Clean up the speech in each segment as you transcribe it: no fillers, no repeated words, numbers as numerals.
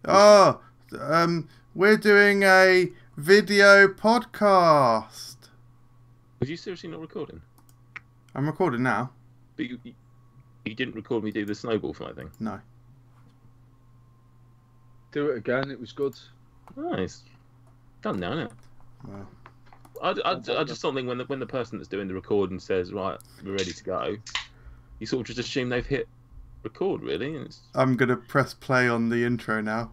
Oh, we're doing a video podcast. Was you seriously not recording? I'm recording now. But you didn't record me do the snowball fight thing? No. Do it again, it was good. Nice. Done now, isn't it? Well, I just something when the person that's doing the recording says, right, we're ready to go, you sort of just assume they've hit record, really. And it's... I'm going to press play on the intro now.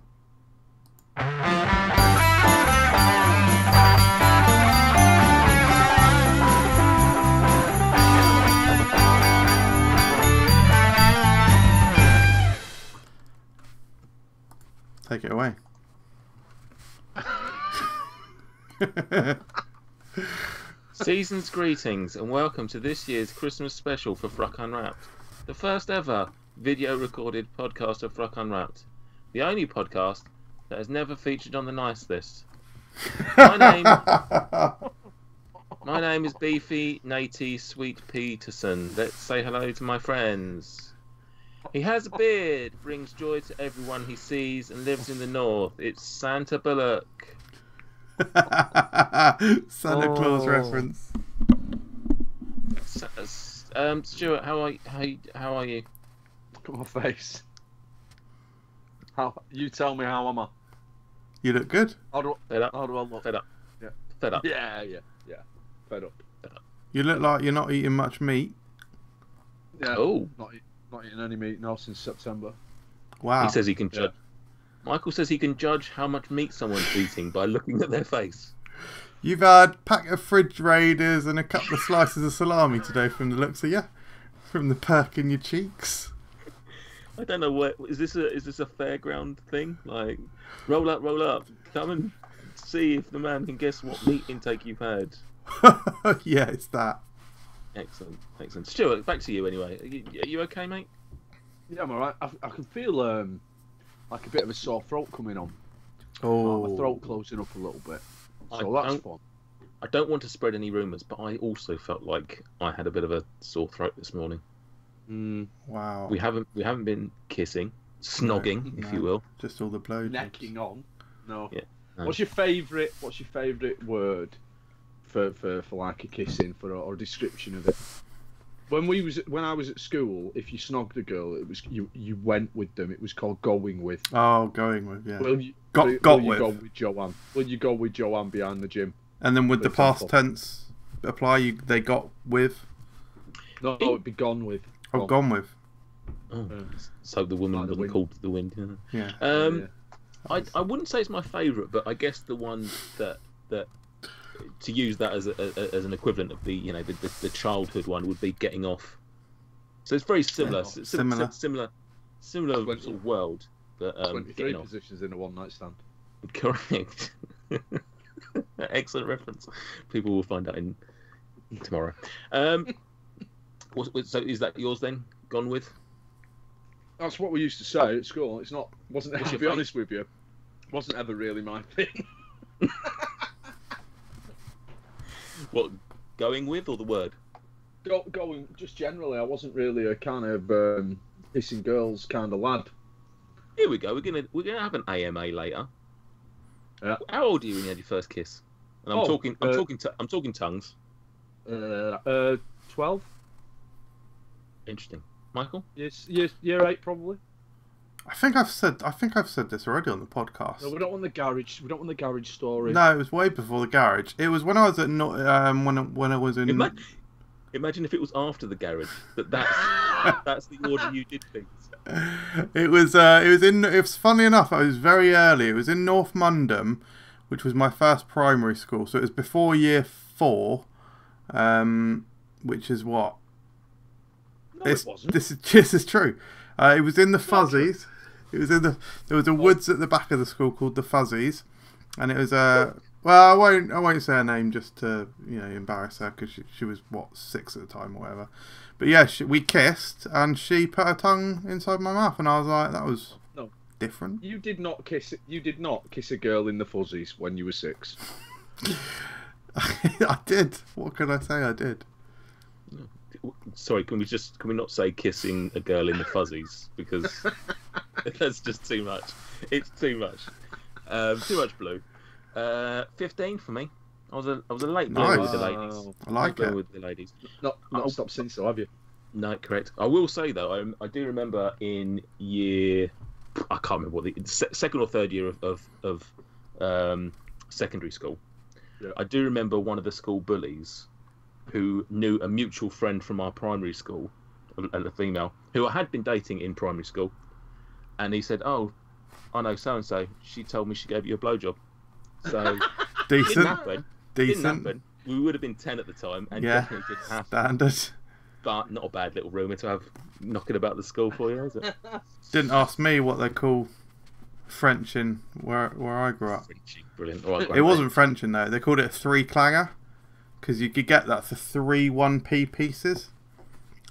Take it away. Season's greetings and welcome to this year's Christmas special for FRUK Unwrapped, the first ever video recorded podcast of FRUK Unwrapped, the only podcast that has never featured on the nice list. My name is Beefy Natey Sweet Peterson. Let's say hello to my friends. He has a beard, brings joy to everyone he sees, and lives in the north. It's Santa Bullock. Santa Claus reference. Stuart, how are you? Look at my face. How you tell me how am I? You look good. Fed up. How do I look? Fed up. Yeah. Fed up. Yeah. Fed up. You look like you're not eating much meat. Yeah. Oh. Not eating any meat now since September. Wow. He says he can judge. Yeah. Michael says he can judge how much meat someone's eating by looking at their face. You've had a pack of fridge raiders and a couple of slices of salami today from the looks of you. From the perk in your cheeks. I don't know what is this a fairground thing? Like, roll up, come and see if the man can guess what meat intake you've had. Yeah, it's that. Excellent. Stuart, back to you anyway. Are you okay, mate? Yeah, I'm alright. I can feel like a bit of a sore throat coming on. Oh. My throat closing up a little bit. So that's fun. I don't want to spread any rumours, but I also felt like I had a bit of a sore throat this morning. Wow. We haven't been kissing, snogging, if you will. Just all the blow. Necking on. No. Yeah. No. What's your favourite word for like a kissing or a description of it? When I was at school, if you snogged a girl, it was you went with them. It was called going with. Oh, going with, yeah. Will you Got with. go with Joanne? Will you go with Joanne behind the gym? And then would the past tense apply? They got with? No, it'd be gone with. Oh, gone with. Oh, so the woman wasn't called to the wind. Yeah. I wouldn't say it's my favourite, but I guess the one that to use that as an equivalent of the childhood one would be getting off. So it's very similar, similar sort of world. But 23 positions in a one-night stand. Correct. Excellent reference. People will find out in tomorrow. So is that yours then? Gone with? That's what we used to say at school. Wasn't to be honest with you, wasn't ever really my thing. What, going with or the word? Going just generally. I wasn't really a kind of kissing girls kind of lad. Here we go. We're gonna have an AMA later. Yeah. How old are you when you had your first kiss? And I'm talking tongues. 12. Interesting. Michael? Yes, year 8 probably. I think I've said this already on the podcast. No, we don't want the garage. We don't want the garage story. No, it was way before the garage. It was when I was at when I was in. Imagine if it was after the garage. That's the order you did things. It was funny enough. It was very early. It was in North Mundham, which was my first primary school. So it was before year 4, which is what. No, it wasn't. This is true. It was in the Fuzzies. There was a woods at the back of the school called the Fuzzies, and it was well, I won't say her name just to embarrass her because she was 6 at the time or whatever. But yeah, we kissed and she put her tongue inside my mouth, and I was like, that was different. You did not kiss a girl in the Fuzzies when you were 6. I did. What can I say? I did. Sorry, can we not say kissing a girl in the fuzzies, because that's just too much. It's too much. Too much blue. 15 for me. I was a late bloomer with the ladies. I like it. With the ladies. Not stopped since, though, have you? No, correct. I will say though, I do remember in year, I can't remember what the second or third year of secondary school. Yeah. I do remember one of the school bullies who knew a mutual friend from our primary school, a female, who I had been dating in primary school, and he said, "Oh, I know so and so. She told me she gave you a blowjob." So Decent. didn't happen. Decent. Didn't happen. We would have been 10 at the time, and Yeah. definitely didn't happen. Standard. But not a bad little rumour to have knocking about the school for you, is it? Didn't ask me what they call French in where I grew up. Frenchy, brilliant. All right, It wasn't French in though. They called it a three clanger because you could get that for 3 1p pieces.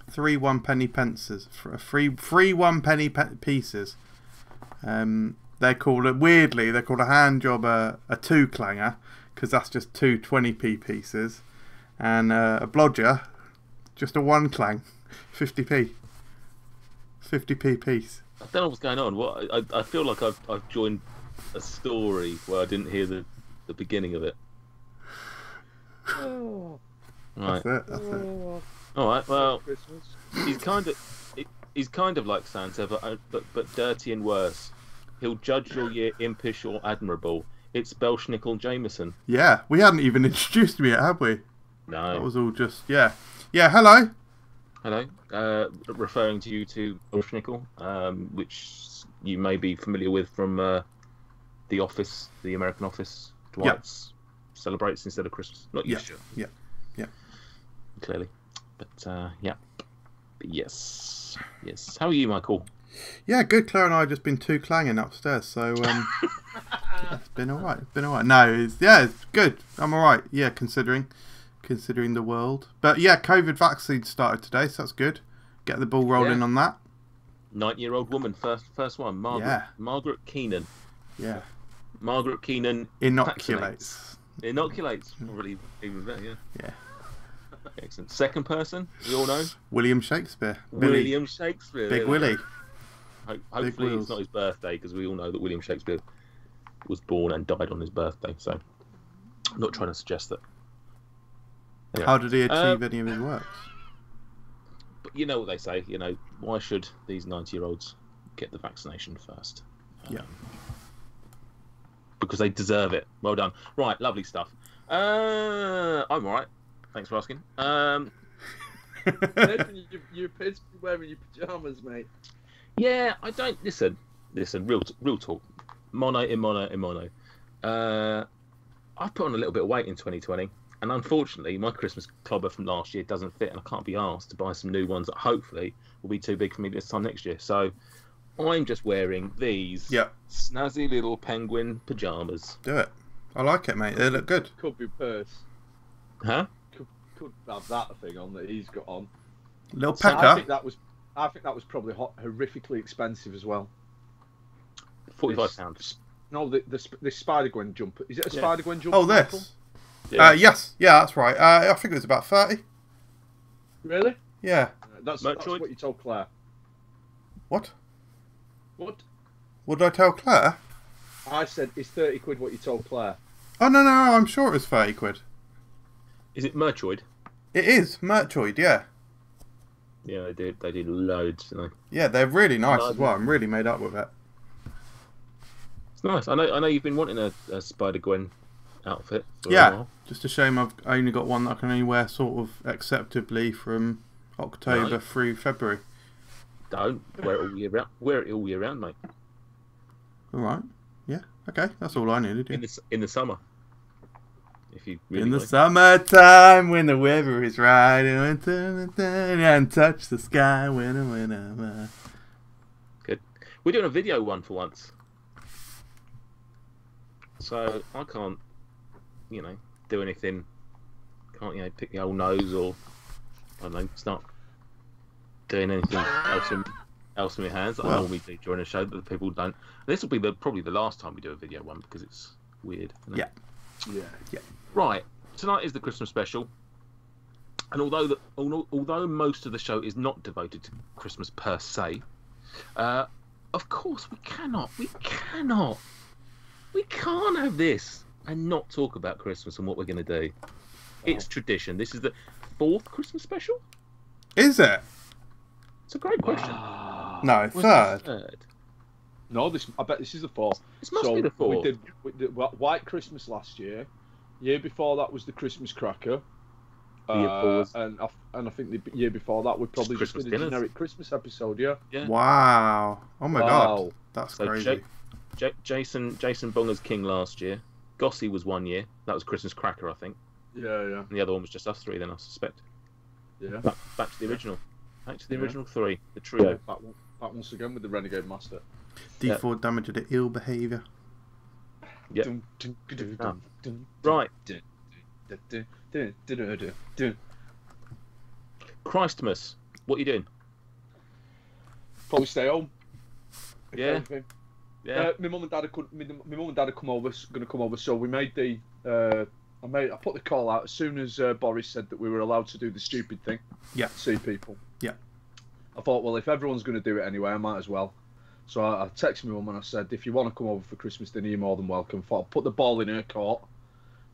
3 1-penny pences. Free 1-penny pieces. They call it, weirdly, they call a hand job a 2 clanger because that's just 2 20p pieces, and a blodger just a 1 clang, 50p. 50p piece. I don't know what's going on. I feel like I've joined a story where I didn't hear the beginning of it. Right. That's it. All right. Well, Christmas. he's kind of like Santa, but dirty and worse. He'll judge your year impish or admirable. It's Belschnickel Jameson. Yeah, we hadn't even introduced me yet, had we? No. That was all just, yeah. Yeah, hello. Hello. Referring to you to Belschnickel, which you may be familiar with from The Office, the American Office. Dwight's celebrates instead of Christmas. Not you, sure. Yeah. Clearly. But, yeah. But yes. Yes. How are you, Michael? Yeah, good. Claire and I have just been 2 clanging upstairs, so it's been alright. It's been alright. No, it's good. I'm alright. Yeah, considering the world. But yeah, COVID vaccine started today, so that's good. Get the ball rolling on that. 9-year-old woman, first one. Margaret Keenan. Yeah. Margaret Keenan Inoculates. Inoculates. Probably even better, yeah. Yeah. Excellent. Second person, we all know. William Shakespeare. William Shakespeare. Big Willie. Hopefully it's not his birthday, because we all know that William Shakespeare was born and died on his birthday. So I'm not trying to suggest that. Anyway. How did he achieve any of his works? But you know what they say, why should these 90-year-olds get the vaccination first? Yeah. Because they deserve it. Well done. Right, lovely stuff. I'm alright. Thanks for asking. You appear to be wearing your pyjamas, mate. Yeah, I don't... Listen, real talk. Mono. I've put on a little bit of weight in 2020, and unfortunately, my Christmas clobber from last year doesn't fit, and I can't be asked to buy some new ones that hopefully will be too big for me this time next year. So I'm just wearing these snazzy little penguin pyjamas. Do it. I like it, mate. They look good. Could be purse. Huh? Could have that thing on that he's got on. Little So pecker. I think that was probably horrifically expensive as well. £45. No, the Spider-Gwen jumper. Is it a Spider-Gwen jumper? Oh, this. Yes. Yeah, that's right. I think it was about 30. Really? Yeah. That's what you told Claire. What? What? What did I tell Claire? I said, is 30 quid what you told Claire? Oh, no, I'm sure it was 30 quid. Is it Merchoid? It is. Merchoid, yeah. Yeah, they did loads, didn't they? Yeah, they're really nice as well. I'm really made up with it. It's nice. I know you've been wanting a Spider-Gwen outfit for a while. Just a shame I've only got one that I can only wear sort of acceptably from October through February. Don't wear it all year round. Wear it all year round, mate. All right. Yeah. Okay. That's all I needed. Yeah. In the summer. If you really in the like. summertime when the weather is right and touch the sky when Good. We're doing a video one for once. So I can't, do anything. Can't, pick the old nose or, I don't know, start doing anything else in my hands that I normally do during a show that the people don't. This will be probably the last time we do a video one because it's weird. Isn't it? Yeah. Right. Tonight is the Christmas special. And although most of the show is not devoted to Christmas per se, of course we can't have this and not talk about Christmas and what we're going to do. It's tradition. This is the 4th Christmas special. Is it? It's a great question. No, Was third. it third? No, I bet this is the 4th. This must be the 4th. We did White Christmas last year. Year before that was the Christmas cracker. And I think the year before that we probably just did a generic Christmas episode. Yeah. Wow. Oh my god. That's crazy. Jason Bonger's King last year. Gossie was 1 year. That was Christmas cracker, I think. Yeah. And the other one was just us 3. Then I suspect. Yeah. Back to the original. Back to the original 3. The trio. Back once again with the Renegade Master. D4 damage of the ill behaviour. Yeah. Right. Christmas. What are you doing? Probably stay home. Yeah. My mum and dad are going to come over. So we made the. I put the call out as soon as Boris said that we were allowed to do the stupid thing. Yeah. See people. Yeah. I thought, well, if everyone's going to do it anyway, I might as well. So I texted my mum and I said, if you want to come over for Christmas dinner, you're more than welcome. I'll put the ball in her court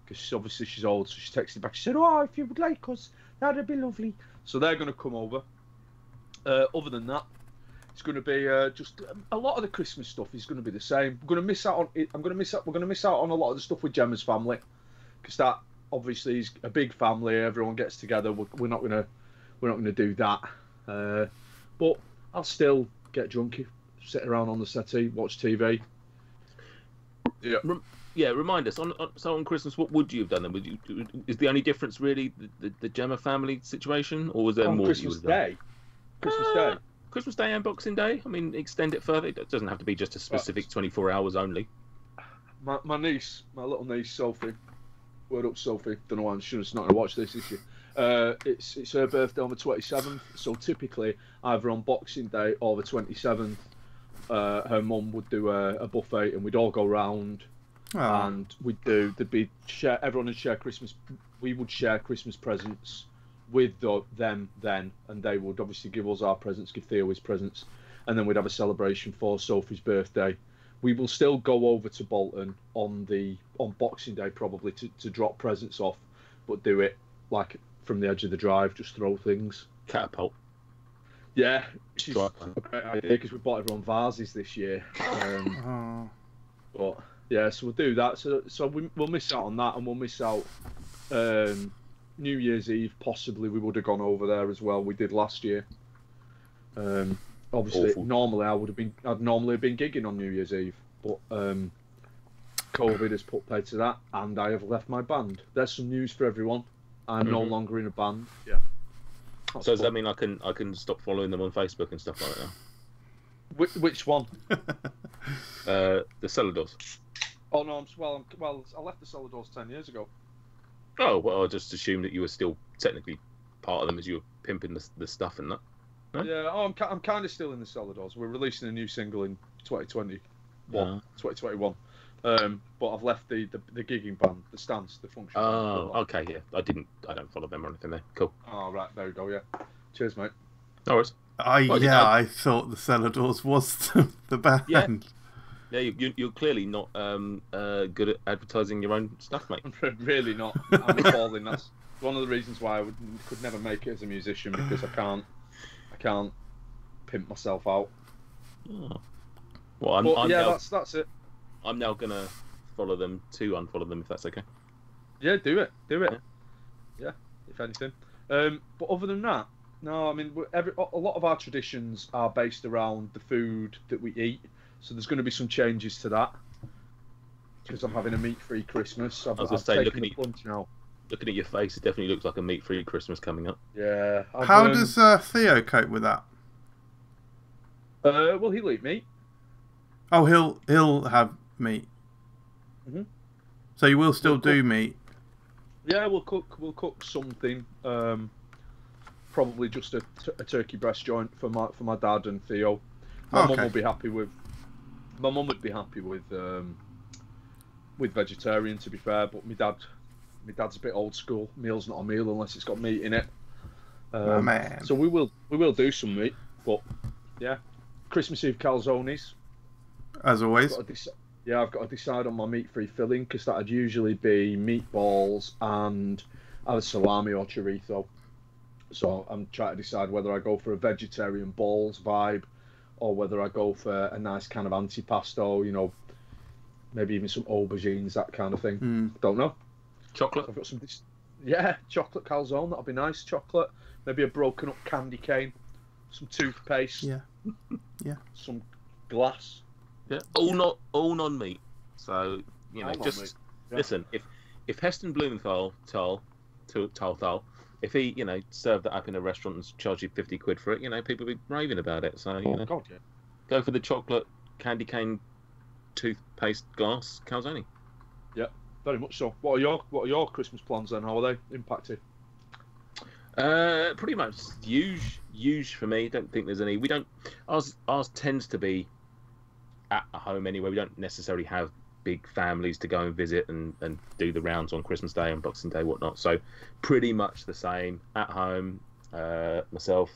because obviously she's old. So she texted back. She said, "Oh, if you would like us, that'd be lovely." So they're going to come over. Other than that, it's going to be just a lot of the Christmas stuff is going to be the same. We're going to miss out on it. We're going to miss out on a lot of the stuff with Gemma's family because that obviously is a big family. Everyone gets together. We're not going to do that. But I'll still get drunk, sit around on the settee, watch TV. Yeah. Remind us on Christmas. What would you have done then? Is the only difference really the Gemma family situation, or was there more? Christmas Day. Christmas Day and Boxing Day. I mean, extend it further. It doesn't have to be just a specific 24 hours only. My niece, my little niece Sophie. Word up, Sophie. Don't know why she shouldn't not watch this, is she? It's her birthday on the 27th. So typically, either on Boxing Day or the 27th, her mum would do a buffet, and we'd all go round, and everyone would share Christmas. We would share Christmas presents with them then, and they would obviously give us our presents, give Theo his presents, and then we'd have a celebration for Sophie's birthday. We will still go over to Bolton on Boxing Day probably to drop presents off, but do it from the edge of the drive, just throw things. Catapult. Yeah, which is a great idea because we bought everyone vases this year. But yeah, so we'll do that. So we'll miss out on that, and we'll miss out New Year's Eve. Possibly we would have gone over there as well. We did last year. Obviously, normally I'd normally have been gigging on New Year's Eve, but COVID has put paid to that, and I have left my band. There's some news for everyone. I'm no longer in a band. Yeah. So does that mean I can stop following them on Facebook and stuff like that? Which one? The Cellar Doors. Oh no, I left the Cellar Doors 10 years ago. Oh well, I just assumed that you were still technically part of them as you were pimping the stuff and that. Huh? Yeah, I'm kind of still in the Cellar Doors. We're releasing a new single in 2021. But I've left the gigging band, the Stance, the Function. Oh, okay, yeah. I don't follow them or anything there. Cool. Oh, right, there we go, yeah. Cheers, mate. No worries. I thought the Cellar Doors was the band. Yeah, you're clearly not good at advertising your own stuff, mate. I'm really not. I'm appalling. That's one of the reasons why I could never make it as a musician, because I can't pimp myself out. Oh. Well, that's it. I'm now gonna follow them to unfollow them if that's okay. Yeah, do it. Yeah, if anything. But other than that, no. I mean, a lot of our traditions are based around the food that we eat. So there's going to be some changes to that because I'm having a meat-free Christmas. I was going to say, looking at your face, it definitely looks like a meat-free Christmas coming up. Yeah. How does Theo cope with that? Well, he'll eat meat. Oh, he'll have meat. Mm-hmm. So you will still do meat. Yeah, we'll cook something. Probably just a turkey breast joint for my dad and Theo. My mum would be happy with vegetarian, to be fair. But my dad's a bit old school. Meal's not a meal unless it's got meat in it. My man. So we will do some meat, but yeah, Christmas Eve calzones. As always. I've got to decide on my meat-free filling because that'd usually be meatballs and either salami or chorizo. So I'm trying to decide whether I go for a vegetarian balls vibe or whether I go for a nice kind of antipasto, you know, maybe even some aubergines, that kind of thing. Don't know. Chocolate? I've got some, chocolate calzone, that'll be nice. Chocolate, maybe a broken up candy cane, some toothpaste, some glass. Yeah, all non-meat. So you know, just listen. If Heston Blumenthal, if he served that up in a restaurant and charged you £50 for it, people would be raving about it. So go for the chocolate candy cane toothpaste glass calzone. Yeah, very much so. What are your Christmas plans then? How are they impacted? Pretty much huge for me. Don't think there's any. We don't. Ours tends to be at home anyway. We don't necessarily have big families to go and visit and do the rounds on Christmas Day and Boxing Day, whatnot. So pretty much the same at home. Myself,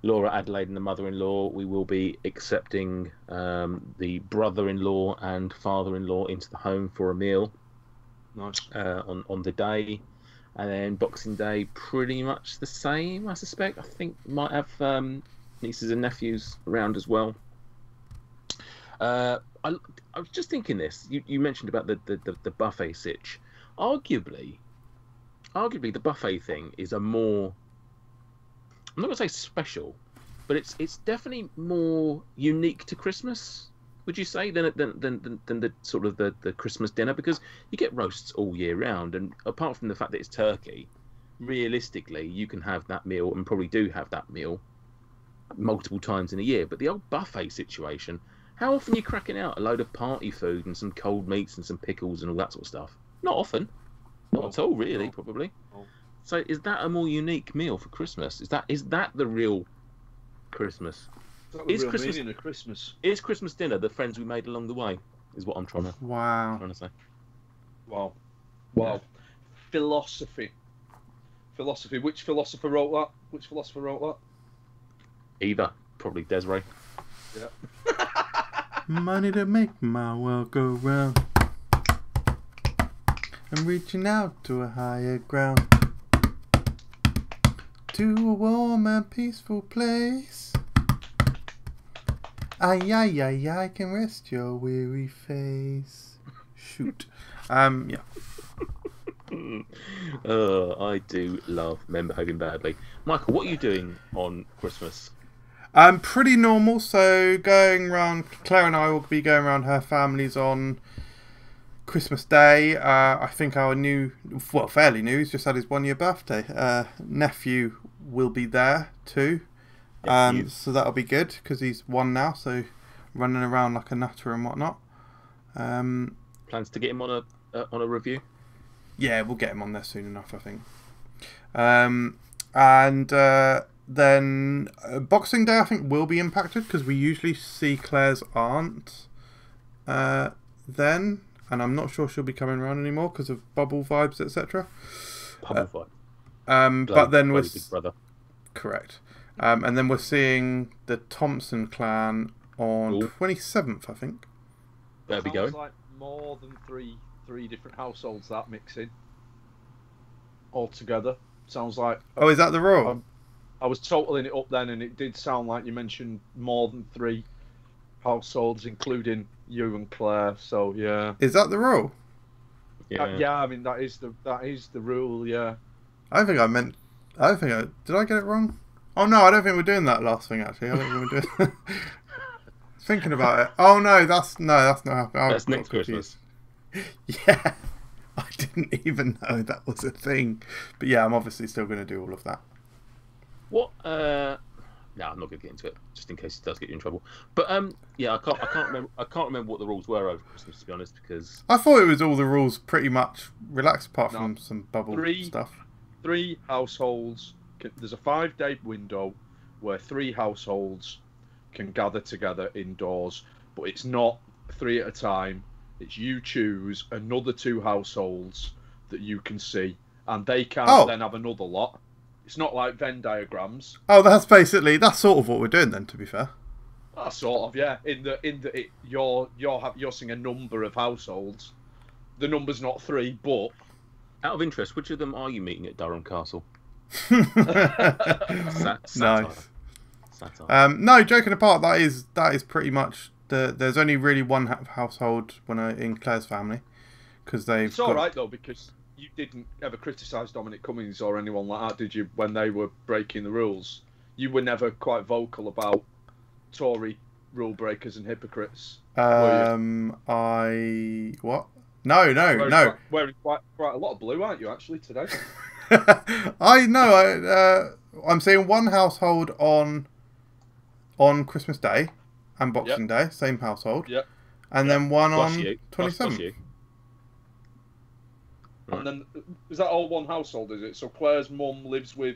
Laura, Adelaide, and the mother-in-law. We will be accepting the brother-in-law and father-in-law into the home for a meal. Nice. On the day, and then Boxing Day pretty much the same. I suspect. I think might have nieces and nephews around as well. I was just thinking this. You mentioned about the buffet sitch. Arguably, the buffet thing is a more, I'm not gonna say special, but it's definitely more unique to Christmas. Would you say than the sort of the Christmas dinner, because you get roasts all year round, and apart from the fact that it's turkey, realistically you can have that meal and probably do have that meal multiple times in a year. But the old buffet situation. How often are you cracking out a load of party food and some cold meats and some pickles and all that sort of stuff? Not often. Not at all, really, probably. No. So is that a more unique meal for Christmas? Is that the real Christmas? Is Christmas meaning of Christmas? Is Christmas dinner the friends we made along the way? Is what I'm trying to say. Wow. Philosophy. Which philosopher wrote that? Either. Probably Desiree. Yeah. Money to make my world go round. I'm reaching out to a higher ground, to a warm and peaceful place. I can rest your weary face. Shoot. Yeah. I do love men behaving badly. Michael, what are you doing on Christmas? Pretty normal. So going around, Claire and I will be going around her families on Christmas Day. I think our fairly new, he's just had his 1 year birthday. Nephew will be there too. So that'll be good because he's 1 now. So running around like a nutter and whatnot. Plans to get him on a review? Yeah, we'll get him on there soon enough, I think. Then Boxing Day, I think, will be impacted because we usually see Claire's aunt then, and I'm not sure she'll be coming around anymore because of bubble vibes, etc. Bubble vibe. But then we're Big brother. Correct, and then we're seeing the Thompson clan on 27th, I think. There we go. Sounds like more than three different households that mixing all together. Sounds like. Oh, is that the rule? I was totaling it up then, and it did sound like you mentioned more than 3 households, including you and Claire. So yeah. Is that the rule? Yeah. I mean that is the rule. Yeah. Did I get it wrong? Oh no, I don't think we're doing that last thing actually. I don't think we're doing. Thinking about it. Oh no, that's not happening. That's next Christmas. Yeah. I didn't even know that was a thing. But yeah, I'm obviously still going to do all of that. What? No, I'm not going to get into it, just in case it does get you in trouble. But yeah, I can't remember what the rules were over Christmas, to be honest, because I thought it was all the rules pretty much relaxed, apart from some bubble stuff. 3 households. There's a 5-day window where 3 households can gather together indoors, but it's not 3 at a time. It's you choose another 2 households that you can see, and they can't then have another lot. It's not like Venn diagrams. Oh, that's sort of what we're doing then. To be fair. Sort of, yeah. You're seeing a number of households. The number's not 3, but out of interest, which of them are you meeting at Durham Castle? Nice. No, joking apart, that is pretty much there's only really one household in Claire's family, because it's all right though, because you didn't ever criticise Dominic Cummings or anyone like that, did you? When they were breaking the rules, you were never quite vocal about Tory rule breakers and hypocrites. What? No. Wearing quite a lot of blue, aren't you, actually, today? I know. I'm saying one household on Christmas Day and Boxing Day, same household. Yep. And then one plus on 27th. And then, is that all one household, is it? So Claire's mum lives with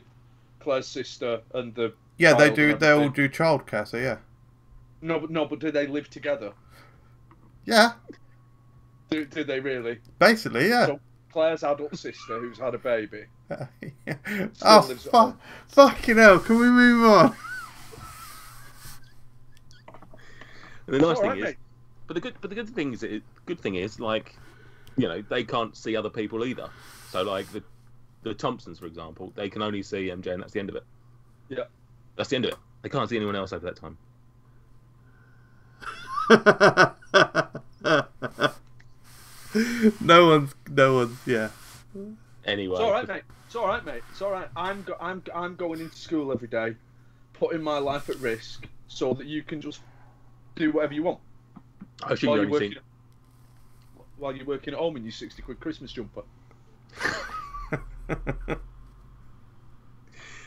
Claire's sister and the... Yeah, they do. They all do childcare, so yeah. No, but do they live together? Yeah. Do they really? Basically, yeah. So Claire's adult sister, who's had a baby... yeah. Oh, fucking hell, can we move on? The nice thing is, but the good thing is, like, you know, they can't see other people either. So, like, the Thompsons, for example, they can only see MJ, and that's the end of it. Yeah, that's the end of it. They can't see anyone else over that time. No one's, yeah. Anyway, it's all right, mate. It's all right, mate. It's all right. I'm going into school every day, putting my life at risk so that you can just do whatever you want. I assume you're only while you're working at home in your 60 quid Christmas jumper.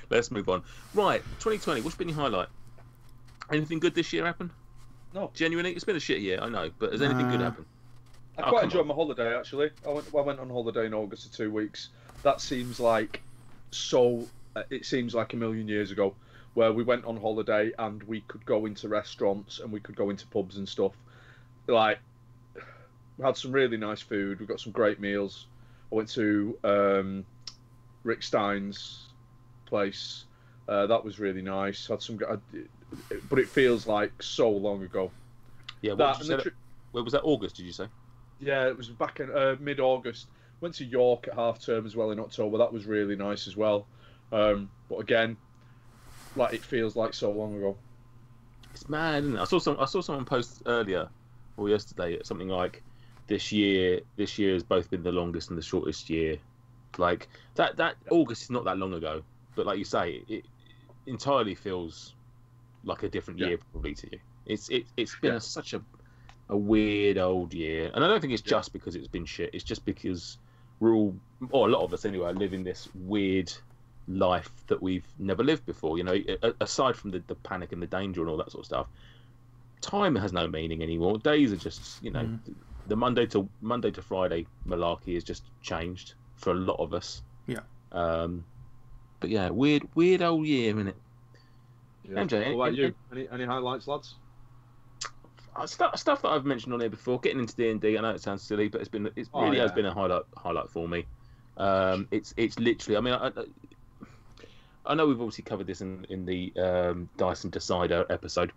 Let's move on. Right, 2020. What's been your highlight? Anything good this year happen? No. Genuinely, it's been a shit year, I know, but has anything good happened? I quite enjoyed my holiday, actually. I went on holiday in August for 2 weeks. That seems like it seems like a million years ago, where we went on holiday and we could go into restaurants and we could go into pubs and stuff. Like, we had some really nice food. We got some great meals. I went to Rick Stein's place. That was really nice. Had some, but it feels like so long ago. Yeah, where was that? August, did you say? Yeah, it was back in mid-August. Went to York at half term as well in October. That was really nice as well. But again, like, it feels like so long ago. It's mad, isn't it? I saw someone post earlier or yesterday something like this year has both been the longest and the shortest year. Like that August is not that long ago, but like you say, it entirely feels like a different year probably to you. It's been such a weird old year, and I don't think it's just because it's been shit. It's just because we're all, or a lot of us anyway, living this weird life that we've never lived before. You know, aside from the panic and the danger and all that sort of stuff, time has no meaning anymore. Days are just, you know, the Monday to Friday malarkey has just changed for a lot of us. Yeah. But yeah, weird old year, isn't it? Yeah. MJ, what about you? Any highlights, lads? Stuff that I've mentioned on here before. Getting into D&D. I know it sounds silly, but it really has been a highlight for me. It's literally. I mean, I know we've obviously covered this in the Dyson Decider episode,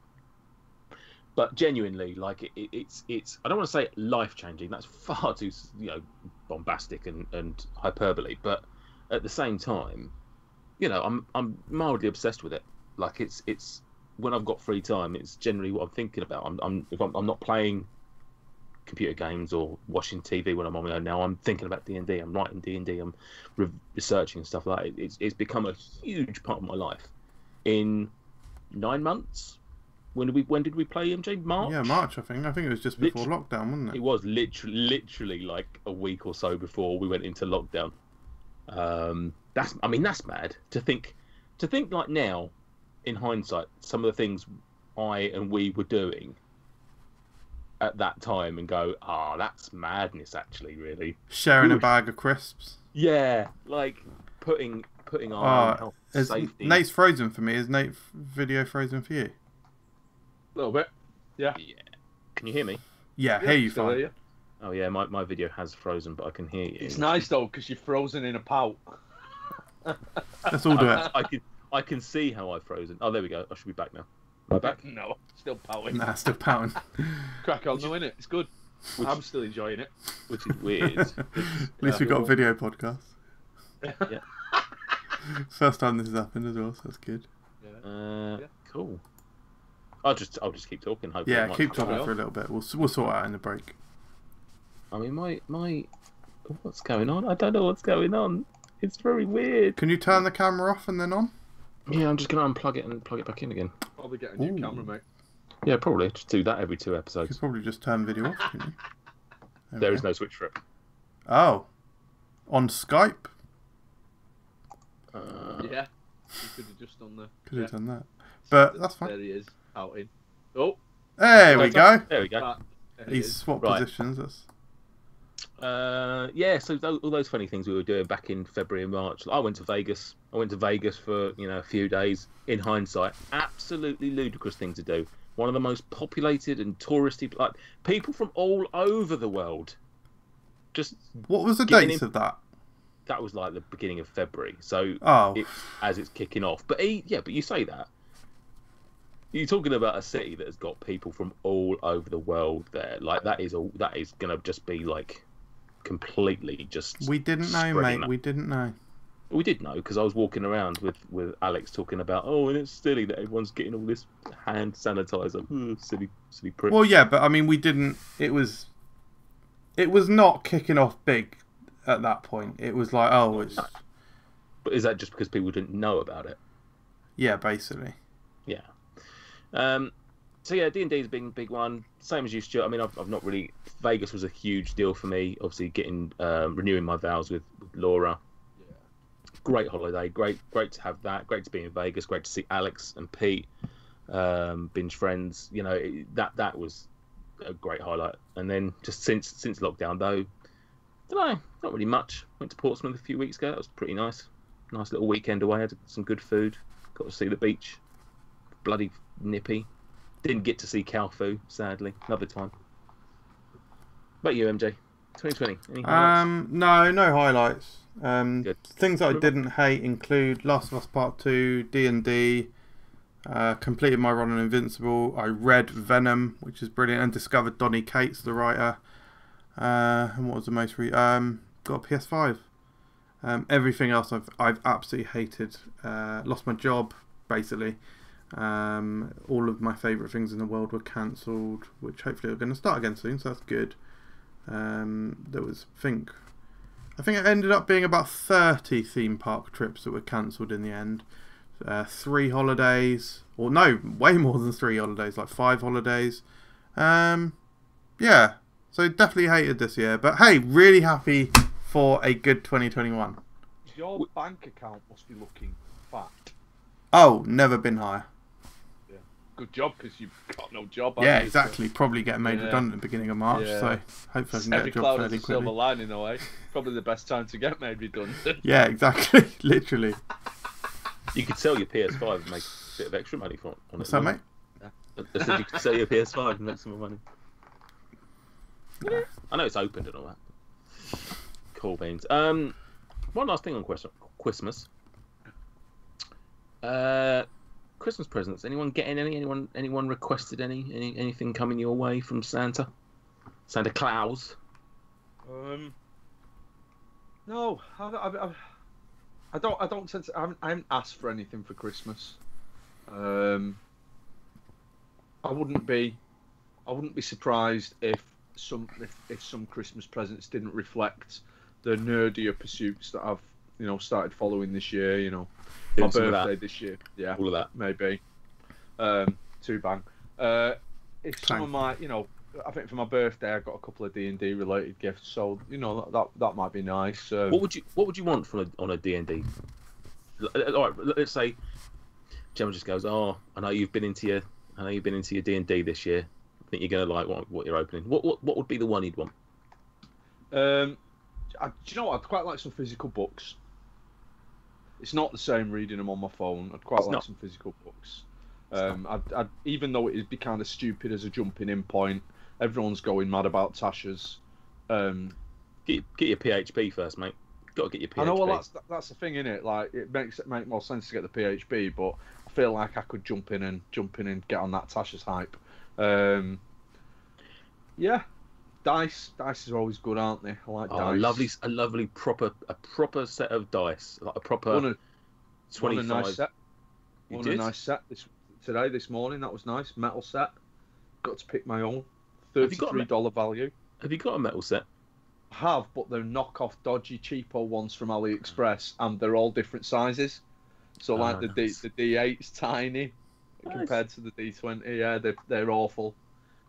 but genuinely, like it's I don't want to say life changing. That's far too, you know, bombastic and hyperbole. But at the same time, you know, I'm mildly obsessed with it. Like it's when I've got free time, it's generally what I'm thinking about. If I'm not playing computer games or watching TV when I'm on my own now, I'm thinking about D&D. I'm writing D&D. I'm researching and stuff like that. It's become a huge part of my life. In 9 months, when did we play, MJ? March? Yeah, March. I think it was just before lockdown, wasn't it? It was literally like a week or so before we went into lockdown. That's mad to think like now. In hindsight, some of the things I and we were doing at that time, and go, that's madness. Actually, really sharing a bag of crisps. Yeah, like putting our health safety. Nate's frozen for me. Is Nate's video frozen for you? A little bit. Yeah. Can you hear me? Yeah, hear you fine. You. Oh yeah, my video has frozen, but I can hear you. It's nice though because you're frozen in a pout. Let's all do it. I can see how I've frozen. Oh, there we go. I should be back now. Am I back? No, still pouting. Nah, still pouting. Crack on, though, innit? It's good. I'm still enjoying it. Which is weird. At least we got a video podcast. Yeah. First time this has happened as well, so that's good. Cool. I'll just keep talking. Hopefully Yeah, keep talking for a little bit. We'll sort it out in the break. I mean, my what's going on? I don't know what's going on. It's very weird. Can you turn the camera off and then on? Yeah, I'm just gonna unplug it and plug it back in again. Probably get a new camera, mate. Yeah, probably. Just do that every 2 You episodes. could probably just turn video off, couldn't you? There is no switch for it. Oh. On Skype? Yeah. You could have just done the... Could have done that. But that's fine. There he is, out in. Oh. There we go. There we go. He's swapped Right. positions. That's... Yeah, so all those funny things we were doing back in February and March. I went to Vegas. I went to Vegas for a few days. In hindsight, absolutely ludicrous thing to do. One of the most populated and touristy, like people from all over the world. Just What was the getting dates of that? that was like the beginning of February. So Oh. as it's kicking off. But but you say that. You're talking about a city that has got people from all over the world there. Like that is gonna just be like completely just. We didn't know, mate. that. We didn't know. We did know because I was walking around with Alex talking about, and it's silly that everyone's getting all this hand sanitizer. Ugh, silly prick. Well, yeah, but I mean, we didn't. It was not kicking off big at that point. It was like, oh, it's. But is that just because people didn't know about it? Yeah, basically. Yeah. So yeah, D&D's been a big one. Same as you, Stuart. I mean, I've not really. Vegas was a huge deal for me. Obviously, getting renewing my vows with Laura. Yeah. Great holiday. Great to have that. Great to be in Vegas. Great to see Alex and Pete, binge friends. That was a great highlight. And then just since lockdown though, don't know, not really much. Went to Portsmouth a few weeks ago. That was pretty nice. Nice little weekend away. Had some good food. Got to see the beach. Bloody nippy. Didn't get to see Calfu, sadly. Another time. But you, MJ, 2020. Any highlights? No highlights. Good. Things that I didn't hate include Last of Us Part 2, D&D, completed my run on Invincible. I read Venom, which is brilliant, and discovered Donny Cates, the writer. And what was the most got a PS5. Everything else I've absolutely hated. Lost my job, basically. All of my favourite things in the world were cancelled, which hopefully are going to start again soon, so that's good. There was, I think it ended up being about 30 theme park trips that were cancelled in the end. 3 holidays, or no, way more than 3 holidays, like 5 holidays. Yeah, so definitely hated this year, but hey, really happy for a good 2021. Your bank account must be looking fat. Oh, never been higher. Good job, because you've got no job. Yeah, exactly. Probably getting made redundant at the beginning of March, Yeah. so hopefully I can Every get a job cloud fairly has a silver quickly. lining away. Probably the best time to get made redundant. Yeah, exactly. Literally. You could sell your PS5 and make a bit of extra money on it. What's that, mate? I said you could sell your PS5 and make some more money. Yeah. I know it's opened and all that. Cool beans. One last thing on Christmas. Christmas presents. Anyone getting any? Anyone requested anything coming your way from Santa? Santa Claus? No, I don't sense. I haven't asked for anything for Christmas. I wouldn't be surprised if some Christmas presents didn't reflect the nerdier pursuits that I've started following this year. My birthday this year. Yeah, All of that. maybe. Two bang. If some of my, I think for my birthday I got a couple of D&D related gifts, so that might be nice. What would you want from on a D&D? All right, let's say Gemma just goes, "Oh, I know you've been into your D&D this year. I think you're gonna like what you're opening. What would be the one you'd want?" Do you know what? I'd quite like some physical books. It's not the same reading them on my phone. I'd quite like some physical books. I'd even though it'd be kind of stupid as a jumping in point, everyone's going mad about Tasha's. Get your PHP first, mate. Got to get your PHP. I know. Well, that's the thing, innit? Like, it make more sense to get the PHP, but I feel like I could jump in and get on that Tasha's hype. Yeah, dice are always good, aren't they? I like dice. A lovely proper set of dice, like a proper 25. Won a nice set. You Won did? a nice set this morning. That was nice. Metal set. Got to pick my own. Have you got $33 value. Have you got a metal set? I have, but they're knockoff, dodgy, cheapo ones from AliExpress, and they're all different sizes. So like the D8's tiny compared to the D20. Yeah, they're awful.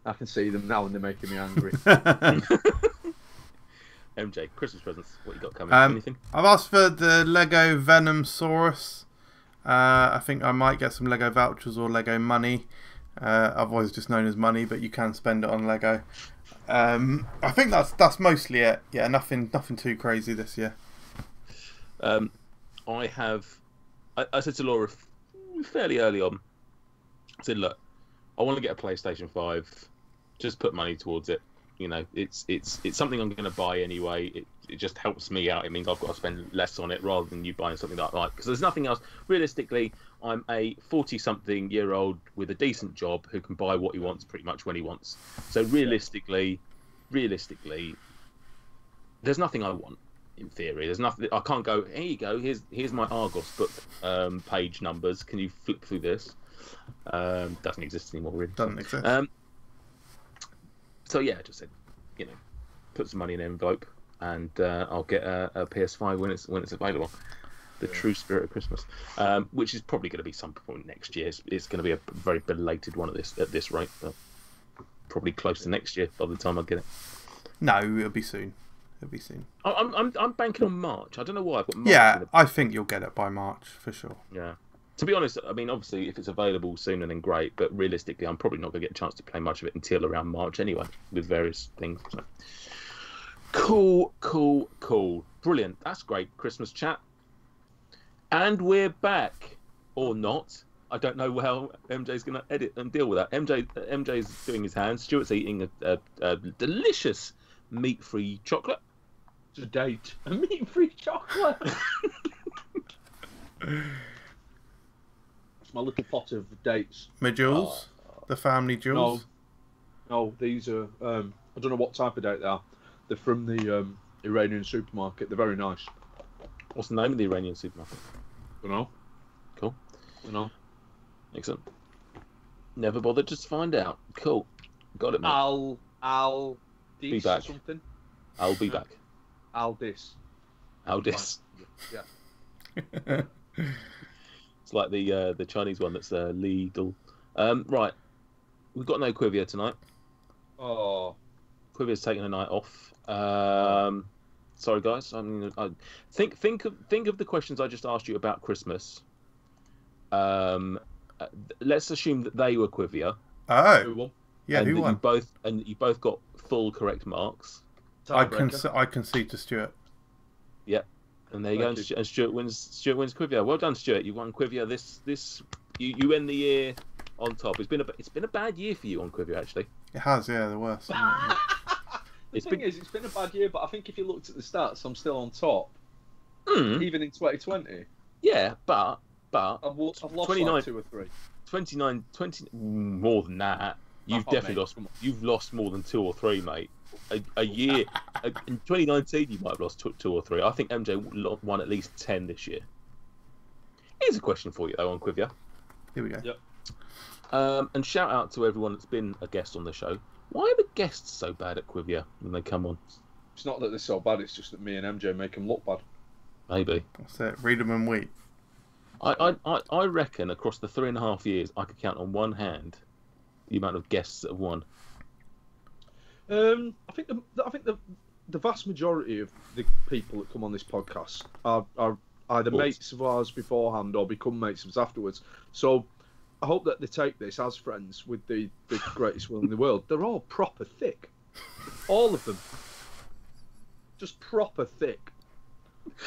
I can see them now and they're making me angry. MJ, Christmas presents. What you got coming? Anything? I've asked for the Lego Venomsaurus. I think I might get some Lego vouchers or Lego money. Otherwise just known as money, but you can spend it on Lego. I think that's mostly it. Yeah, nothing too crazy this year. I said to Laura fairly early on, I said, look, I want to get a PlayStation 5. Just put money towards it. You know, it's something I'm going to buy anyway. It just helps me out. It means I've got to spend less on it rather than you buying something that I like. Because there's nothing else. Realistically, I'm a 40-something-year-old with a decent job who can buy what he wants pretty much when he wants. So realistically, there's nothing I want. In theory, there's nothing. I can't go. Here you go. Here's my Argos book page numbers. Can you flip through this? Doesn't exist anymore. Really. Doesn't exist. So yeah, I just said, you know, put some money in an envelope, and I'll get a PS5 when it's available. The true spirit of Christmas, which is probably going to be some point next year. It's going to be a very belated one at this rate. Probably close to next year by the time I get it. No, it'll be soon. I'm banking on March. I don't know why I've got March. Yeah, I think you'll get it by March for sure. Yeah. To be honest, I mean, obviously, if it's available sooner, then great. But realistically, I'm probably not going to get a chance to play much of it until around March anyway, with various things. So. Cool. Brilliant. That's great. Christmas chat. And we're back. Or not. I don't know how MJ's going to edit and deal with that. MJ's doing his hands. Stuart's eating a delicious meat-free chocolate. It's a date. A meat-free chocolate. It's my little pot of dates. My jewels? The family jewels? No, these are... I don't know what type of date they are. They're from the Iranian supermarket. They're very nice. What's the name of the Iranian supermarket? I don't know. Cool. I don't know. Excellent. Never bothered to find out. Cool. Got it, mate. I'll be back. Something. I'll be back. Aldis. Yeah. It's like the Chinese one that's Lidl. Right. We've got no Quivia tonight. Oh. Quivia's taking a night off. Sorry, guys. I mean, think of the questions I just asked you about Christmas. Let's assume that they were Quivia. Oh. Who won? Yeah, who won? You both got full correct marks. I concede to Stuart. Yeah, and there you go. And Stuart wins Quivia. Well done, Stuart. You won Quivia. You end the year on top. It's been a bad year for you on Quivia, actually. It has, yeah, the worst. It's been a bad year, but I think if you looked at the stats, I'm still on top. Even in 2020. Yeah, but I've lost 29, like 2 or 3. 29, 20, more than that. You've definitely lost. You've lost more than 2 or 3, mate. A year in 2019, you might have lost 2 or 3. I think MJ won at least 10 this year. Here's a question for you though on Quivia. Here we go. Yep. And shout out to everyone that's been a guest on the show. Why are the guests so bad at Quivia when they come on? It's not that they're so bad. It's just that me and MJ make them look bad. Maybe. That's it. Read them and weep. I reckon across the 3.5 years, I could count on one hand the amount of guests that have won. I think the vast majority of the people that come on this podcast are either mates of ours beforehand or become mates of us afterwards. So I hope that they take this as friends with the greatest will in the world. They're all proper thick. All of them. Just proper thick.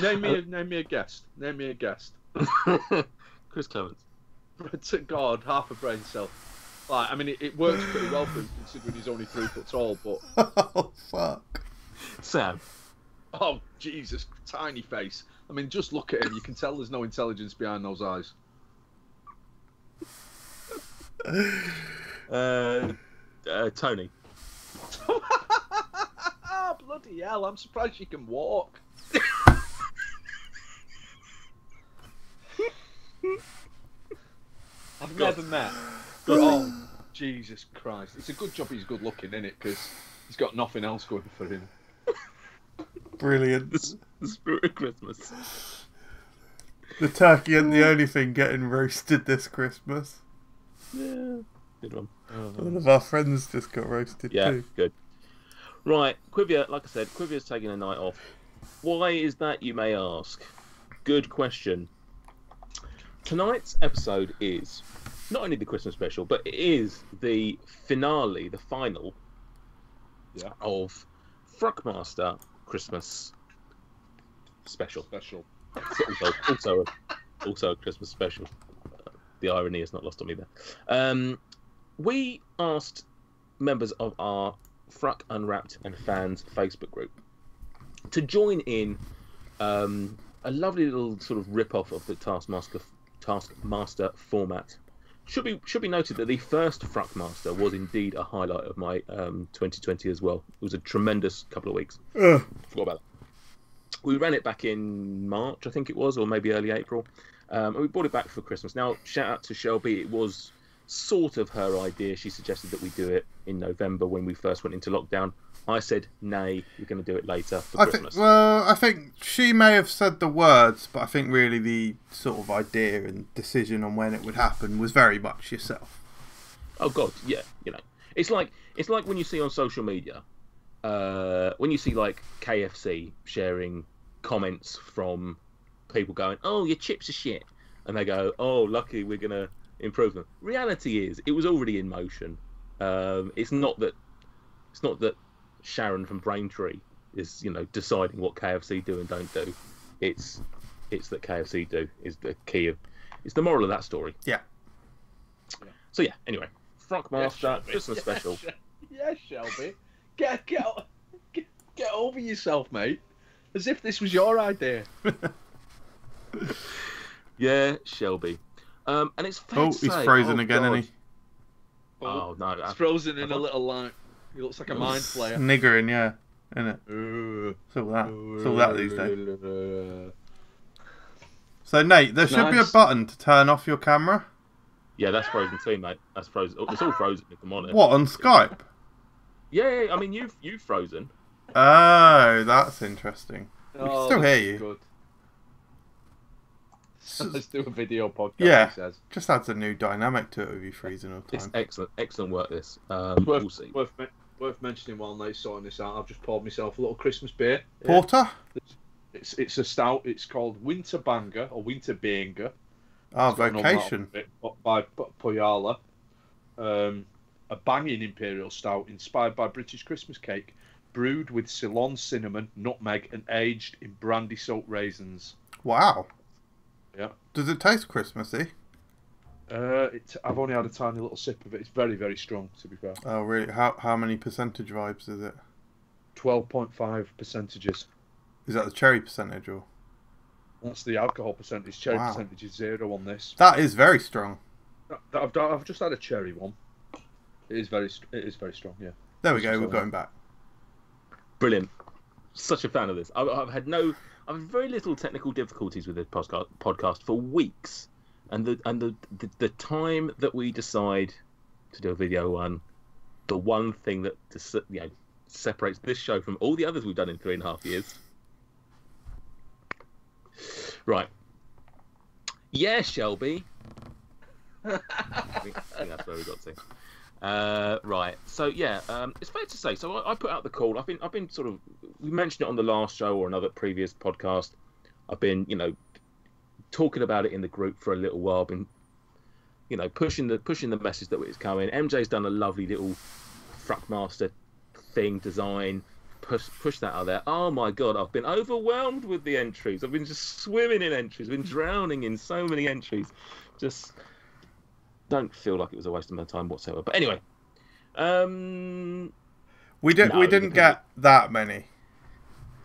Name me a guest. Name me a guest. Chris Clements. To God, half a brain cell. Like, I mean, it works pretty well for him considering he's only 3 foot tall. But Oh fuck. Sam. Oh, Jesus, tiny face. I mean, just look at him. You can tell there's no intelligence behind those eyes. Tony. Bloody hell, I'm surprised you can walk. I've never met. Oh, Jesus Christ. It's a good job he's good looking, isn't it? Because he's got nothing else going for him. Brilliant. The spirit of Christmas. The turkey ain't the only thing getting roasted this Christmas. Yeah. Good one. All of our friends just got roasted too. Good. Right, Quivia, like I said, Quivia's taking a night off. Why is that, you may ask? Good question. Tonight's episode is not only the Christmas special, but it is the finale, the final of Fruckmaster Christmas special. Also a Christmas special. The irony is not lost on me there. We asked members of our FRUK, Unwrapped and fans Facebook group to join in a lovely little sort of rip-off of the Taskmaster format. Should be noted that the first Fruckmaster was indeed a highlight of my 2020 as well. It was a tremendous couple of weeks. Forgot about that. We ran it back in March, I think it was, or maybe early April. And we brought it back for Christmas. Now, shout out to Shelby. It was sort of her idea. She suggested that we do it in November when we first went into lockdown. I said, nay, we're going to do it later for Christmas. I think she may have said the words, but I think really the sort of idea and decision on when it would happen was very much yourself. Oh God, yeah, you know, it's like when you see on social media, when you see like KFC sharing comments from people going, "Oh, your chips are shit," and they go, "Oh, lucky we're going to improve them." Reality is, it was already in motion. It's not that Sharon from Braintree is, you know, deciding what KFC do and don't do. It's that KFC do is the key of. It's the moral of that story. Yeah. So yeah. Anyway, Fruckmaster Christmas special. Yeah, Shelby, get over yourself, mate. As if this was your idea. Yeah, Shelby. And it's fair to say, he's frozen again, God. isn't he? Oh no, he's frozen in a little line. He looks like a mind player. Niggering, yeah, isn't it? It's all that these days. So Nate, there should be a button to turn off your camera. Yeah, that's frozen too, mate. That's frozen. It's all frozen if I'm honest. What, on Skype? Yeah. I mean, you've frozen. Oh, that's interesting. We can still hear you. Good. Let's do a video podcast. Yeah, he says. Just adds a new dynamic to it with you freezing all the It's time. excellent work. This. We'll see. Worth mentioning while Nate's sorting this out. I've just poured myself a little Christmas beer. Porter? It's a stout. It's called Winter Banger or Winter Banger. Oh, Vocation. By Poyala. A banging imperial stout inspired by British Christmas cake, brewed with Ceylon cinnamon, nutmeg, and aged in brandy-soaked raisins. Wow. Yeah. Does it taste Christmassy? I've only had a tiny little sip of it. It's very, very strong, to be fair. Oh, really? How many percentage vibes is it? 12.5 percentages. Is that the cherry percentage or? That's the alcohol percentage. Cherry percentage is 0 on this. That is very strong. I've just had a cherry one. It is very strong. Yeah. There we go. We're going back. Brilliant. Such a fan of this. I've had very little technical difficulties with this podcast for weeks, and the time that we decide to do a video one, the one thing that separates this show from all the others we've done in 3.5 years. Right. Yeah, Shelby. I think that's where we got to. Right. So yeah, it's fair to say. So I put out the call. I've been sort of. We mentioned it on the last show or another previous podcast. I've been, talking about it in the group for a little while. Been, pushing the message that it's coming. MJ's done a lovely little Fruckmaster thing design. Push that out there. Oh my God, I've been overwhelmed with the entries. I've been just swimming in entries. I've been drowning in so many entries. Just don't feel like it was a waste of my time whatsoever. But anyway, we didn't get that many.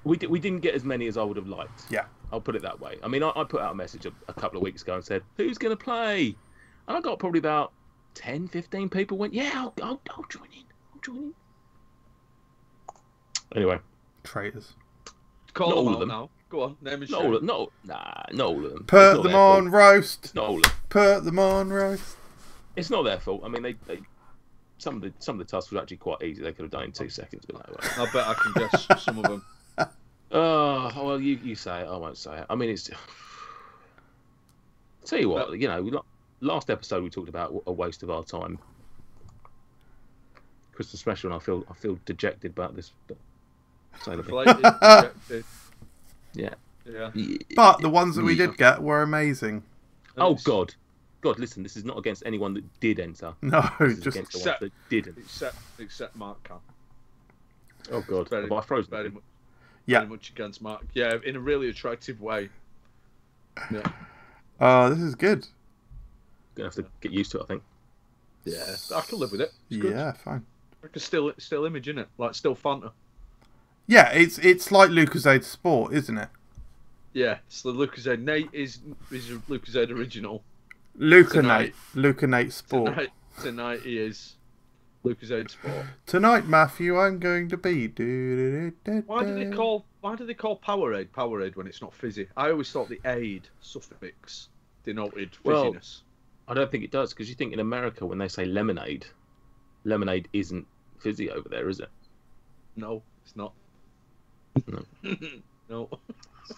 we didn't get as many as I would have liked. Yeah. I'll put it that way. I mean, I put out a message a couple of weeks ago and said, who's going to play? And I got probably about 10, 15 people went, yeah, I'll join in. I'll join in. Anyway. Traitors. Call all of them now. Go on, name and shame. Not all of them. Put them on roast. It's not all of them. Put them on roast. It's not their fault. I mean, they some of the tasks were actually quite easy. They could have done in 2 seconds, but no way. I bet I can guess some of them. Oh, well, you say it. I won't say it. I mean, it's... Tell you what, you know, last episode we talked about a waste of our time. Christmas special, and I feel dejected about this. But Dejected. Yeah. But the ones that we did get were amazing. Oh, God, listen, this is not against anyone that did enter. No, just just... against the ones that didn't. Except Mark Can. Oh, God. Have I frozen? Very much against Mark. Yeah, in a really attractive way. Yeah. Oh, this is good. Gonna have to get used to it, I think. Yeah, I can live with it. It's good. Yeah, fine. It's still image, isn't it? Like, still Fanta. Yeah, it's like Lucozade Sport, isn't it? Yeah, it's the Lucozade. Nate is a Lucozade original. Lucanate Sport. Tonight he is Lucozade Sport. Tonight, Matthew, I'm going to be. Why do they call Powerade Powerade when it's not fizzy? I always thought the aid suffix denoted fizziness. I don't think it does, because you think in America when they say lemonade isn't fizzy over there, is it? No, it's not. No. No.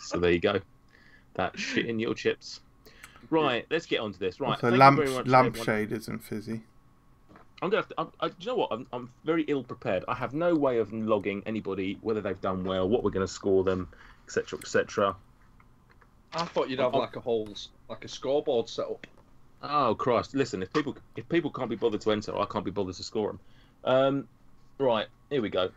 So there you go. That shit in your chips. Right, let's get on to this. Right, So lampshade isn't fizzy. I'm gonna have to. Do you know what? I'm very ill prepared. I have no way of logging anybody, whether they've done well, what we're going to score them, etc., etc. I thought you'd have like a scoreboard set up. Oh Christ! Listen, if people can't be bothered to enter, I can't be bothered to score them. Right, here we go.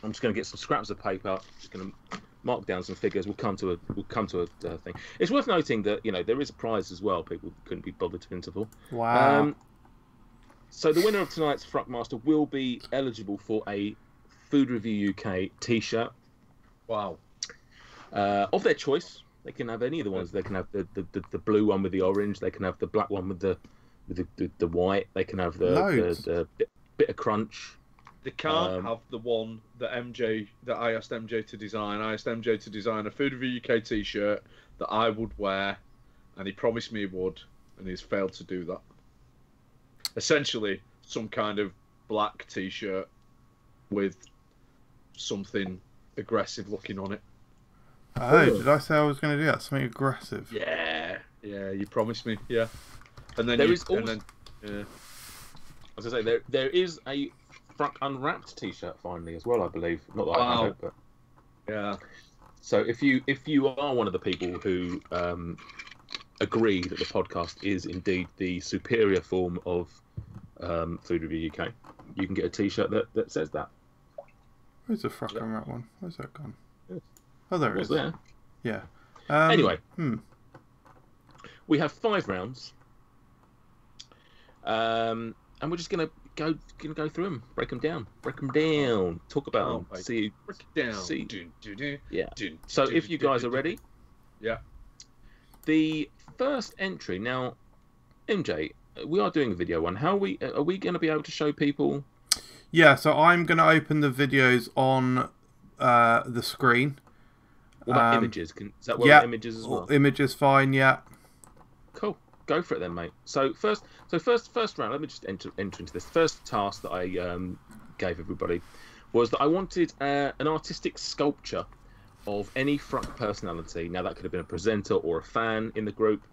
I'm just going to get some scraps of paper. Just going to mark down some figures. We'll come to a thing. It's worth noting that there is a prize as well. People couldn't be bothered to enter for. Wow. So the winner of tonight's FRUK Master will be eligible for a Food Review UK T-shirt. Wow. Of their choice. They can have any of the ones. They can have the blue one with the orange. They can have the black one with the white. They can have the bit of crunch. They can't have the one that I asked MJ to design. I asked MJ to design a Food Review UK T-shirt that I would wear, and he promised me he would, and he's failed to do that. Essentially, some kind of black T-shirt with something aggressive looking on it. Oh, did I say I was going to do that? Something aggressive? Yeah, you promised me. Yeah, and then As I say, there is a FRUK Unwrapped T-shirt finally as well, I believe. Not that I have it, but yeah. So if you are one of the people who agree that the podcast is indeed the superior form of Food Review UK, you can get a T-shirt that says that. Where's the FRUK Unwrapped one? Where's that gone? Yes. Oh, there it is. There. Yeah. Anyway, we have 5 rounds, and we're just gonna go through them, break them down, talk about them, see. Break it down. See. Yeah. So if you guys are ready, yeah. The first entry now, MJ, we are doing a video one. Are we going to be able to show people? Yeah. So I'm going to open the videos on the screen. What about images? Is that work with images as well? Images, fine. Yeah. Cool. Go for it then, mate. So first round. Let me just enter into this. First task that I gave everybody was that I wanted an artistic sculpture of any FRUK personality. Now that could have been a presenter or a fan in the group.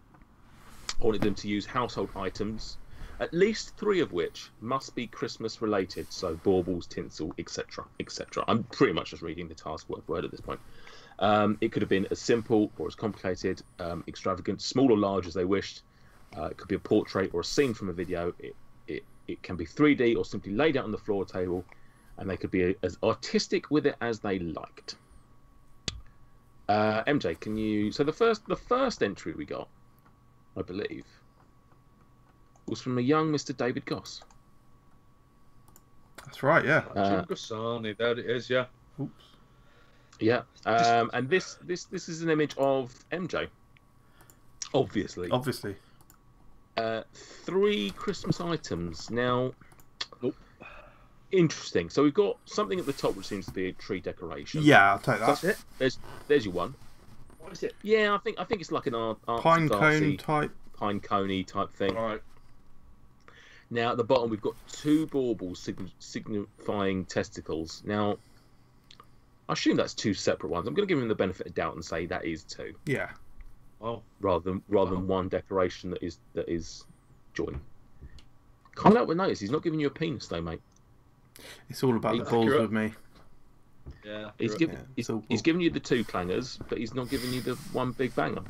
I wanted them to use household items, at least 3 of which must be Christmas related. So baubles, tinsel, etc., etc. I'm pretty much just reading the task word for word at this point. It could have been as simple or as complicated, extravagant, small or large as they wished. It could be a portrait or a scene from a video. It can be 3D or simply laid out on the floor table, and they could be as artistic with it as they liked. MJ, can you? So the first entry we got, I believe, was from a young Mr. David Goss. That's right. Yeah. Jim Gossani, there it is. Yeah. Oops. Yeah. And this is an image of MJ. Obviously. Obviously. 3 Christmas items. Now, Nope. interesting. So we've got something at the top which seems to be a tree decoration. Yeah, I'll take that. That's it. There's your one. What is it? Yeah, I think it's like an Pine cone type. pine coney type thing. All right. Now at the bottom we've got 2 baubles signifying testicles. Now, I assume that's 2 separate ones. I'm going to give him the benefit of doubt and say that is 2. Yeah. Well, rather than one decoration that is joined. Can't help but notice he's not giving you a penis though, mate. It's all about the balls with me. yeah. He's giving you the 2 clangers, but he's not giving you the one big banger.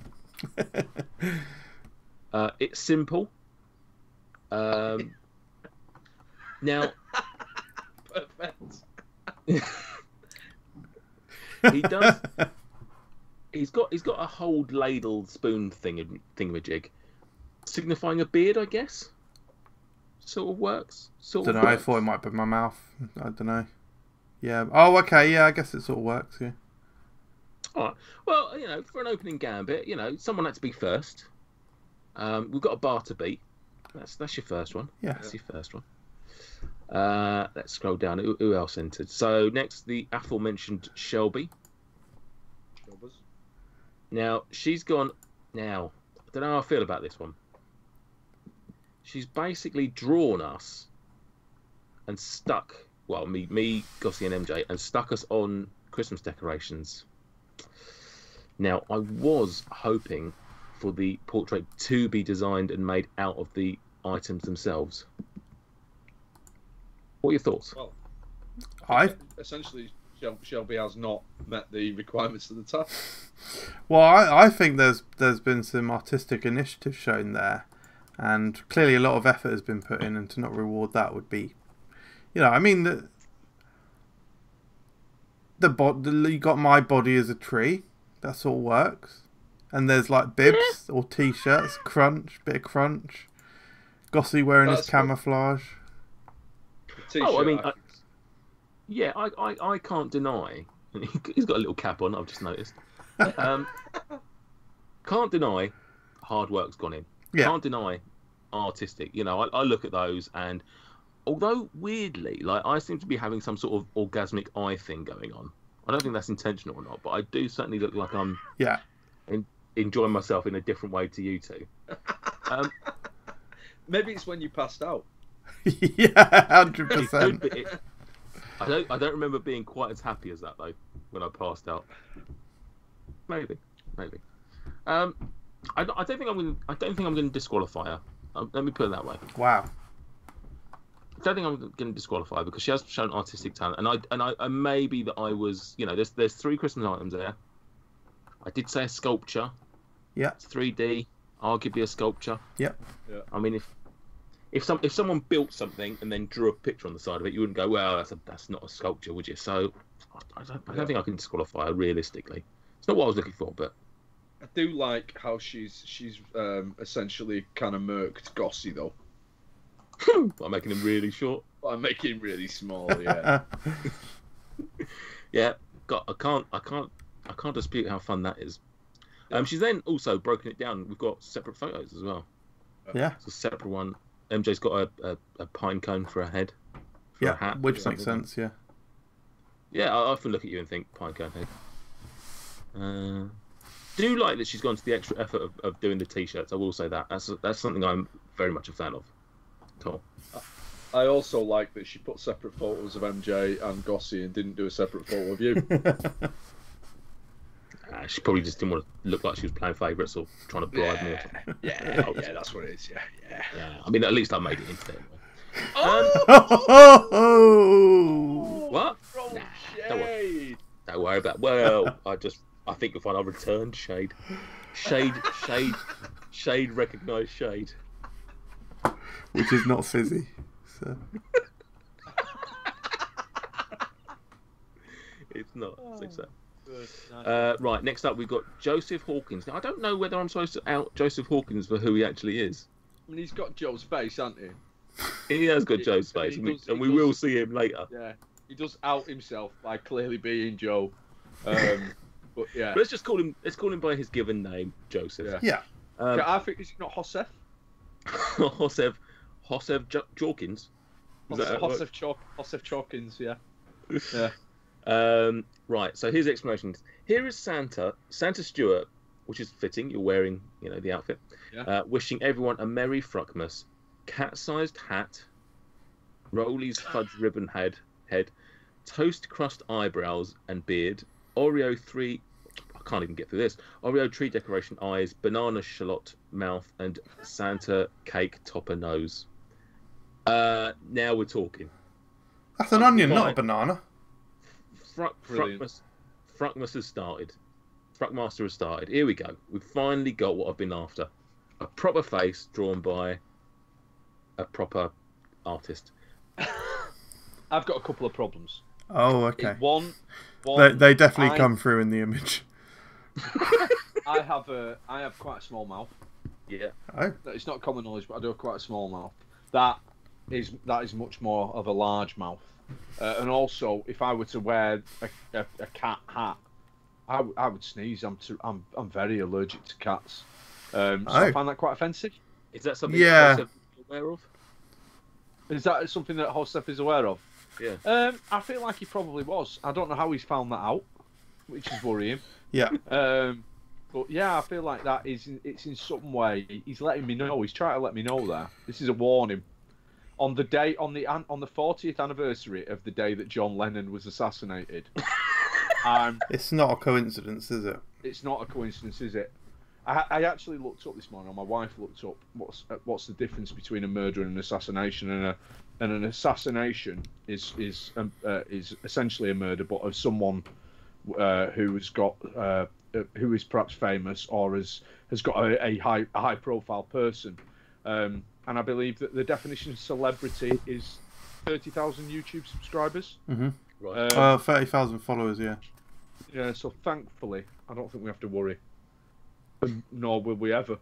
It's simple. Now, Perfect. he does. He's got a hold ladle spoon thingamajig, signifying a beard, I guess. Sort of works. Don't know. I thought it might be my mouth. I don't know. Yeah. Oh, okay. Yeah, I guess it sort of works. Yeah. All right. Well, you know, for an opening gambit, you know, someone had to be first. We've got a bar to beat. That's your first one. Yeah. That's your first one. Let's scroll down. Who else entered? So next, the aforementioned Shelby. Now, she's gone... Now, I don't know how I feel about this one. She's basically drawn us and stuck... Well, me, Gossie and MJ, and stuck us on Christmas decorations. Now, I was hoping for the portrait to be designed and made out of the items themselves. What are your thoughts? Well, essentially... Shelby has not met the requirements of the task. Well, I think there's been some artistic initiative shown there, and clearly a lot of effort has been put in, and to not reward that would be, you know, I mean you got my body as a tree, that sort of works, and there's like bibs or t-shirts, bit of crunch, Gossie wearing his camouflage. Oh, I mean. Yeah, I can't deny. He's got a little cap on, I've just noticed. Can't deny hard work's gone in. Yeah. Can't deny artistic. You know, I look at those, and although weirdly, like, I seem to be having some sort of orgasmic eye thing going on. I don't think that's intentional or not, but I do certainly look like I'm enjoying myself in a different way to you two. Maybe it's when you passed out. Yeah, 100%. I don't remember being quite as happy as that though when I passed out. Maybe. I don't think I'm going to disqualify her. Let me put it that way. Wow. I don't think I'm going to disqualify her because she has shown artistic talent, and I maybe that I was, you know, there's 3 Christmas items there. I did say a sculpture. Yeah. It's 3D, arguably a sculpture. Yep. Yeah. I mean, if someone built something and then drew a picture on the side of it, you wouldn't go, well, that's not a sculpture, would you? So I don't think I can disqualify her realistically. It's not what I was looking for, but I do like how she's essentially kind of murked Gossie though. by making him really short. By making him really small, yeah. Yeah, I can't dispute how fun that is. She's then also broken it down. We've got separate photos as well. Yeah. It's a separate one. MJ's got a pine cone for a head. For a hat, which makes sense, yeah. Yeah, I often look at you and think pine cone head. Do like that she's gone to the extra effort of doing the t-shirts. I will say that. That's something I'm very much a fan of. Cool. I also like that she put separate photos of MJ and Gossie and didn't do a separate photo of you. She probably just didn't want to look like she was playing favourites or trying to bribe me. Yeah, that's what it is. Yeah. I mean, at least I made it into it. What? Shade. Don't worry about. Well, I think you'll find I returned shade. Shade. Recognise shade. Which is not fizzy. So. It's not. So. Right, next up we've got Joseph Hawkins. Now, I don't know whether I'm supposed to out Joseph Hawkins for who he actually is. I mean, he's got Joe's face, hasn't he? He has got Joe's face, and we will see him later. Yeah, he does out himself by clearly being Joe. But yeah, But let's just call him. Let's call him by his given name, Joseph. Yeah. I think is it not Josef? Joseph Hawkins. Josef Hawkins, yeah. Yeah. Right. So here's the explanations. Here is Santa Stewart, which is fitting. You're wearing, the outfit. Yeah. Wishing everyone a Merry Fruckmas. Cat-sized hat. Rollies fudge ribbon head. Toast crust eyebrows and beard. Oreo 3. I can't even get through this. Oreo tree decoration eyes. Banana shallot mouth and Santa cake topper nose. Now we're talking. That's an onion, not a banana. Fruckmas has started. Fruckmaster has started. Here we go. We've finally got what I've been after. A proper face drawn by a proper artist. I've got a couple of problems. Oh, okay. One they definitely come through in the image. I have quite a small mouth. Yeah. Oh. It's not common knowledge, but I do have quite a small mouth. That is much more of a large mouth. And also, if I were to wear a cat hat, I would sneeze. I'm very allergic to cats. So I find that quite offensive. Is that something that you're aware of? Is that something that Josef is aware of? Yeah. I feel like he probably was. I don't know how he's found that out, which is worrying. Yeah. But yeah, I feel like it's in some way he's letting me know. He's trying to let me know there. This is a warning. On the 40th anniversary of the day that John Lennon was assassinated. It's not a coincidence, is it? It's not a coincidence, is it? I actually looked up this morning. My wife looked up what's the difference between a murder and an assassination, and an assassination is essentially a murder, but of someone who is perhaps famous or has got a high profile person. And I believe that the definition of celebrity is 30,000 YouTube subscribers. Mm-hmm. Right. 30,000 followers, yeah. Yeah, so thankfully, I don't think we have to worry. Nor will we ever.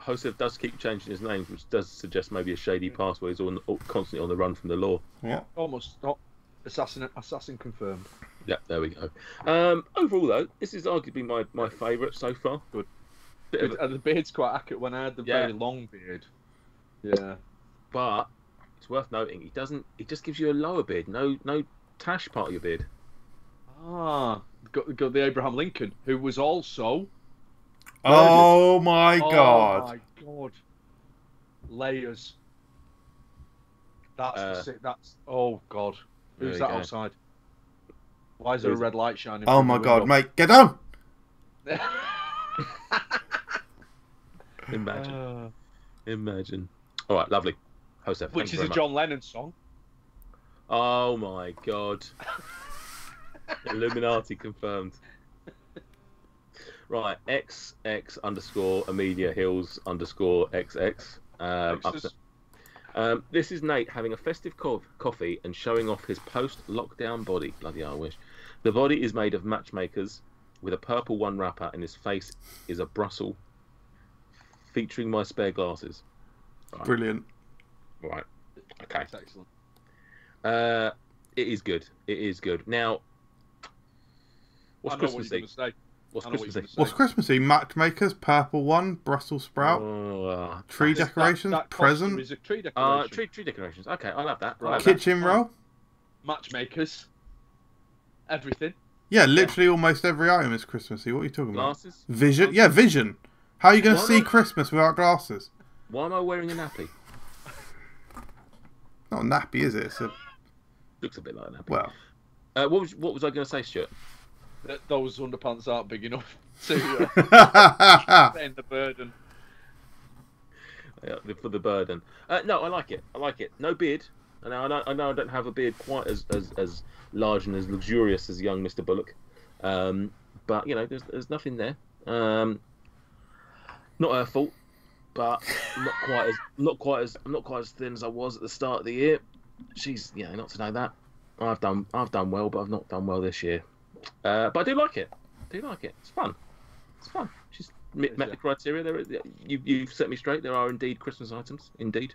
Joseph does keep changing his name, which does suggest maybe a shady past where he's constantly on the run from the law. Yeah. Almost. Not assassin confirmed. Yeah, there we go. Overall, though, this is arguably my favourite so far. Good. And the beard's quite accurate. When I had the very long beard. Yeah. But it's worth noting he just gives you a lower beard, no tash part of your beard. Got the Abraham Lincoln, who was also Oh my god. Oh my god. Layers. That's oh god. Who's that outside? Why is there a red light shining? Oh my god, mate, get down! Imagine. All right, lovely. Joseph, which is a John Lennon song. Oh my god. Illuminati confirmed. Right, XX_Amelia Hills_XX. This is Nate having a festive coffee and showing off his post-lockdown body. Bloody hell, I wish. The body is made of matchmakers with a purple Unwrapper, and his face is a Brussels featuring my spare glasses. Right. Brilliant. Right. Okay. That's excellent. It is good. It is good. Now, what's Christmassy? What's Christmassy? Matchmakers, purple one, Brussels sprout, tree decorations, present. Is a tree decoration. Tree decorations. Okay, I love that. Right. Kitchen roll. Matchmakers. Everything. Yeah, literally almost every item is Christmassy. What are you talking Glasses? about? Vision. Yeah, vision. How are you going to see Christmas without glasses? Why am I wearing a nappy? Not a nappy, is it? Looks a bit like a nappy. Well. What was I going to say, Stuart? That those underpants aren't big enough to end the burden. Yeah, for the burden. No, I like it. I like it. No beard. I know I don't have a beard quite as large and as luxurious as young Mr. Bullock. But there's nothing there. Not her fault, but I'm not quite as thin as I was at the start of the year. She's not to know that. I've done well, but I've not done well this year. But I do like it. It's fun. She's met the criteria. You've set me straight. There are indeed Christmas items. Indeed,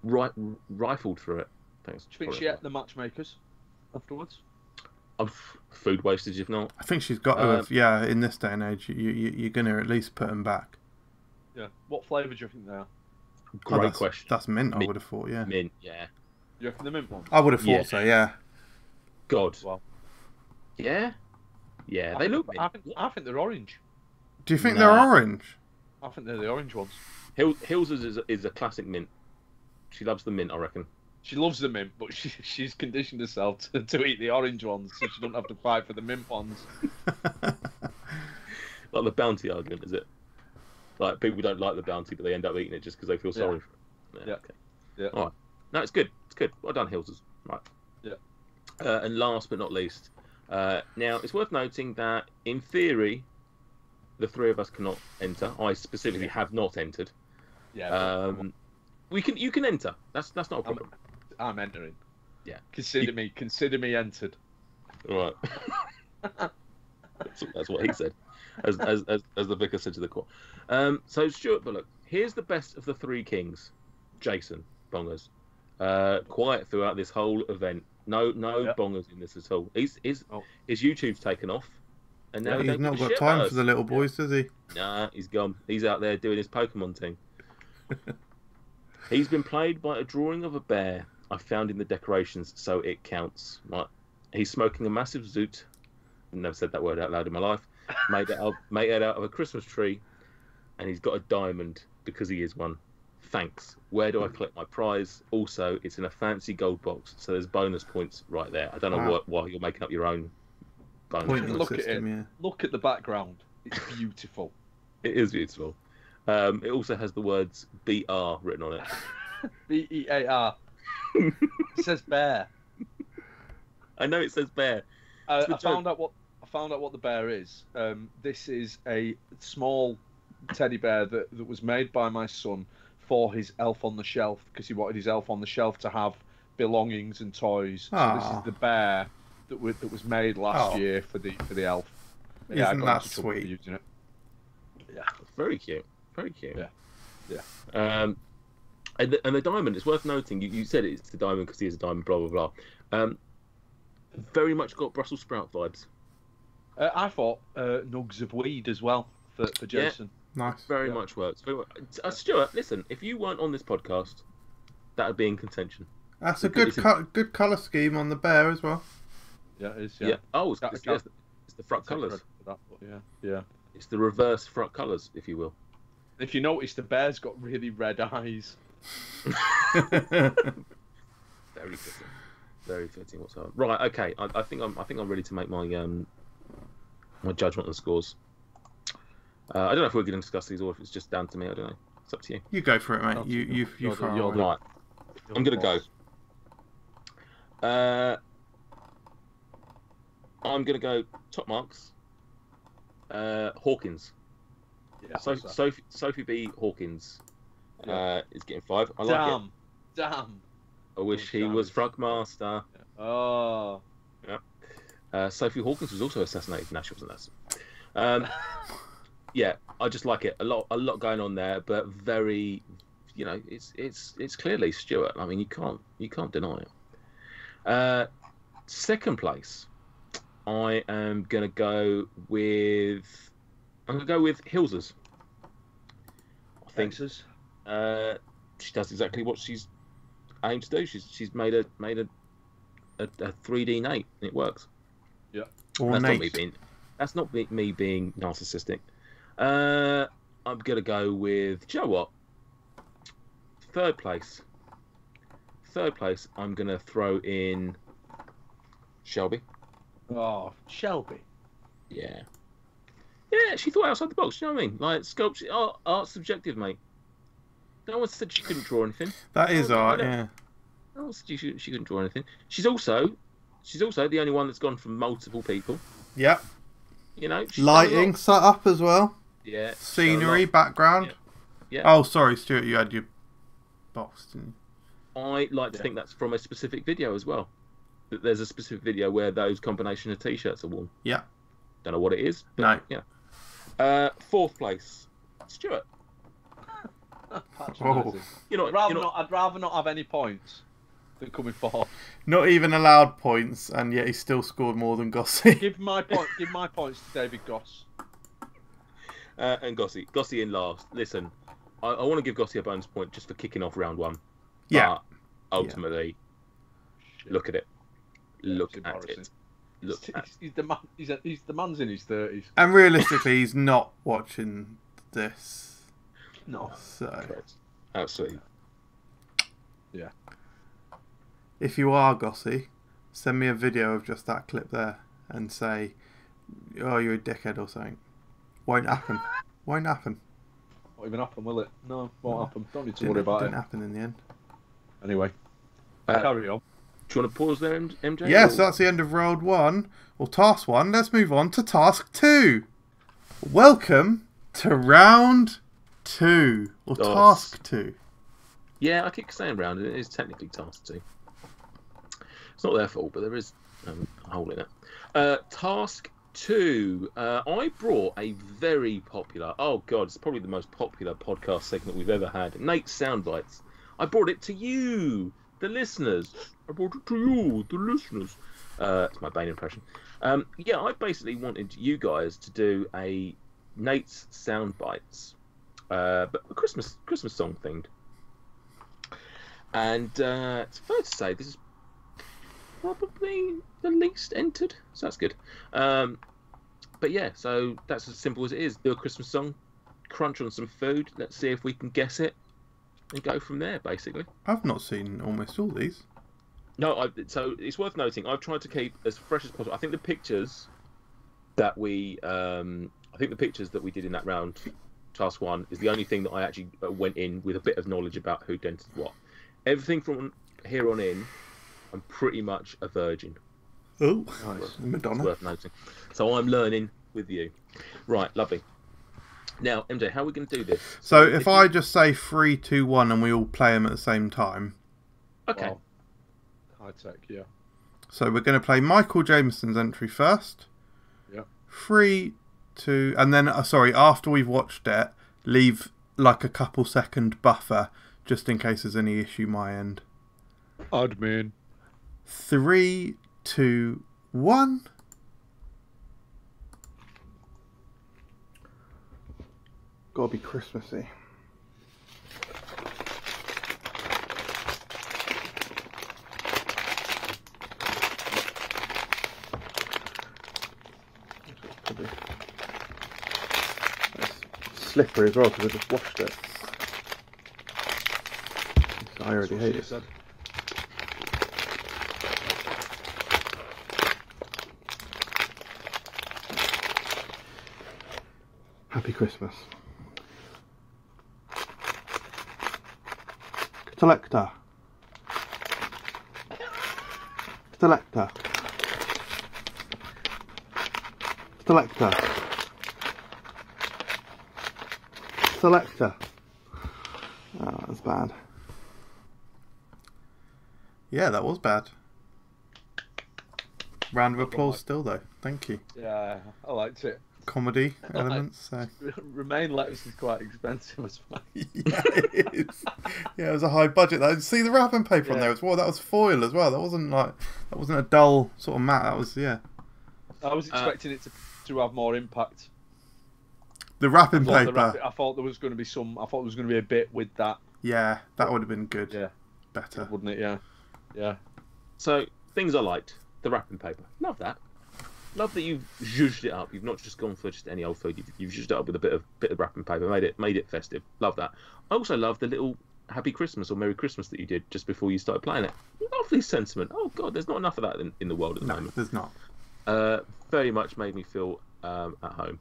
rifled through it. Thanks. Do you think she ate the matchmakers afterwards? food wastage, if not. I think she's got to have, yeah, in this day and age, you're going to at least put them back. Yeah. What flavour do you think they are? Great question. That's mint, I would have thought, yeah. Mint, yeah. You reckon the mint ones? I would have thought so, yeah. God. Well, Yeah? Yeah, they look mint. I think they're orange. Do you think they're orange? I think they're the orange ones. Hills is a classic mint. She loves the mint, I reckon. She loves the mint, but she's conditioned herself to eat the orange ones, so she don't have to fight for the mint ones. Like the bounty argument, is it? Like people don't like the bounty, but they end up eating it just because they feel sorry for it. Yeah. Okay. Yeah. All right. No, it's good. It's good. Well done, Hillses. Right. Yeah. And last but not least, now it's worth noting that in theory, the three of us cannot enter. I specifically have not entered. Yeah. You can enter. That's not a problem. I'm entering. Yeah. Consider me entered. All right. That's what he said, as the vicar said to the court. So Stuart Bullock, here's the best of the three kings. Jason Bongers, quiet throughout this whole event. No bongers in this at all. His YouTube's taken off, and now he's not got time for the little boys, does he? Nah, he's gone. He's out there doing his Pokemon thing. He's been played by a drawing of a bear I found in the decorations, so it counts. Right. He's smoking a massive zoot. Never said that word out loud in my life. Made it out of a Christmas tree, and he's got a diamond because he is one. Thanks. Where do I collect my prize? Also, it's in a fancy gold box, so there's bonus points right there. I don't know why you're making up your own bonus points. Look at it. Yeah. Look at the background. It's beautiful. It is beautiful. It also has the words BR written on it. BEAR. It says bear. I know it says bear. I found out what the bear is. This is a small teddy bear that was made by my son for his elf on the shelf, because he wanted his elf on the shelf to have belongings and toys. So this is the bear that was made last year for the elf. Isn't that sweet? Using it. Yeah, very cute. Very cute. Yeah. And the diamond, it's worth noting, you said it's the diamond because he is a diamond, blah, blah, blah. Very much got Brussels sprout vibes. I thought nugs of weed as well for Jason. Yeah, nice. Very much works. Stuart, listen, if you weren't on this podcast, that would be in contention. That's a good colour scheme on the bear as well. Yeah, it is. Yeah. Oh, it's the FRUK colours. Yeah. It's the reverse FRUK colours, if you will. If you notice, the bear's got really red eyes. Very fitting. Very fitting. Whatsoever. Right. Okay. I think I'm ready to make my my judgment on the scores. I don't know if we're going to discuss these or if it's just down to me. I don't know. It's up to you. You go for it, mate. You right. I'm going to go. I'm going to go top marks. Hawkins. Yeah, Sophie B. Hawkins is getting 5. I like it. Damn. I wish he was FRUK Master. Oh. Yeah. Sophie Hawkins was also assassinated. No, she wasn't. Yeah, I just like it. A lot going on there, but very, it's clearly Stuart. I mean, you can't deny it. Second place, I am gonna go with Hillses. I think she does exactly what she's aimed to do. She's made a 3D Nate, and it works. Yeah. That's not me being narcissistic. I'm gonna go with. Do you know what? Third place. I'm gonna throw in Shelby. Oh, Shelby. Yeah. Yeah, she thought outside the box. You know what I mean? Like sculpture, art's subjective, mate. No one said she couldn't draw anything. That is art, yeah. No one said she couldn't draw anything. She's also the only one that's gone from multiple people. Yep. Lighting set up as well. Yeah. Scenery, background. Yeah. Oh, sorry, Stuart, you had your box, didn't you? I like to think that's from a specific video as well. That there's a specific video where those combination of t-shirts are worn. Yeah. Don't know what it is. But no. Yeah. Fourth place, Stuart. I'd rather not have any points. They're coming for. Not even allowed points, and yet he still scored more than Gossy. Give my points to David Goss. And Gossy in last. Listen, I want to give Gossy a bonus point just for kicking off round one. Yeah. But ultimately, look at it. Look at it. He's the man. He's the man's in his 30s. And realistically, he's not watching this. No. So, Correct. Absolutely. Yeah. if you are Gossy, send me a video of just that clip there and say, "Oh, you're a dickhead" or something. Won't happen. Won't happen. Won't even happen, will it? No, won't happen. Don't need to worry about it. Didn't happen in the end. Anyway, carry on. Do you want to pause there, MJ? Yes, that's the end of round 1, or task 1. Let's move on to task 2. Welcome to round 2, or task 2. Yeah, I keep saying round, it is technically task 2. It's not their fault, but there is a hole in it. Task 2. I brought a very popular, oh god, it's probably the most popular podcast segment we've ever had, Nate's Soundbites. I brought it to you, the listeners. I brought it to you, the listeners. It's my Bane impression. Yeah, I basically wanted you guys to do a Nate's Soundbites, but a Christmas song themed. And it's fair to say this is probably the least entered, so that's good. But yeah, so that's as simple as it is. Do a Christmas song, crunch on some food. Let's see if we can guess it, and go from there. Basically, I've not seen almost all these. no. So it's worth noting. I've tried to keep as fresh as possible. I think the pictures that we, did in that round, task 1, is the only thing that I actually went in with a bit of knowledge about who dented what. Everything from here on in, I'm pretty much a virgin. Oh, nice. Madonna. It's worth noting. So I'm learning with you. Right, lovely. Now, MJ, how are we going to do this? So if I just say 3, 2, 1 and we all play them at the same time. Okay. Wow. High tech, yeah. So we're going to play Michael Jameson's entry first. Yeah. 3, 2, and then, after we've watched it, leave like a couple second buffer just in case there's any issue my end. Admin. 3, 2, 1. Gotta be Christmassy. It's slippery as well because I just washed it. I already hate it. Happy Christmas. Selector. Selector. Selector. Selector. Oh, that's bad. Yeah, that was bad. Round of applause still though. Thank you. Yeah, I liked it. Comedy elements. So. Remain lettuce is quite expensive as well. Yeah, it is. Yeah, it was a high budget. Though. See the wrapping paper on there as well. That was foil as well. That wasn't a dull sort of matte. That was I was expecting it to have more impact. The wrapping paper. I thought there was going to be some. I thought there was going to be a bit with that. Yeah, that would have been good. Yeah, better, wouldn't it? Yeah, yeah. So things I liked: the wrapping paper. Love that. Love that you've zhuzhed it up. You've not just gone for just any old food. You've zhuzhed it up with a bit of wrapping paper. Made it festive. Love that. I also love the little Happy Christmas or Merry Christmas that you did just before you started playing it. Lovely sentiment. Oh god, there's not enough of that in the world at the moment. There's not. Very much made me feel at home.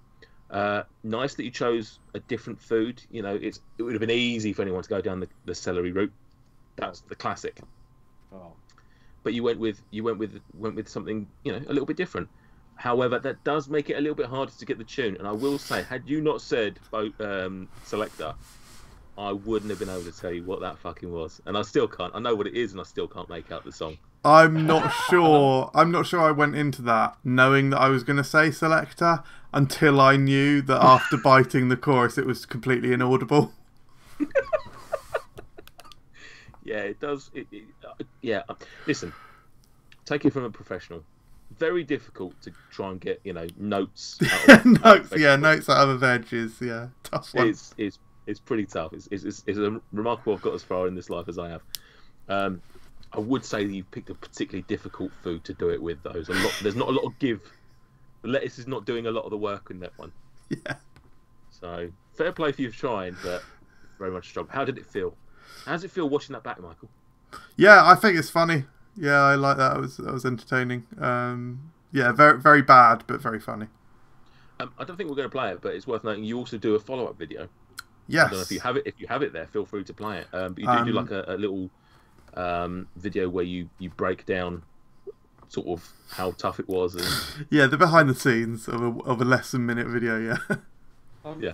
Nice that you chose a different food. You know, it would have been easy for anyone to go down the celery route. That's the classic. Oh. But you went with something, you know, a little bit different. However, that does make it a little bit harder to get the tune. And I will say, had you not said Selector, I wouldn't have been able to tell you what that fucking was. And I still can't. I know what it is, and I still can't make out the song. I'm not sure. I'm not sure I went into that knowing that I was going to say Selector until I knew that after biting the chorus, it was completely inaudible. Yeah, it does. Yeah, listen, take it from a professional. Very difficult to try and get notes. Out notes, notes out of the veggies. Yeah, tough one. It's pretty tough. It's remarkable I've got as far in this life as I have. I would say that you've picked a particularly difficult food to do it with, though. There's not a lot of give. The lettuce is not doing a lot of the work in that one. Yeah. So fair play for you trying, but very much struggle. How did it feel? How does it feel watching that back, Michael? Yeah, I think it's funny. Yeah, I like that. It was entertaining. Yeah, very very bad, but very funny. I don't think we're going to play it, but it's worth noting you also do a follow-up video. Yes. I don't know if you have it. If you have it there, feel free to play it. But you do like a little video where you break down sort of how tough it was. And... Yeah, the behind the scenes of a less than minute video. Yeah.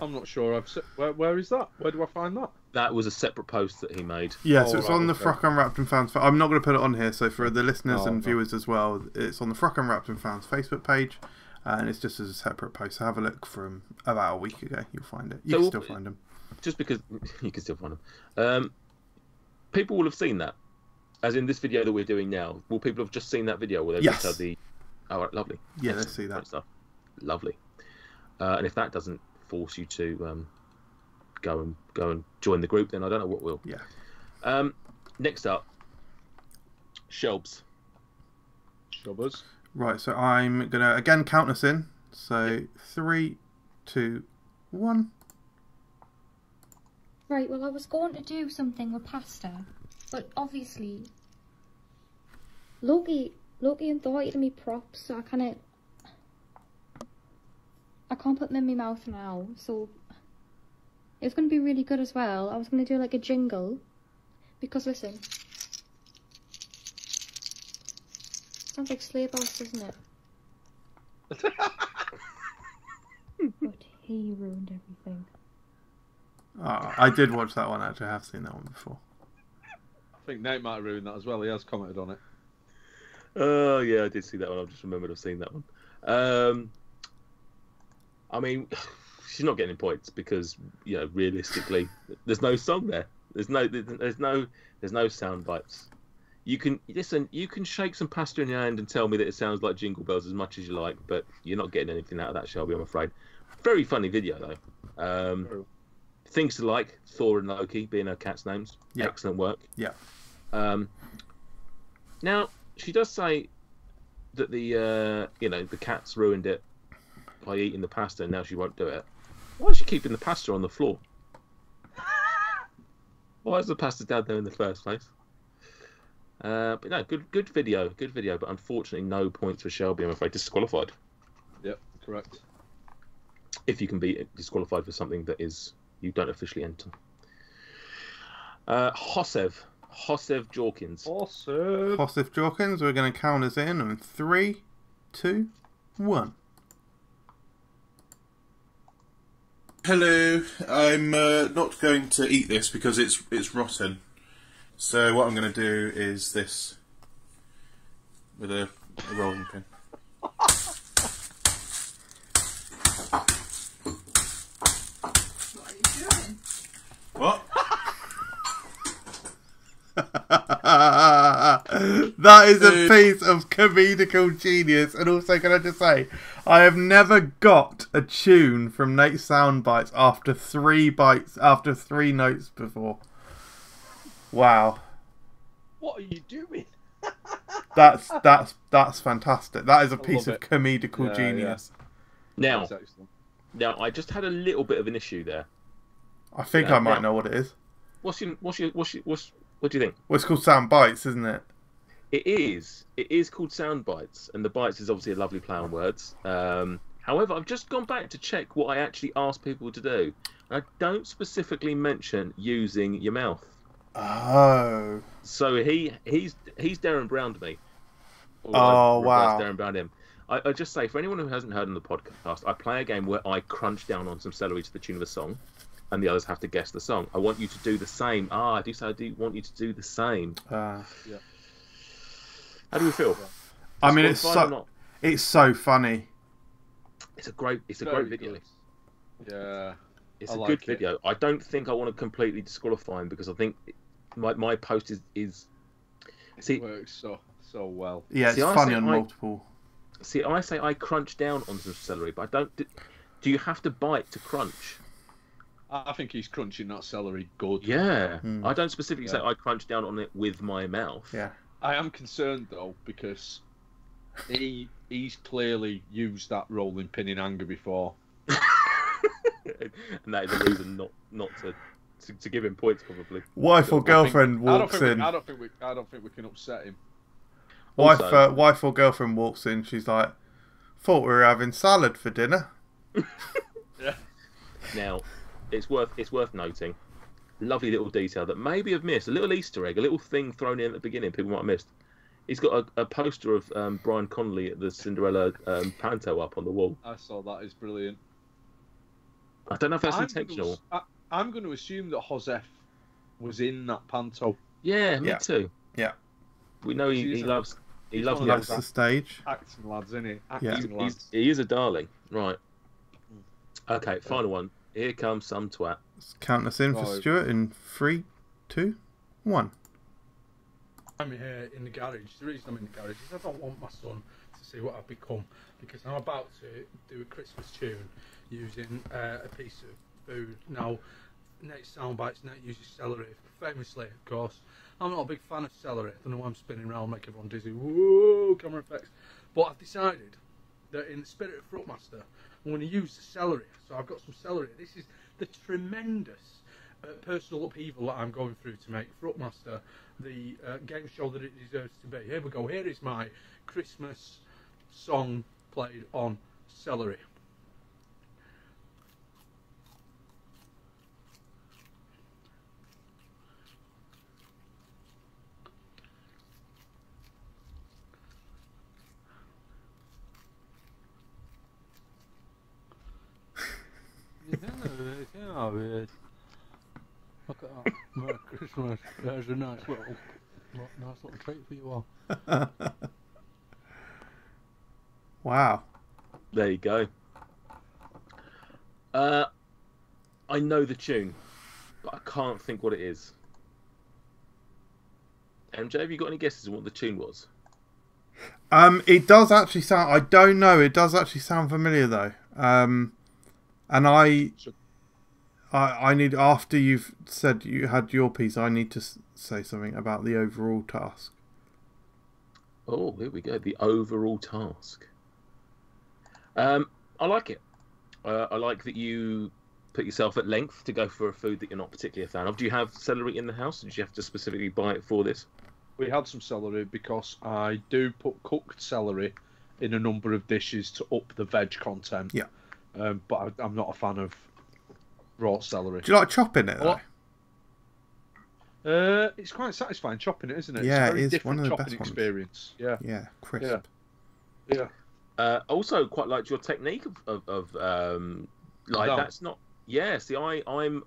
I'm not sure. Where is that? Where do I find that? That was a separate post that he made. Yeah, so it's on the FRUK Unwrapped and Fans. I'm not going to put it on here, so for the listeners and viewers as well, it's on the FRUK Unwrapped and Fans Facebook page, and it's just as a separate post. So have a look from about a week ago. You'll find it. You can still find them. Just because you can still find them. People will have seen that. As in this video that we're doing now, will people have just seen that video where they just had the... Oh, right, lovely. Yeah, let's see that. Stuff. Lovely. And if that doesn't force you to go and join the group, then I don't know what will. Yeah. Next up, Shelbs. Shelbers. Right, so I'm going to again count us in. So 3, 2, 1. Right, well, I was going to do something with pasta, but obviously Loki invited me props, so I can't put them in my mouth now, so it was going to be really good as well. I was going to do like a jingle, because listen, sounds like Sleigh Bells, doesn't it? But he ruined everything. Oh, I did watch that one, actually. I have seen that one before. I think Nate might have ruined that as well. He has commented on it. Oh, yeah, I did see that one. I've just remembered I've seen that one. I mean, she's not getting points because, realistically, there's no song there. There's no sound bites. You can shake some pasta in your hand and tell me that it sounds like Jingle Bells as much as you like, but you're not getting anything out of that, Shelby, I'm afraid. Very funny video, though. Things to like: Thor and Loki being her cat's names. Yeah. Excellent work. Yeah. Now she does say that the cat's ruined it by eating the pasta, and now she won't do it. Why is she keeping the pasta on the floor? Why is the pasta down there in the first place? But no, good video, but unfortunately no points for Shelby. I'm afraid disqualified. Yep, correct. If you can be disqualified for something that is you don't officially enter. Hosev Jorkins. Hosev Jorkins. We're going to count us in on 3, 2, 1. Hello, I'm not going to eat this because it's rotten. So what I'm going to do is this with a rolling pin. What? That is a piece of comedical genius. And also, can I just say, I have never got a tune from Nate's sound bites after 3 notes before. Wow. What are you doing? That's fantastic. That is a piece of comedical genius. Yeah. Now I just had a little bit of an issue there. I think I might know what it is. What do you think? Well, it's called Sound Bites, isn't it? It is. It is called Sound Bites, and the bites is obviously a lovely play on words. However, I've just gone back to check what I actually asked people to do. I don't specifically mention using your mouth. Oh. So he's Darren Browned me. Oh, wow. Darren Browned him. I just say, for anyone who hasn't heard on the podcast, I play a game where I crunch down on some celery to the tune of a song, and the others have to guess the song. I want you to do the same. I do want you to do the same. Yeah. How do we feel? I mean, it's so funny. It's a great video. Good. Yeah. It's a good video. I don't think I want to completely disqualify him because I think my post is see, It works so well. Yeah, it's funny on multiple. See, I say I crunch down on some celery, but I don't. Do you have to bite to crunch? I think he's crunching that celery good. Yeah, I don't specifically say I crunch down on it with my mouth. Yeah, I am concerned though because he's clearly used that rolling pin in anger before. And that is a reason not to give him points, probably. Wife or girlfriend walks in. I don't think we can upset him. Wife or girlfriend walks in. She's like, "Thought we were having salad for dinner." Yeah. Now, it's worth noting, lovely little detail that maybe I've missed, a little Easter egg, a little thing thrown in at the beginning. People might have missed. He's got a poster of Brian Connolly at the Cinderella panto up on the wall. I saw that. It's brilliant. I don't know if that's intentional. I'm going to assume that Josef was in that panto. Yeah, me Yeah. too. Yeah. We know he loves That's the stage. Acting lads, isn't he? Yeah. Acting lads. he is a darling. Right. Okay, final one. Here comes some twat. Let's count us in for Stuart in 3, 2, 1. I'm here in the garage. The reason I'm in the garage is I don't want my son to see what I've become, because I'm about to do a Christmas tune using a piece of food. Now, Nate's soundbites, Nate uses celery. Famously, of course, I'm not a big fan of celery. I don't know why I'm spinning around, make everyone dizzy. Whoa, camera effects. But I've decided that in the spirit of Fruckmaster, I'm going to use the celery. So I've got some celery. This is the tremendous personal upheaval that I'm going through to make Fruckmaster the game show that it deserves to be. Here we go. Here is my Christmas song played on celery. Look at that. Merry Christmas. There's a nice little treat for you all. Wow. There you go. I know the tune, but I can't think what it is. MJ, have you got any guesses on what the tune was? It does actually sound. I don't know. It does actually sound familiar though. And I need, after you've said you had your piece, I need to say something about the overall task. Oh, here we go. The overall task. I like it. I like that you put yourself at length to go for a food that you're not particularly a fan of. Do you have celery in the house? Or did you have to specifically buy it for this? We had some celery because I do put cooked celery in a number of dishes to up the veg content. Yeah. But I'm not a fan of raw celery. Do you like chopping it though? It's quite satisfying chopping it, isn't it? Yeah, it's a very it is different one of the chopping best ones. experience. Yeah. Yeah, crisp. Yeah. Also, quite liked your technique of like that's not. Yeah, see, I'm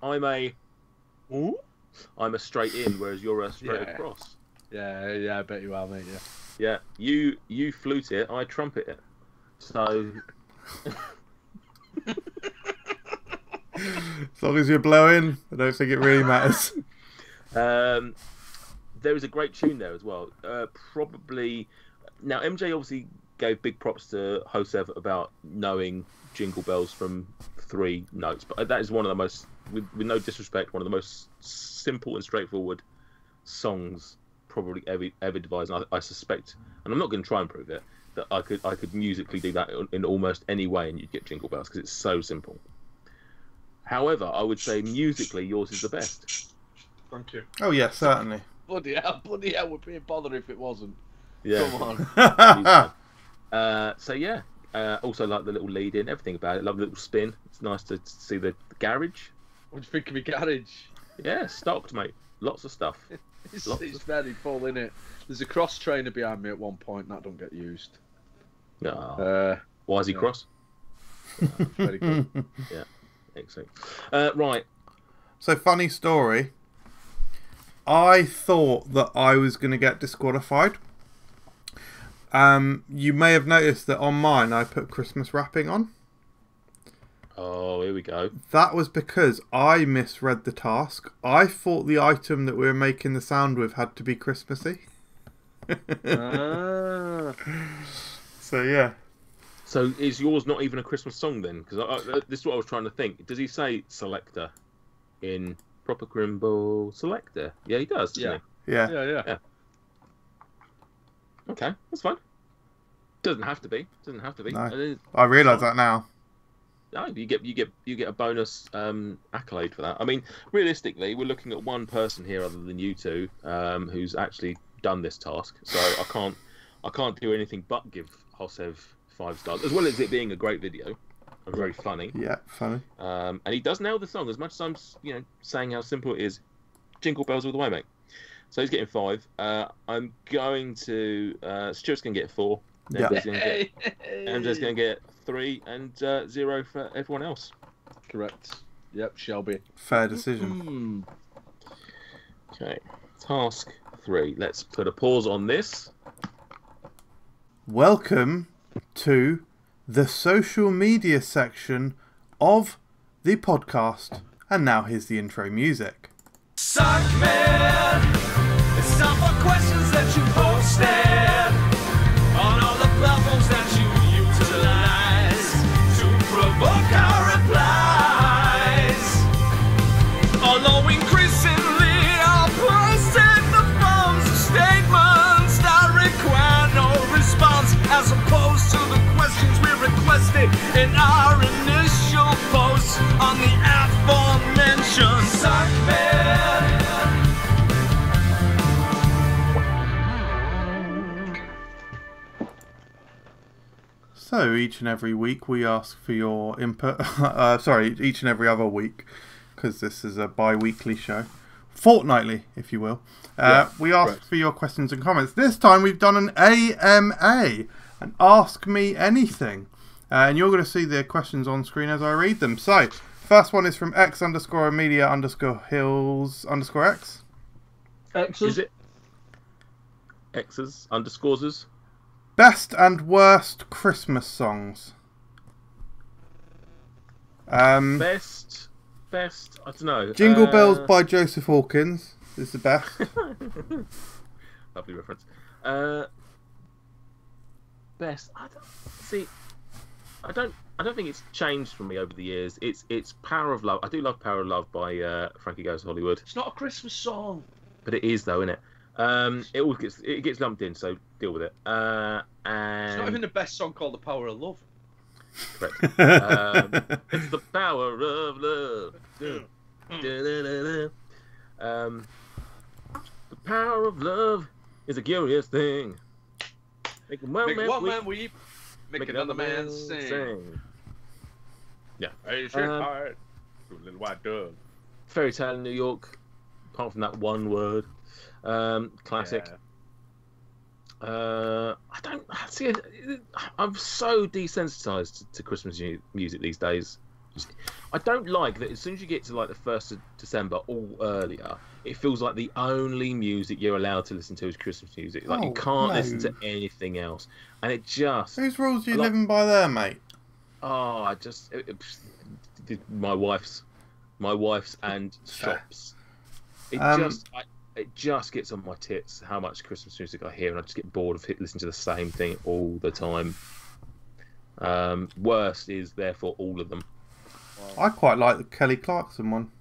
a straight in, whereas you're a straight across. Yeah, I bet you are, mate. Yeah, you flute it, I trumpet it. So. As long as you're blowing, I don't think it really matters. There is a great tune there as well. Probably now MJ obviously gave big props to Josef about knowing Jingle Bells from 3 notes, but that is one of the most, with no disrespect, one of the most simple and straightforward songs probably ever devised. And I suspect, and I'm not going to try and prove it, that I could musically do that in almost any way, and you'd get Jingle Bells because it's so simple. However, I would say musically, yours is the best. Thank you. Oh yeah, certainly. Bloody hell, we'd be in bother if it wasn't. Yeah. Come on. So yeah. Also like the little lead in, everything about it. Love the little spin. It's nice to see the garage. What do you think of my garage? Yeah, stocked, mate. Lots of stuff. It's very full, isn't it? There's a cross trainer behind me at one point that don't get used. No. Why is he cross? Very good. Yeah, excellent. Right. So, funny story. I thought that I was going to get disqualified. You may have noticed that on mine I put Christmas wrapping on. Oh, here we go. That was because I misread the task. I thought the item that we were making the sound with had to be Christmassy. Ah. So yeah. So is yours not even a Christmas song then? Because this is what I was trying to think. Does he say selector in proper Grimble selector? Yeah, he does. Doesn't Yeah. Yeah. Okay, that's fine. Doesn't have to be. No. I realise that now. No, you get a bonus accolade for that. I mean, realistically, we're looking at one person here other than you two who's actually done this task. So I can't do anything but give Hosev 5 stars, as well as it being a great video and very funny. Yeah, funny. And he does nail the song as much as I'm saying how simple it is. Jingle bells all the way, mate. So he's getting 5. I'm going to Stuart's going to get 4. MJ's going to get 3 and 0 for everyone else. Correct. Yep, Shelby. Fair decision. Okay, task 3. Let's put a pause on this. Welcome to the social media section of the podcast. And now here's the intro music. Suck man, it's time for questions that you posted on all the platforms that you utilize to provoke our replies. Although increasingly I'll post in the forms of statements that require no response, as opposed to the questions we requested in our initial post on the aforementioned Suck Man. So each and every week we ask for your input. Each and every other week, because this is a bi-weekly show. Fortnightly, if you will. We ask for your questions and comments. This time we've done an AMA, an Ask Me Anything. And you're going to see the questions on screen as I read them. So, first one is from X_media_hills_X. Is it X's underscores? Best and worst Christmas songs. Best. I don't know. Jingle Bells by Joseph Hawkins is the best. Lovely reference. Best. I don't think it's changed for me over the years. It's Power of Love. I do love Power of Love by Frankie Goes to Hollywood. It's not a Christmas song. But it is though, isn't it? It gets lumped in, so deal with it. And It's not even the best song called The Power of Love. Correct. It's the power of love. The power of love is a curious thing. Make one man weep, make another man sing. Yeah. Hey, shake hard. Little white dove. Fairy Tale in New York. Apart from that one word. Classic. Yeah. I don't see it. I'm so desensitized to Christmas music these days. I don't like that. As soon as you get to like the 1st of December or earlier, it feels like the only music you're allowed to listen to is Christmas music. Like you can't listen to anything else, and it just. Whose rules are you living by there, mate? Oh, my wife's and shops. It just gets on my tits how much Christmas music I hear, and I just get bored of listening to the same thing all the time. Worst is therefore all of them. I quite like the Kelly Clarkson one.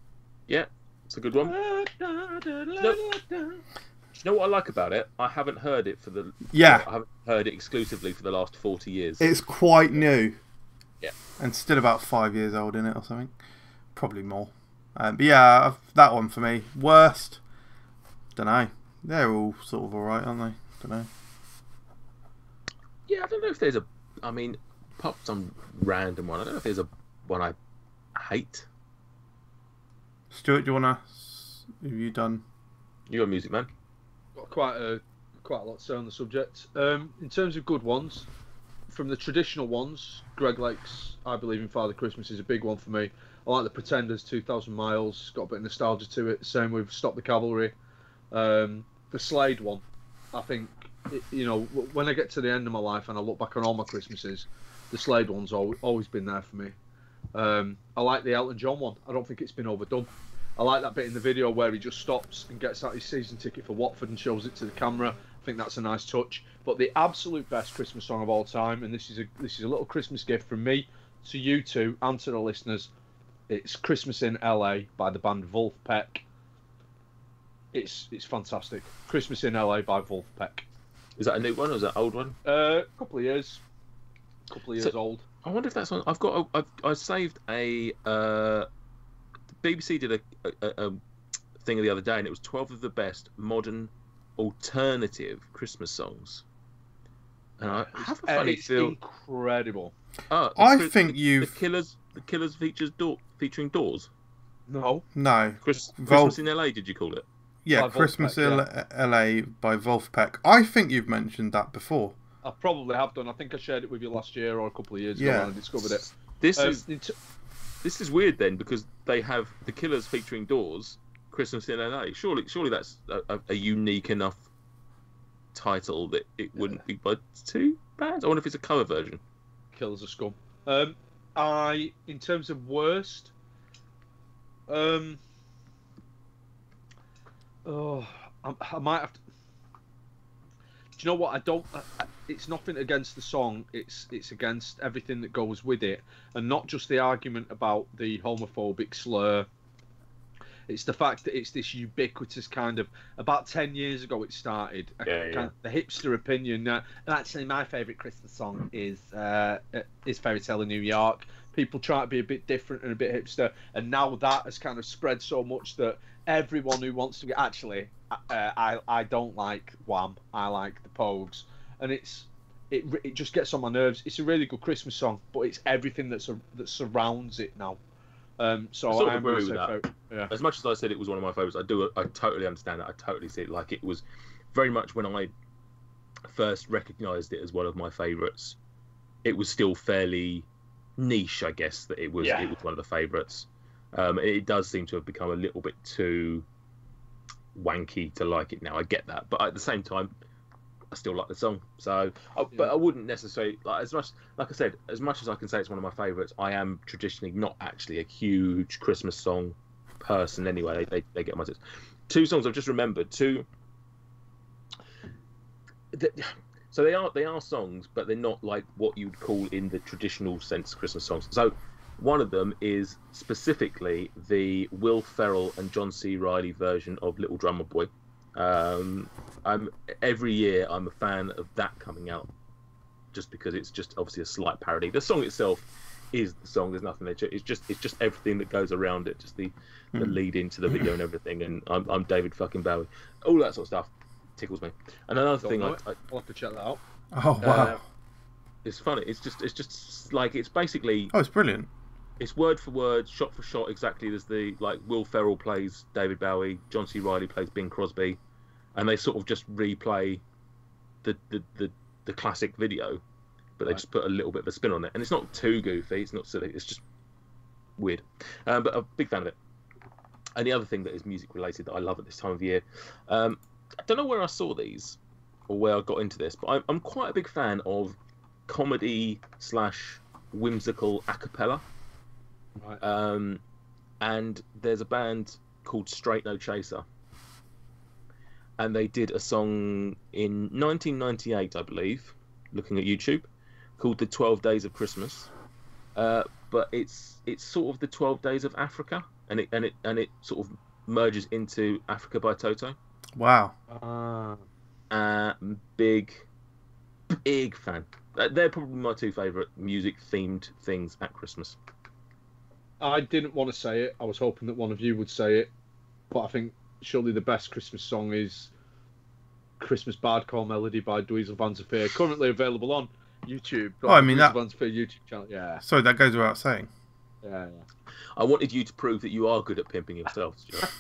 Yeah, it's a good one. Do you know what I like about it? I haven't heard it I haven't heard it exclusively for the last 40 years. It's quite new. Yeah. And still about 5 years old in it or something. Probably more. But yeah, that one for me. Worst. Don't know. They're all sort of alright, aren't they? Don't know. Yeah, I don't know if there's apart from some random one, I don't know if there's one I hate. Stuart, do you wanna? Have you done? You're a music man. Got quite a lot to say on the subject. In terms of good ones, from the traditional ones, Greg Lake's "I Believe in Father Christmas" is a big one for me. I like the Pretenders' 2,000 Miles. Got a bit of nostalgia to it. Same with "Stop the Cavalry." The Slade one, I think, when I get to the end of my life and I look back on all my Christmases, the Slade one's always been there for me. I like the Elton John one. I don't think it's been overdone. I like that bit in the video where he just stops and gets out his season ticket for Watford and shows it to the camera. I think that's a nice touch. But the absolute best Christmas song of all time, and this is a little Christmas gift from me to you two and to the listeners. It's "Christmas in LA" by the band Wolfpack. It's fantastic. "Christmas in LA" by Wolfpack. Is that a new one or is that an old one? Couple of years old. I wonder if that's on. I saved a. The BBC did a thing the other day, and it was 12 of the best modern alternative Christmas songs. And I have a funny feel. Incredible. I think you've the Killers featuring Doors. No. Christmas in LA. Did you call it? Yeah, By Christmas in Wolfpack, LA by Wolfpack. I think you've mentioned that before. I probably have done. I think I shared it with you last year or a couple of years ago when I discovered it. This is weird then, because they have the Killers featuring Doors, Christmas in LA. Surely that's a unique enough title that it wouldn't be by two bands. I wonder if it's a cover version. Killers of Scum. In terms of worst, I might have to. Do you know what? It's nothing against the song. It's against everything that goes with it, and not just the argument about the homophobic slur. It's the fact that it's this ubiquitous kind of. About 10 years ago, it started. The hipster opinion. Actually, my favourite Christmas song is "Fairy Tale in New York." People try to be a bit different and a bit hipster, and now that has kind of spread so much that everyone who wants to get I don't like Wham. I like the Pogues, and it just gets on my nerves. It's a really good Christmas song, but it's everything that surrounds it now. So I agree with that. Yeah. As much as I said it was one of my favourites, I totally understand that. I totally see it. Like, it was very much when I first recognised it as one of my favourites. It was still fairly niche, I guess, that it was one of the favourites. It does seem to have become a little bit too wanky to like it now. I get that, but at the same time, I still like the song. So, but I wouldn't necessarily as much. Like I said, as much as I can say it's one of my favourites, I am traditionally not actually a huge Christmas song person. Anyway, they get my tips. Two songs I've just remembered. So they are songs, but they're not like what you'd call in the traditional sense Christmas songs. So one of them is specifically the Will Ferrell and John C. Reilly version of Little Drummer Boy. Every year I'm a fan of that coming out, just because it's just obviously a slight parody. The song itself is the song. There's nothing there. It's just everything that goes around it, just the lead into the video and everything. And I'm David fucking Bowie. All that sort of stuff tickles me. And another thing, I'll have to check that out. Oh wow, it's funny. It's just like, it's basically. Oh, it's brilliant. It's word for word, shot for shot, exactly as the, like, Will Ferrell plays David Bowie, John C. Reilly plays Bing Crosby, and they sort of just replay the classic video, but they just put a little bit of a spin on it, and it's not too goofy, it's not silly, it's just weird. But a big fan of it. And the other thing that is music related that I love at this time of year, I don't know where I saw these or where I got into this, but I'm quite a big fan of comedy / whimsical a cappella. Right. And there's a band called Straight No Chaser, and they did a song in 1998, I believe, looking at YouTube, called The 12 Days of Christmas. But it's sort of the 12 Days of Africa, and it sort of merges into Africa by Toto. Wow. Big fan. They're probably my two favourite music themed things at Christmas. I didn't want to say it. I was hoping that one of you would say it, but I think surely the best Christmas song is Christmas Bardcore Melody by Dweezil Van Zafir, currently available on YouTube. Oh, I mean, Dweezil Van Zafir YouTube channel. Yeah. Sorry, that goes without saying. Yeah. I wanted you to prove that you are good at pimping yourself, Stuart.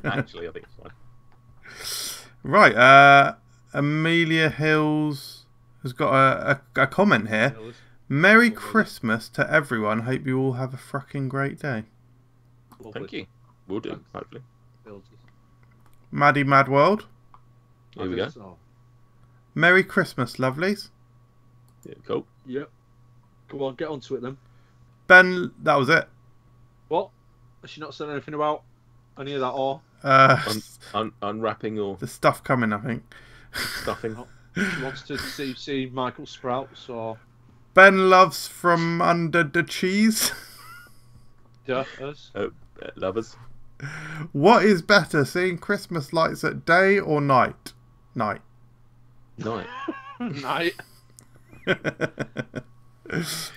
Actually, I think it's fine. Right, Amelia Hills has got a comment here. Merry Christmas to everyone. Hope you all have a fucking great day. Thank you. We'll do, hopefully. Maddie Mad World. Here we go. So. Merry Christmas, lovelies. Yeah, cool. Yep. Come on, get onto it then. Ben, that was it. What? Has she not said anything about any of that or Unwrapping or The stuff coming, I think. stuffing. she wants to see Michael Sprouts or Ben loves from under the cheese. us? Lovers. What is better, seeing Christmas lights at day or night? Night. Night. Night.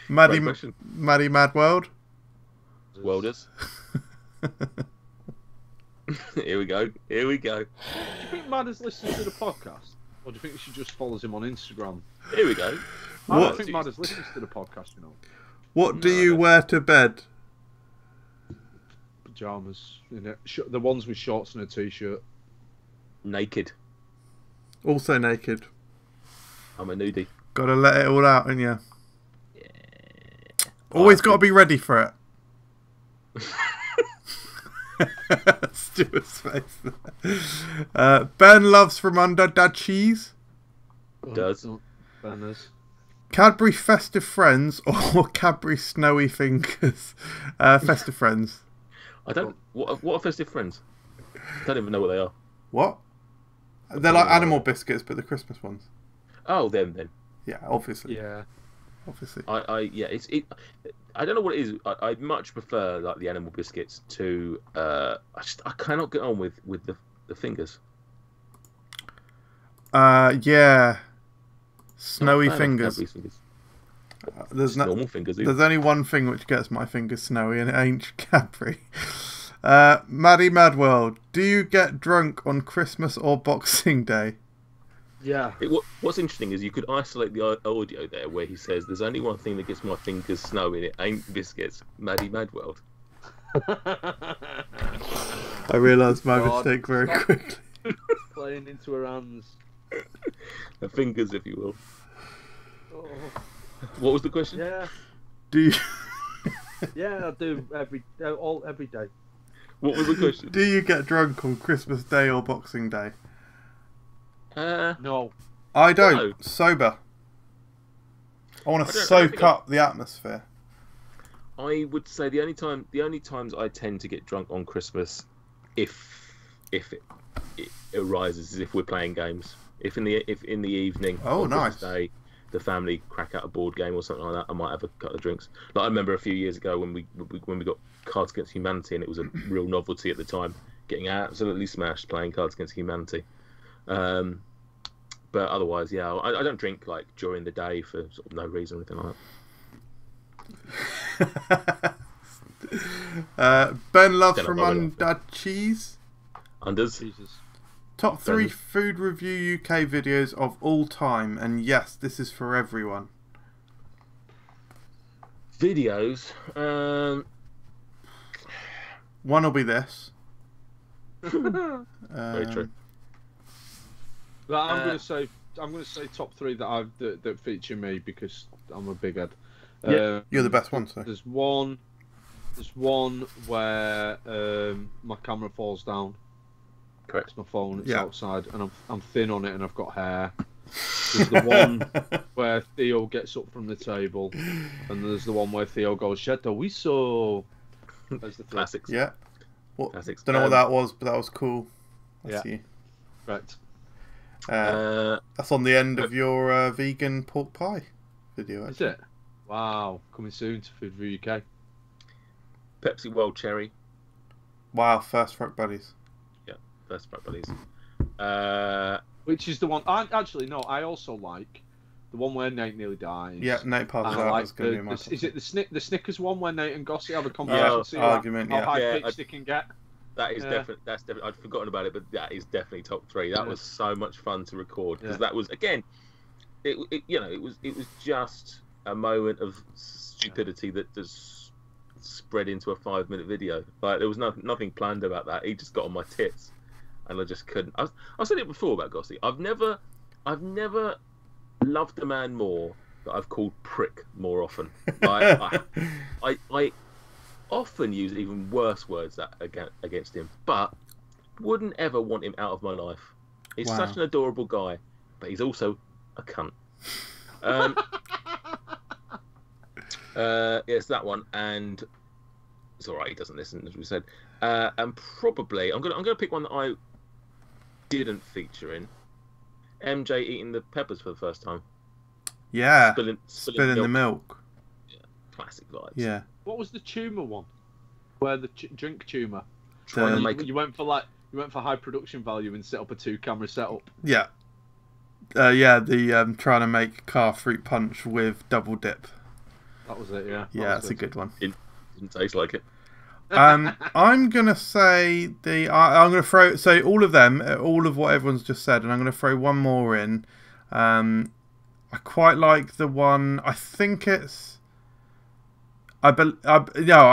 Maddie Great question. Mad World. Welders. Here we go. Here we go. Do you think Madders listens to the podcast? Or do you think she just follows him on Instagram? Here we go. I What? don't think Madders listens to the podcast, you know. What do you wear to bed? Pyjamas. The ones with shorts and a t-shirt. Naked. Also naked. I'm a nudie. Gotta let it all out, ain't you? Always got to be ready for it. Stuart's face. Ben loves from under that cheese. Does. Banners. Cadbury Festive Friends or Cadbury Snowy Fingers? Festive Friends. I don't. What are festive friends? I don't even know what they are. What? They're like animal biscuits, but the Christmas ones. Oh, them then. Yeah, obviously. Yeah. Obviously. Yeah. I don't know what it is. I much prefer like the animal biscuits to. I cannot get on with the fingers. Yeah. Snowy Not a fan of fingers. Cadbury's fingers. There's no. Normal fingers. There's only one thing which gets my fingers snowy, and it ain't Cadbury. Maddie Madworld, do you get drunk on Christmas or Boxing Day? Yeah. What's interesting is you could isolate the audio there where he says, "There's only one thing that gets my fingers snowy, and it ain't biscuits." Maddie Madworld. I realised my God, mistake very stop. quickly. Playing into her hands. The fingers, if you will. Oh. What was the question? Yeah. Do you Yeah, I do every day. What was the question? do you get drunk on Christmas Day or Boxing Day? No. I don't. No. Sober. I want to I don't soak think up the atmosphere. I would say the only times I tend to get drunk on Christmas, if it arises, is if we're playing games. If in the evening, Oh, on nice. Christmas Day, the family crack out a board game or something like that, I might have a couple of drinks. Like I remember a few years ago when we got Cards Against Humanity, and it was a real novelty at the time, getting absolutely smashed playing Cards Against Humanity. But otherwise, yeah, I don't drink like during the day for sort of no reason or anything like that. Ben loves Don't know from why we Under Cheese. Unders. Jesus. Top 3 Ben. food review UK videos of all time, and yes, this is for everyone. Videos. One will be this. Very true. Well, I'm gonna say top 3 that feature me because I'm a big head. Yeah. You're the best one, so. There's one where my camera falls down. Correct. It's my phone. It's Yeah. outside, and I'm thin on it, and I've got hair. There's the one where Theo gets up from the table, and there's the one where Theo goes, "Shut the whistle." That's the third. Classics. Yeah. What, Classics. don't know what that was, but that was cool. Yeah. You. Right. That's on the end of your vegan pork pie video. Is Actually. it? Wow. Coming soon to Food Review UK. Pepsi World Cherry. Wow, first FRUK buddies. First Fruck Buddies. Which is the one? I also like the one where Nate nearly dies. Yeah, Nate Parker. And That I like was going to be my. is it the Snickers one where Nate and Gossie have a Yeah, conversation? See argument, how yeah. high Yeah, pitched it can get. That is Yeah. definitely. That's definitely. I'd forgotten about it, but that is definitely top 3. That Yeah. was so much fun to record because Yeah. that was again. It was just a moment of stupidity that just spread into a 5-minute video. Like there was nothing planned about that. He just got on my tits, and I just couldn't. I've said it before about Gossie. I've never loved a man more that I've called prick more often. Like, I often use even worse words against him, but wouldn't ever want him out of my life. He's Wow. such an adorable guy, but he's also a cunt. It's that one, and it's all right. He doesn't listen, as we said. And probably I'm gonna pick one that I didn't feature in. MJ eating the peppers for the first time. Yeah. Spilling the milk. Yeah, classic vibes. Yeah. What was the tumour one? Where the drink tumour? Trying to make You went for high production value and set up a 2-camera setup. Yeah. The trying to make car fruit punch with double dip. That was it, yeah. Yeah, that's a good one. Didn't taste like it. I'm gonna say I'm gonna throw all of them, all of what everyone's just said, and I'm gonna throw one more in. I quite like the one. I think it's. I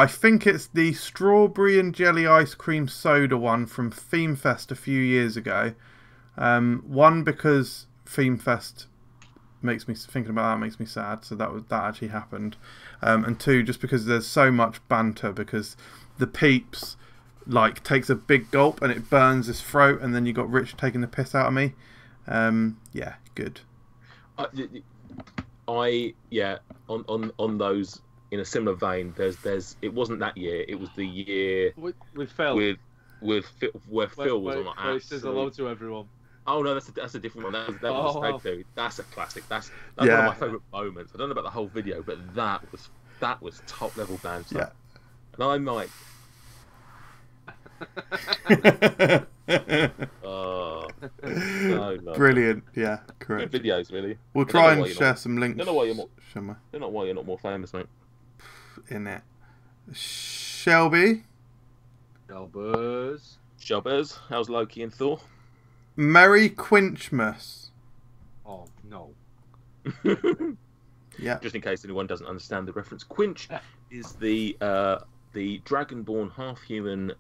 think it's the strawberry and jelly ice cream soda one from Theme Fest a few years ago. One, because Theme Fest makes me thinking about that makes me sad, so that actually happened. And two, just because there's so much banter, because the Peeps like takes a big gulp and it burns his throat, and then you got Rich taking the piss out of me. Yeah, good. On those. In a similar vein, there's. It wasn't that year. It was the year with Phil. With Phil, where Phil was on where he says hello to everyone. Oh no, that's a different one. That was a Stag Theory. That's a classic. That's one of my favourite moments. I don't know about the whole video, but that was top level banter. Yeah. And I might. Oh, no. Brilliant. Yeah, correct. Good videos, really. We'll try and share some links. I don't know why you're not more famous, mate. In it. Shelby. Shelbers. How's Loki and Thor? Merry Quinchmas. Oh, no. Yeah. Just in case anyone doesn't understand the reference, Quinch is the dragonborn half-human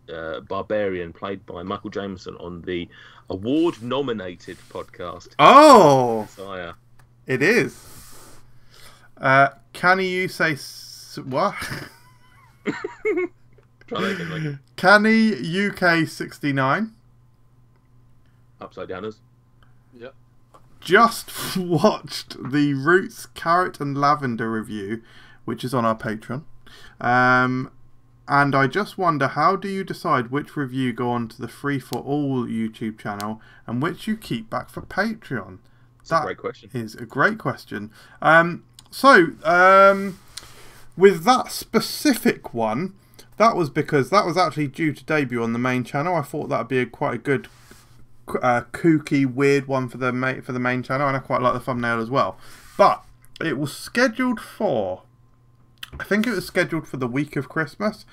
barbarian played by Michael Jameson on the award-nominated podcast. Oh! Messiah. It is. Can you say... What? Try that again, mate. Canny UK 69. Upside downers. Yep. Just watched the Roots Carrot and Lavender review, which is on our Patreon. And I just wonder, how do you decide which review go on to the Free for All YouTube channel and which you keep back for Patreon? That's a great question. Is a great question. With that specific one, that was because that was actually due to debut on the main channel. I thought that would be quite a good, kooky, weird one for the main channel, and I quite like the thumbnail as well. But it was scheduled for, I think it was scheduled for the week of Christmas.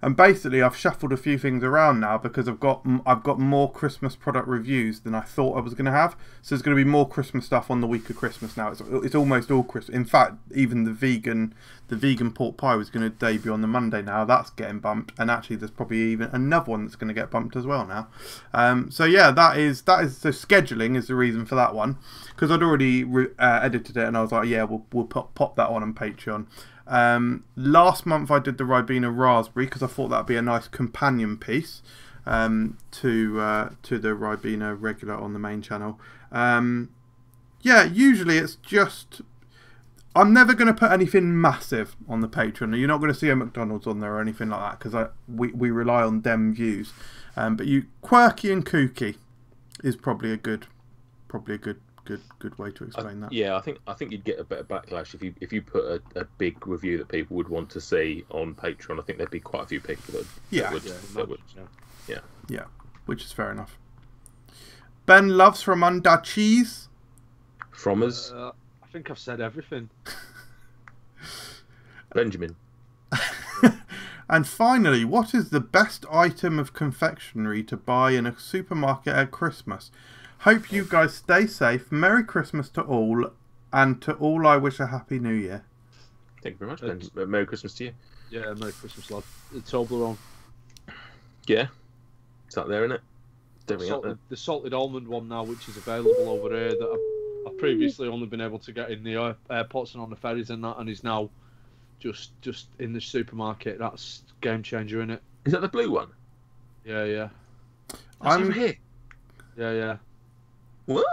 And basically, I've shuffled a few things around now because I've got more Christmas product reviews than I thought I was going to have. So there's going to be more Christmas stuff on the week of Christmas now. It's almost all Christmas. In fact, even the vegan pork pie was going to debut on the Monday now. That's getting bumped, and actually, there's probably even another one that's going to get bumped as well now. So yeah, that is so scheduling is the reason for that one, because I'd already edited it, and I was like, yeah, we'll pop that on Patreon. Last month I did the Ribena Raspberry because I thought that'd be a nice companion piece to the Ribena regular on the main channel. Yeah, usually it's just, I'm never going to put anything massive on the Patreon. You're not going to see a McDonald's on there or anything like that because we rely on dem views. But quirky and kooky is probably a good way to explain that. Yeah, I think you'd get a better backlash if you put a big review that people would want to see on Patreon. I think there'd be quite a few people that would. Yeah, which is fair enough. Ben loves from under cheese. From us, I think I've said everything. Benjamin. And finally, what is the best item of confectionery to buy in a supermarket at Christmas? Hope you guys stay safe. Merry Christmas to all, and to all I wish a Happy New Year. Thank you very much, Ben. Merry Christmas to you. Yeah, Merry Christmas, lad. The Toblerone. Yeah, it's up there, isn't it? Definitely up there. The salted almond one now, which is available over here, that I've previously only been able to get in the airports and on the ferries and that, and is now just in the supermarket. That's game changer, isn't it? Is that the blue one? Yeah. That's over here. Yeah. What?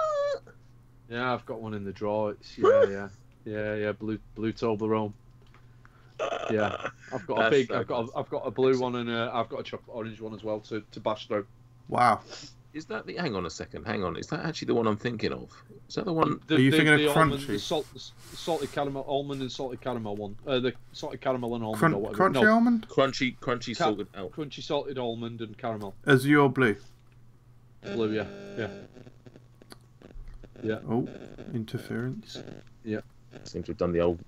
Yeah, I've got one in the drawer. It's blue Toblerone. Yeah, I've got a That's big. so I've got a blue one and I've got a chocolate orange one as well to bash through. Wow. Is that the? Hang on a second. Hang on. Is that actually the one I'm thinking of? Is that the one? Are you thinking of almond, crunchy? the salted caramel almond and salted caramel one. The salted caramel and almond or whatever. Crunchy almond? Crunchy salted almond. Crunchy salted almond and caramel. Azure blue. Blue, yeah, yeah. Yeah. Oh, interference. Yeah. Seems to have done the old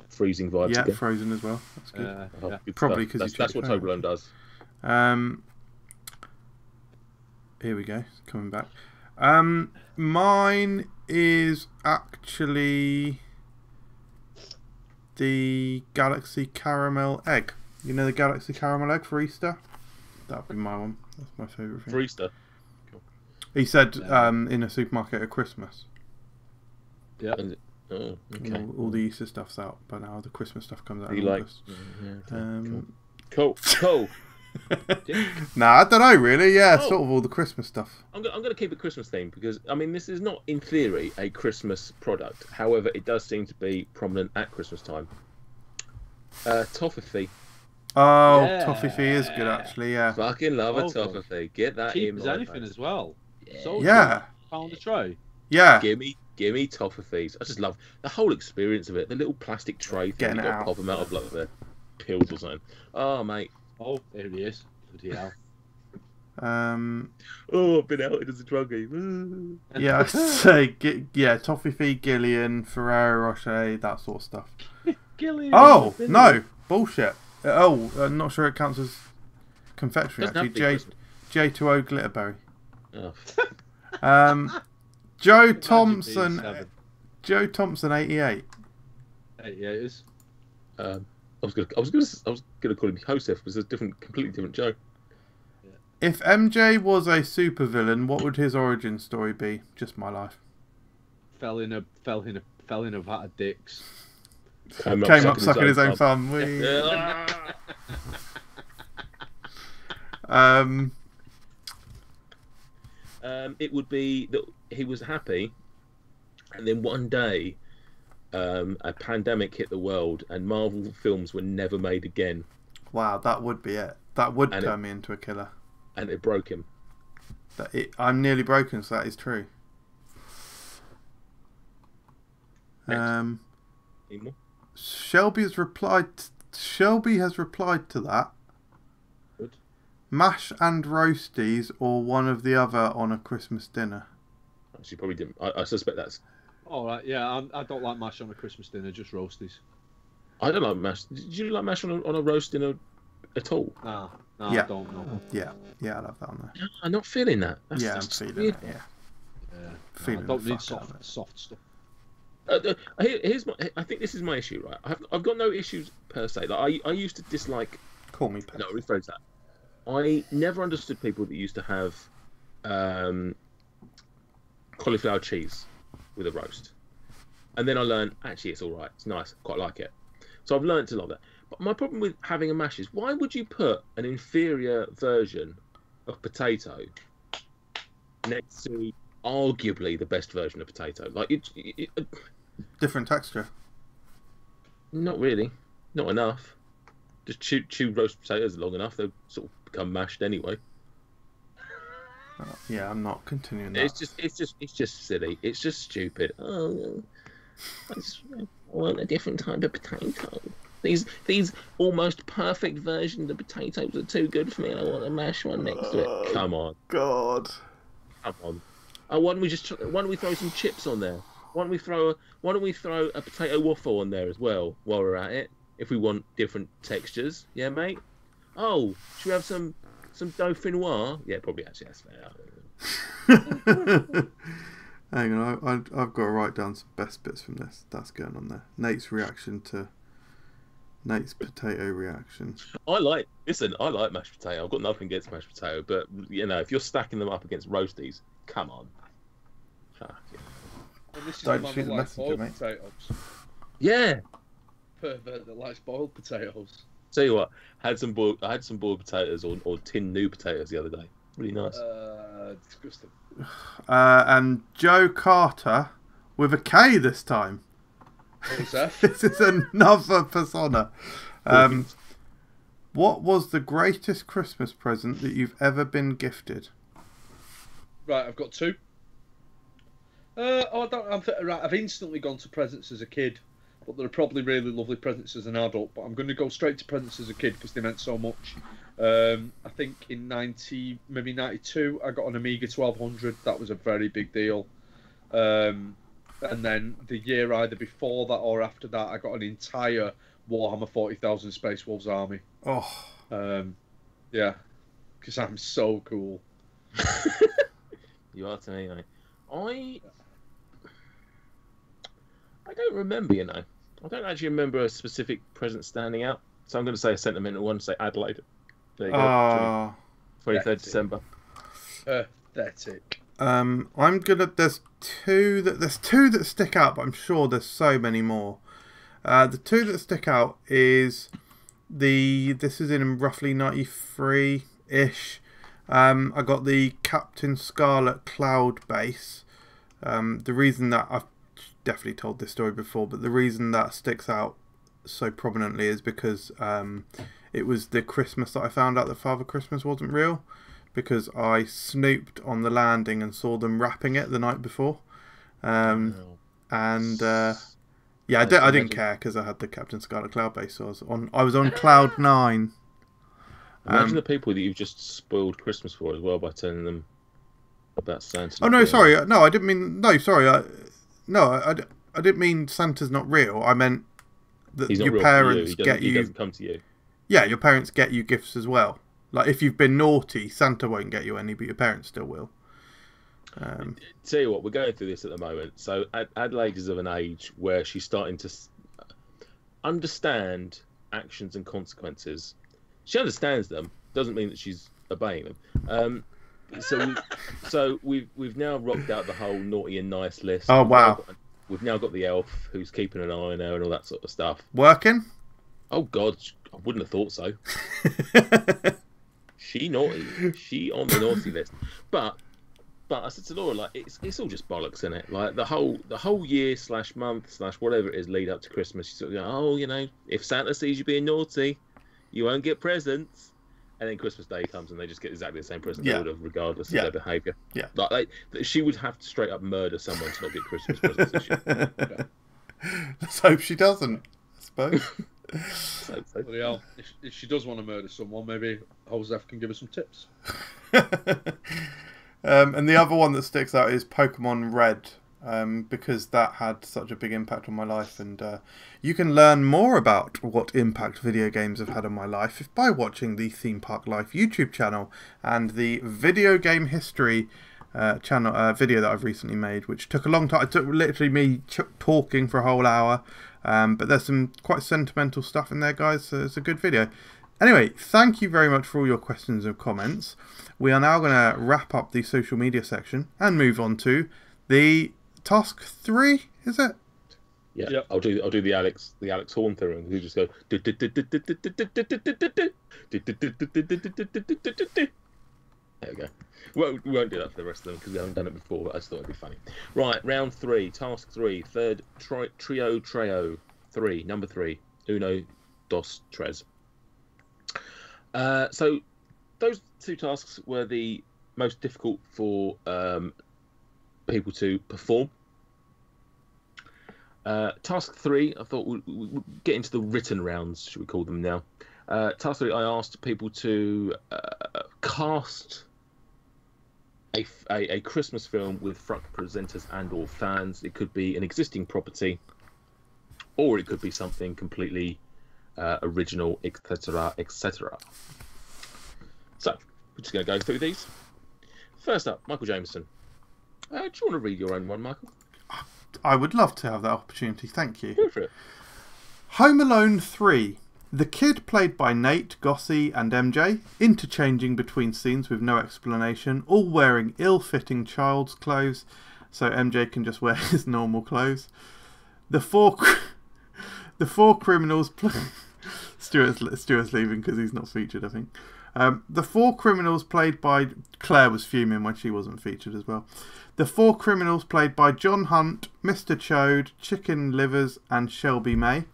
freezing vibes Yeah, again. frozen as well. That's good. Yeah. Good Probably stuff. 'cause you that's checked what your Toblerone does. Here we go. It's coming back. Mine is actually the Galaxy Caramel Egg. You know the Galaxy Caramel Egg for Easter? That'd be my one. That's my favourite thing. For Easter. He said in a supermarket at Christmas. Yeah. Oh, okay. All the Easter stuff's out, but now the Christmas stuff comes out You in like? August. Yeah, okay, Um, cool. Nah, I don't know really. Yeah, Oh. sort of all the Christmas stuff. I'm going to keep it Christmas themed because I mean this is not in theory a Christmas product. However, it does seem to be prominent at Christmas time. Toffee. Oh, Yeah. Toffee is good actually. Yeah. Fucking love a Oh, toffee. Get that Cheap in as my anything face. as well. Yeah. So Yeah. £1 a tray. Yeah. Give me toffees. I just love the whole experience of it. The little plastic tray thing. Getting You it got to out. pop them out of like the pills or something. Oh mate. Oh, there he is. Bloody hell. Oh, I've been outed as a druggie. Yeah, I say Toffee, Gillian, Ferrero Rocher, that sort of stuff. Gillian. Oh no, bullshit. I'm not sure it counts as confectionery Doesn't have actually. to be Christmas. J2O Glitterberry. Oh. Joe Thompson. Joe Thompson, 88. 88 is. I was gonna call him Joseph. It was a completely different joke. If MJ was a supervillain, what would his origin story be? Just my life. Fell in a vat of dicks. Came up sucking his own thumb. It would be that he was happy, and then one day, a pandemic hit the world, and Marvel films were never made again, Wow, that would be it. That would And turn me into a killer. and it broke him. I'm nearly broken, so that is true. Next. Any more? Shelby has replied to that. Good. Mash and roasties, or one of the other on a Christmas dinner. She probably didn't. I suspect that's. All right, yeah, I don't like mash on a Christmas dinner, just roasties. I don't like mash. Did you like mash on a roast dinner at all? Nah, Yeah. I don't know. Yeah, I'll have that on there. No, I'm not feeling that. That's, Yeah, I'm that's feeling weird. it. Yeah, Yeah. feeling I don't the need fuck out of it. soft stuff. Here's my. I think this is my issue, right? I've got no issues per se. Like I used to dislike. Call me Pep. No, rephrase that. I never understood people that used to have cauliflower cheese with a roast, and then I learned actually it's all right. It's nice. I quite like it. So I've learned to love that. But my problem with having a mash is why would you put an inferior version of potato next to arguably the best version of potato? Like Different texture. not really, not enough. Just chew roast potatoes long enough, they'll sort of become mashed anyway. Yeah, I'm not continuing that. It's just silly. It's just stupid. Oh, I want a different type of potato. These almost perfect versions of potatoes are too good for me. I want a mashed one next to it. Come on, God. come on. Oh, why don't we throw some chips on there? Why don't we throw a potato waffle on there as well while we're at it? If we want different textures, yeah, mate. Oh, should we have some dauphinoise? Yeah, probably actually that's fair. Hang on, I've got to write down some best bits from this. That's going on there. Nate's potato reaction. I like mashed potato. I've got nothing against mashed potato, but you know, if you're stacking them up against roasties, come on. Fuck it. And this is Don't the man shoot that the likes messenger, boiled mate. potatoes. Yeah. Pervert that likes boiled potatoes. Tell you what, I had some boiled potatoes or tinned new potatoes the other day. Really nice. Disgusting. And Joe Carter with a K this time. What was that? This is another persona. What was the greatest Christmas present that you've ever been gifted? Right, I've got two. I've instantly gone to presents as a kid, but they're probably really lovely presents as an adult. But I'm going to go straight to presents as a kid because they meant so much. I think in maybe 92, I got an Amiga 1200. That was a very big deal. And then the year either before that or after that, I got an entire Warhammer 40,000 Space Wolves army. Oh. Yeah, because I'm so cool. You are to me, I don't remember, you know. I don't actually remember a specific present standing out. So I'm going to say a sentimental one, say Adelaide. There you go. 23rd December. Pathetic. I'm gonna. There's two that stick out, but I'm sure there's so many more. The two that stick out is this is in roughly 93-ish. I got the Captain Scarlet Cloud base. The reason that I've definitely told this story before, but the reason that sticks out so prominently is because it was the Christmas that I found out that Father Christmas wasn't real, because I snooped on the landing and saw them wrapping it the night before. Yeah, I didn't care because I had the Captain Scarlet Cloud base, so I was on cloud 9. Imagine the people that you've just spoiled Christmas for as well by telling them about Santa. Oh no, sorry, no, I didn't mean. No, sorry, I didn't mean Santa's not real. I meant that your parents get you. He doesn't come to you. Yeah, your parents get you gifts as well. Like if you've been naughty, Santa won't get you any, but your parents still will. Tell you what, we're going through this at the moment. So Adelaide is of an age where she's starting to understand actions and consequences. She understands them. Doesn't mean that she's obeying them. So we've now rocked out the whole naughty and nice list. Oh wow! We've now got the elf who's keeping an eye on her and all that sort of stuff. Working? Oh God, I wouldn't have thought so. She naughty. She on the naughty list. But I said to Laura, like, it's all just bollocks, isn't it? Like the whole year / month / whatever it is lead up to Christmas. She's sort of going, oh, you know, if Santa sees you being naughty, you won't get presents. And then Christmas Day comes and they just get exactly the same present they would have, regardless of their behaviour. Yeah. Like she would have to straight up murder someone to not get Christmas presents this year. Let's hope she doesn't, I suppose. Bloody hell. If she does want to murder someone, maybe Joseph can give her some tips. And the other one that sticks out is Pokemon Red, because that had such a big impact on my life, and you can learn more about what impact video games have had on my life by watching the Theme Park Life YouTube channel and the Video Game History channel video that I've recently made, which took a long time. It took literally me talking for a whole hour, but there's some quite sentimental stuff in there, guys, so it's a good video. Anyway, thank you very much for all your questions and comments. We are now going to wrap up the social media section and move on to the task 3, is it? Yeah, yep. I'll do the Alex Horn thing. Who just go. There we go. We won't do that for the rest of them because we haven't done it before, but I just thought it'd be funny. Right, round 3, task 3, third trio 3, number 3, uno, dos, tres. So those 2 tasks were the most difficult for people to perform. Task 3, I thought we'll get into the written rounds, should we call them now. Task 3, I asked people to cast a Christmas film with FRUK presenters and or fans. It could be an existing property, or it could be something completely original, etc., etc. So, we're just going to go through these. First up, Michael Jameson. Do you want to read your own one, Michael? I would love to have that opportunity, thank you. Go for it. Home Alone 3. The kid played by Nate, Gossie and MJ, interchanging between scenes with no explanation, all wearing ill-fitting child's clothes, so MJ can just wear his normal clothes. The four criminals... Stuart's leaving because he's not featured, I think. The four criminals played by... Claire was fuming when she wasn't featured as well. The four criminals played by John Hunt, Mr. Chode, Chicken Livers and Shelby May.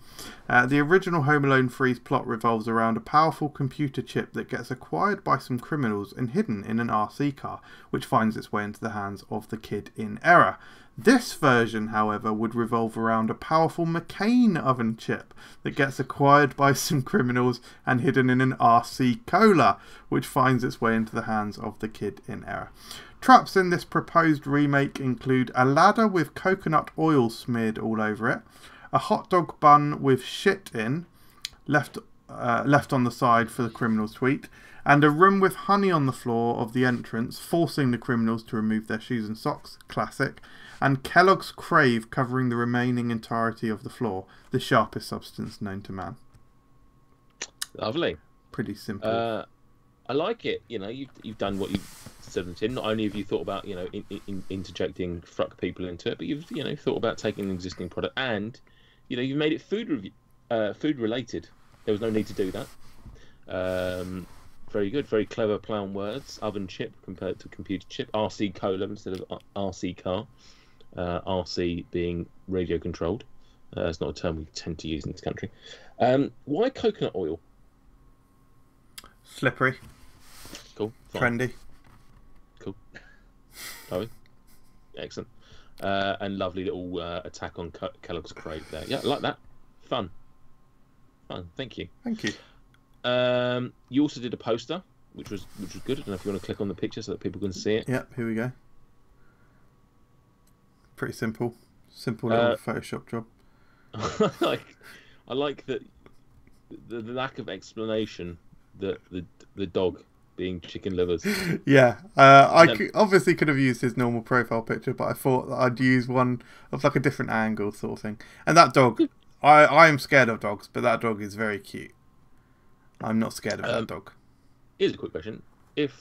The original Home Alone 3's plot revolves around a powerful computer chip that gets acquired by some criminals and hidden in an RC car, which finds its way into the hands of the kid in error. This version, however, would revolve around a powerful McCain oven chip that gets acquired by some criminals and hidden in an RC Cola, which finds its way into the hands of the kid in error. Traps in this proposed remake include a ladder with coconut oil smeared all over it, a hot dog bun with shit in, left on the side for the criminals to eat, and a room with honey on the floor of the entrance, forcing the criminals to remove their shoes and socks, classic, and Kellogg's Crave covering the remaining entirety of the floor, the sharpest substance known to man. Lovely. Pretty simple. I like it. You know, you've done what you've said on the tin. Not only have you thought about, you know, interjecting FRUK people into it, but you've, you know, thought about taking an existing product and, you know, you've made it food related. There was no need to do that. Very good, very clever play on words. Oven chip compared to computer chip. RC Cola instead of RC car. RC being radio controlled. It's not a term we tend to use in this country. Why coconut oil? Slippery. Cool. Fine. Trendy. Cool. Lovely. Excellent. And lovely little attack on Kellogg's Crave there. Yeah, I like that. Fun. Thank you. Thank you. You also did a poster, which was good. I don't know if you want to click on the picture so that people can see it. Yep, here we go. Pretty simple. Simple little Photoshop job. I like that the lack of explanation that the dog being Chicken Livers. Yeah, obviously could have used his normal profile picture, but I thought that I'd use one of like a different angle sort of thing. And that dog, I am scared of dogs, but that dog is very cute. I'm not scared of that dog. Here's a quick question: If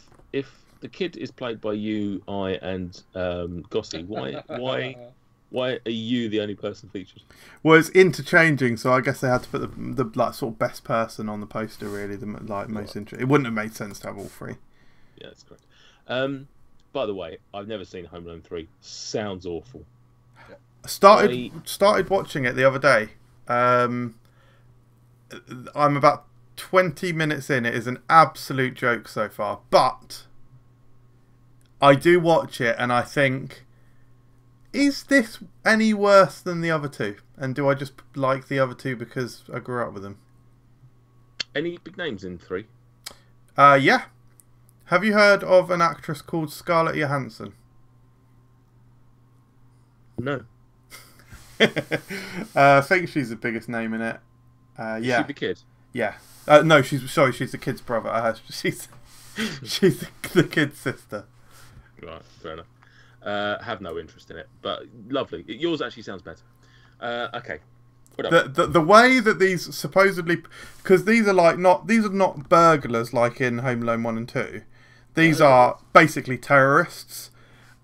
the kid is played by you, and Gossy, why are you the only person featured? Well, it's interchanging, so I guess they had to put the like sort of best person on the poster. Really, the like most interesting. It wouldn't have made sense to have all three. Yeah, that's correct. By the way, I've never seen Home Alone 3. Sounds awful. Started watching it the other day. I'm about 20 minutes in. It is an absolute joke so far, but I do watch it and I think, is this any worse than the other two? And do I just like the other two because I grew up with them? Any big names in 3? Yeah. Have you heard of an actress called Scarlett Johansson? No. I think she's the biggest name in it. Yeah. Is she the kid? Yeah. No, she's the kid's brother. She's the kid's sister. Right, fair enough. Have no interest in it, but lovely. Yours actually sounds better. Okay. The way that these supposedly, because these are not burglars like in Home Alone 1 and 2. These are basically terrorists,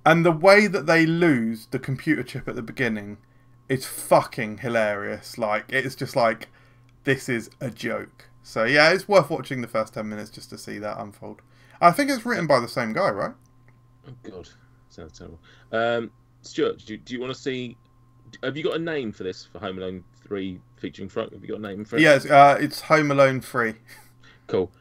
and the way that they lose the computer chip at the beginning is fucking hilarious. Like, it's just like, this is a joke. So yeah, it's worth watching the first 10 minutes just to see that unfold. I think it's written by the same guy, right? Oh god, sounds terrible. Stuart, do you want to see? Have you got a name for this, for Home Alone 3 featuring FRUK? Have you got a name for it? Yes, it's Home Alone 3. Cool.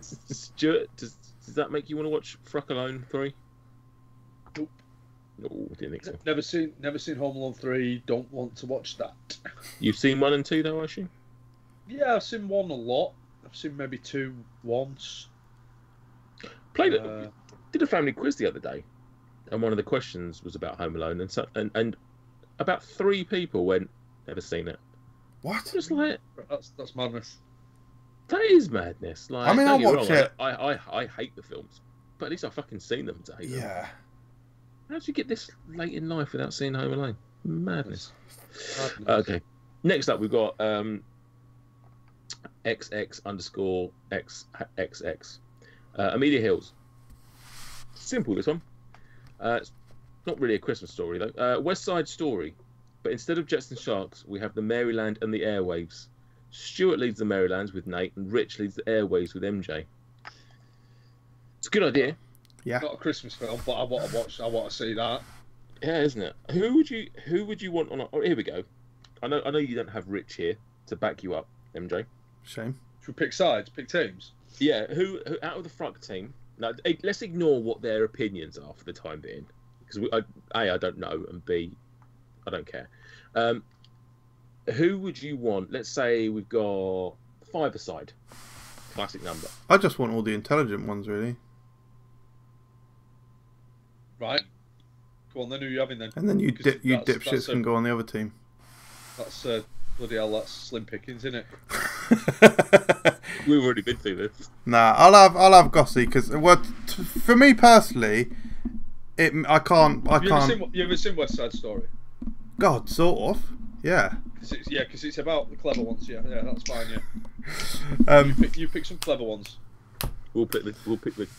Stuart, does that make you want to watch FRUK Alone 3? Nope. No, didn't think so. Never seen Home Alone 3. Don't want to watch that. You've seen 1 and 2 though, I assume? Yeah, I've seen 1 a lot. I've seen maybe 2 once. Did a family quiz the other day, and one of the questions was about Home Alone, and about 3 people went, never seen it. What? Just like, that's madness. That is madness. Like, I mean, I'll watch it. I hate the films, but at least I've fucking seen them to hate them. Yeah. How did you get this late in life without seeing Home Alone? Madness. Okay. Next up, we've got XX_XXX. Amelia Hills. Simple, this one. It's not really a Christmas story, though. West Side Story. But instead of Jets and Sharks, we have the Maryland and the Airwaves. Stuart leads the Marylands with Nate, and Rich leads the Airways with MJ. It's a good idea. Yeah. Not a Christmas film, but I want to watch. I want to see that. Yeah, isn't it? Who would you want on? Oh, here we go. I know you don't have Rich here to back you up, MJ. Shame. Should we pick sides? Pick teams? Yeah. Who out of the FRUK team? Now, let's ignore what their opinions are for the time being, because I don't know, and B, I don't care. Who would you want? Let's say we've got 5-a-side. Classic number. I just want all the intelligent ones, really. Right. Go on then. Who are you having then? And then you Because dipshits can go on the other team. That's bloody hell. That's slim pickings, isn't it? We've already been through this. Nah, I'll have Gossy because for me personally, I can't. You ever seen West Side Story? God, sort of. Yeah. Because it's about the clever ones. Yeah, that's fine. Yeah. You pick some clever ones. We'll pick the.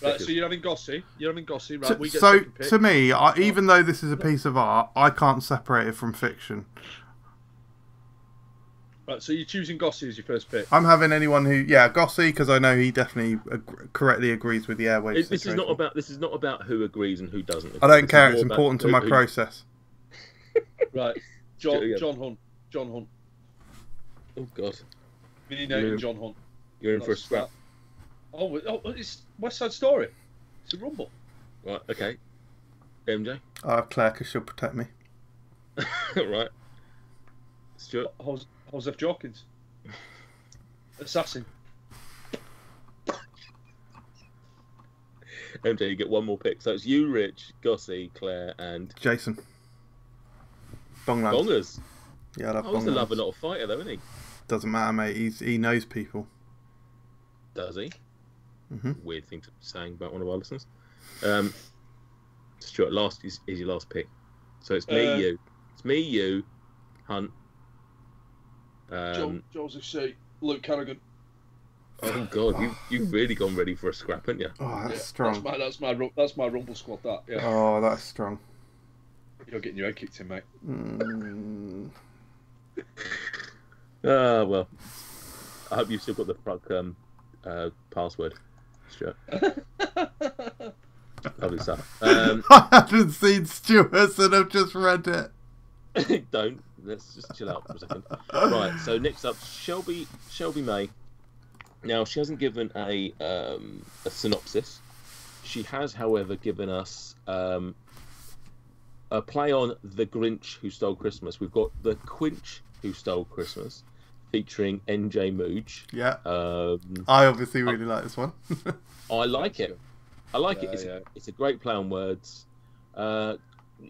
Right. So you're having Gossy. Right. We get So second pick. to me, even though this is a piece of art, I can't separate it from fiction. Right. So you're choosing Gossy as your first pick. I'm having anyone who, Gossy, because I know he definitely correctly agrees with the Airways. This is not about who agrees and who doesn't. I don't care. It's important to my process. Right. John Hunt. Oh God. Vinnie Nate and John Hunt. You're in for a scrap. Oh, it's West Side Story. It's a rumble. Right. Okay. MJ. I have Claire because she'll protect me. Right. Stuart. Joseph Hawkins. Assassin. MJ, you get one more pick. So it's you, Rich, Gossy, Claire, and Jason. Bonglands. Bongers. Yeah, I love He's a Bonglands. lover, not a fighter, though, isn't he? Doesn't matter, mate. He knows people. Does he? Mm-hmm. Weird thing to be saying about one of our listeners. Stuart, last is your last pick. So it's me, you. It's me, you, Hunt. Joseph C. Luke Carrigan. Oh God, you've really gone ready for a scrap, haven't you? Oh, that's strong. That's my rumble squad. That. Yeah. Oh, that's strong. You're getting your head kicked in, mate. Well, I hope you've still got the FRUK password, Stuart. Lovely stuff. I haven't seen Stuart's and I've just read it. Don't. Let's just chill out for a second. Right. So next up, Shelby May. Now she hasn't given a synopsis. She has, however, given us a play on The Grinch Who Stole Christmas. We've got The Quinch Who Stole Christmas, featuring NJ Mooj. Yeah. I obviously really like this one. I like it. It's a great play on words.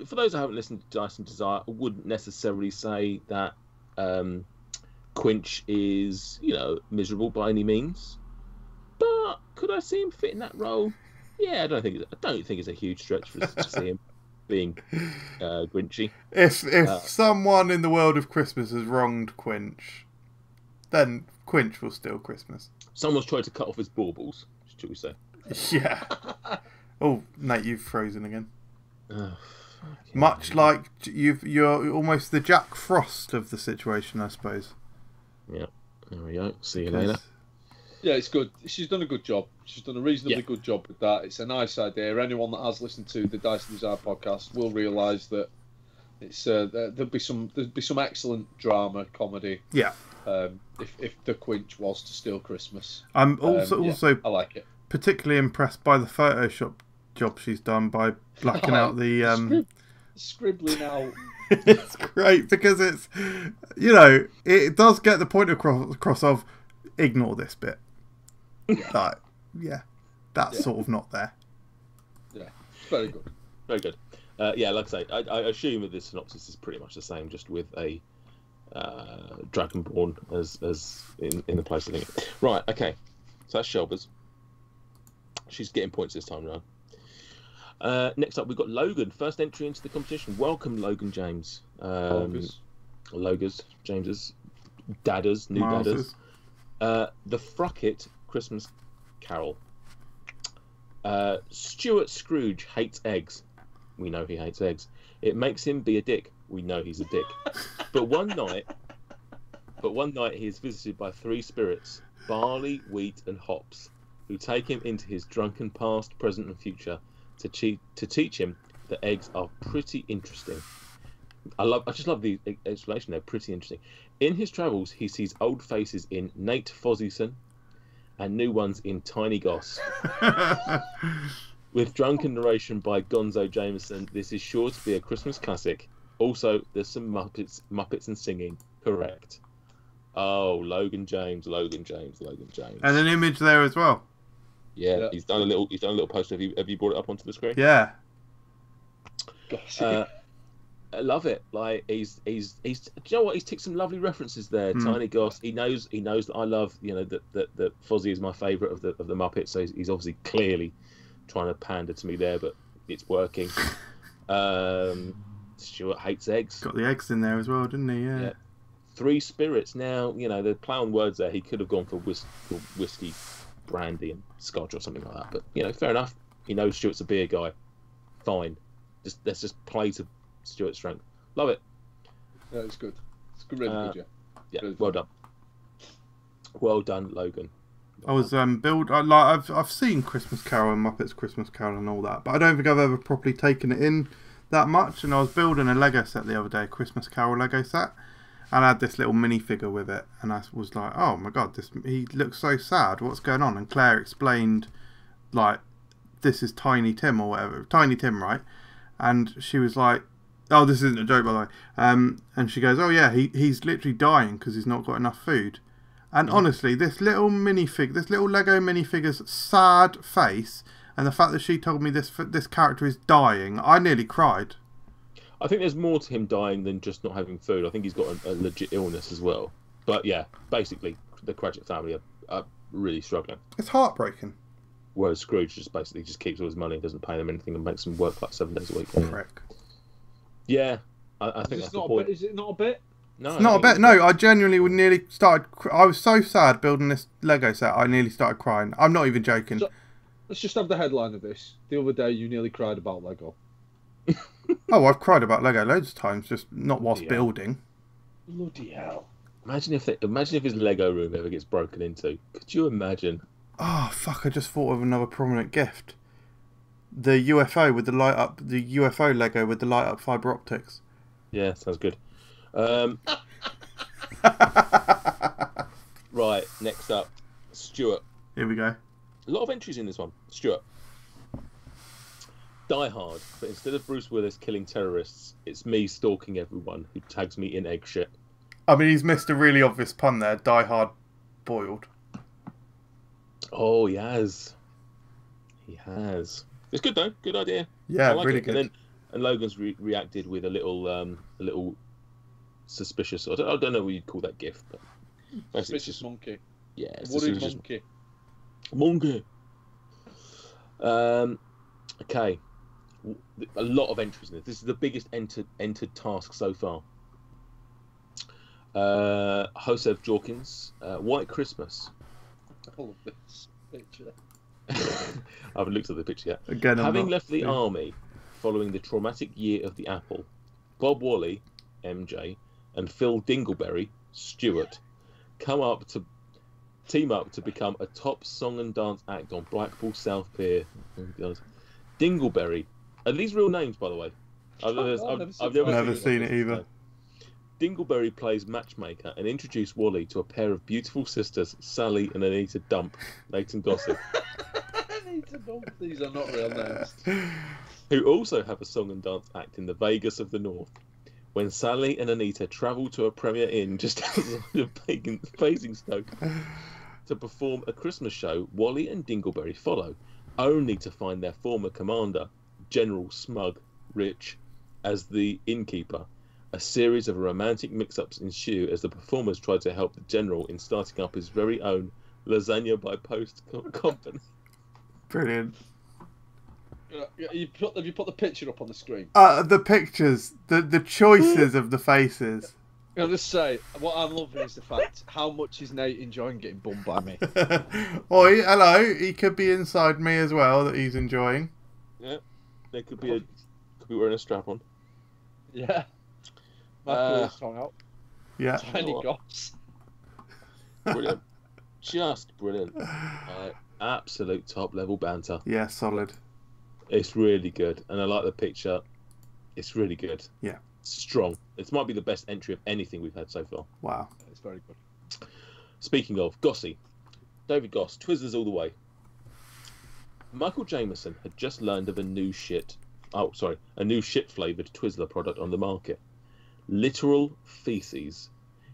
For those who haven't listened to Dice and Desire, I wouldn't necessarily say that Quinch is, miserable by any means. But could I see him fit in that role? Yeah, I don't think it's a huge stretch for us to see him being Grinchy. If someone in the world of Christmas has wronged Quinch, then Quinch will steal Christmas. Someone's tried to cut off his baubles, should we say? Yeah. Oh, Nate, you've frozen again. Much like you're almost the Jack Frost of the situation, I suppose. Yeah. There we go. See you later. Yeah, it's good. She's done a good job. She's done a reasonably good job with that. It's a nice idea. Anyone that has listened to the Dice and Desire podcast will realise that it's there'll be some excellent drama comedy. Yeah. If the Quinch was to steal Christmas. I'm also I like it. Particularly impressed by the Photoshop job she's done by blacking out the scribbling out. It's great because it's it does get the point across of ignore this bit. That's sort of not there. Yeah, very good. Very good. Like I say, I assume that this synopsis is pretty much the same, just with a Dragonborn as in the place of it. Right, okay. So that's Shelbers. She's getting points this time round. Next up, we've got Logan. First entry into the competition. Welcome, Logan James. Logers, Jameses, Dadders, new Miles's. Dadders. The Fruckit Christmas Carol. Stuart Scrooge hates eggs. We know he hates eggs. It makes him be a dick. We know he's a dick. But one night, But one night he is visited by 3 spirits, barley, wheat, and hops, who take him into his drunken past, present, and future to teach him that eggs are pretty interesting. I just love the explanation. They're pretty interesting. In his travels, he sees old faces in Nate Fozzieson and new ones in Tiny Goss. With drunken narration by Gonzo Jameson, this is sure to be a Christmas classic. Also, there's some Muppets and singing. Correct. Oh, Logan James. And an image there as well. Yeah, he's done a little poster. Have you brought it up onto the screen? Yeah. I love it. Like he's do you know what? He's ticked some lovely references there. Tiny Goss. He knows that I love, you know, that Fozzie is my favourite of the Muppets. So he's obviously clearly trying to pander to me there, but it's working. Stuart hates eggs. Got the eggs in there as well, didn't he? Yeah. 3 spirits. Now, you know, the play on words there. He could have gone for whiskey, brandy, and scotch or something like that. But you know, fair enough. He knows Stuart's a beer guy. Fine. Let's just play to Stuart's strength. Love it. Yeah, it's good. It's good, really good, yeah. Yeah, Really well done. Well done, Logan. I was I've seen Christmas Carol and Muppets Christmas Carol and all that, but I don't think I've ever properly taken it in that much. And I was building a Lego set the other day, a Christmas Carol Lego set, and I had this little minifigure with it, and I was like, oh my god, he looks so sad. What's going on? And Claire explained, like, this is Tiny Tim or whatever, Tiny Tim, right? And she was like, oh, this isn't a joke, by the way. And she goes, oh yeah, he's literally dying because he's not got enough food. And honestly, this little Lego minifigure's sad face, and the fact that she told me this character is dying, I nearly cried. I think there's more to him dying than just not having food. I think he's got a legit illness as well. But yeah, basically, the Cratchit family are really struggling. It's heartbreaking. Whereas Scrooge just keeps all his money, doesn't pay them anything, and makes them work like 7 days a week. Frick. Yeah, I think that's the point. Is it not a bit? No, Not a bit. No, I genuinely would nearly started. I was so sad building this Lego set. I nearly started crying. I'm not even joking. So, let's just have the headline of this. The other day, you nearly cried about Lego. Oh, I've cried about Lego loads of times, just not whilst building. Bloody hell! Imagine if his Lego room ever gets broken into. Could you imagine? Oh fuck! I just thought of another prominent gift. The UFO with the light up. The UFO Lego with the light up fibre optics. Yeah, sounds good. Right, next up, Stuart. Here we go. A lot of entries in this one. Stuart. Die Hard, but instead of Bruce Willis killing terrorists, it's me stalking everyone who tags me in egg shit. I mean, he's missed a really obvious pun there. Die Hard boiled. Oh, he has. He has. It's good though. Good idea. Yeah, I like really it. good. And Logan's reacted with a little suspicious. I don't know what you'd call that gif, but basically Suspicious just, monkey. yeah, it's Worried just monkey. Okay. A lot of entries in this. This is the biggest entered task so far. Joseph Hawkins, White Christmas. All of this picture. I haven't looked at the picture yet. Again, Having left the army following the traumatic year of the apple, Bob Wally, MJ, and Phil Dingleberry, Stuart, team up to become a top song and dance act on Blackpool South Pier. Oh God. Dingleberry. Are these real names, by the way? I've never seen it either. Dingleberry plays matchmaker and introduced Wally to a pair of beautiful sisters, Sally and Anita Dump, Nathan Gossip. Anita Dump. These are not real names. Who also have a song and dance act in the Vegas of the North. When Sally and Anita travel to a Premier Inn just outside of Basingstoke to perform a Christmas show, Wally and Dingleberry follow, only to find their former commander, General Smug Rich, as the innkeeper. A series of romantic mix-ups ensue as the performers try to help the general in starting up his very own lasagna by post company. Brilliant. Have you put the picture up on the screen? The pictures, the choices of the faces. I'll just say, what I'm loving is the fact how much is Nate enjoying getting bummed by me. Oi, hello. He could be inside me as well that he's enjoying. Yeah, there could be wearing a strap on. Yeah. My tongue out. Yeah. Tiny Goss. Brilliant. Just brilliant. Absolute top level banter. Yeah, solid. It's really good, and I like the picture. It's really good. Yeah. Strong. It might be the best entry of anything we've had so far. Wow. It's very good. Speaking of Gossy, David Goss, Twizzlers all the way. Michael Jameson had just learned of a new shit flavoured Twizzler product on the market. Literal feces.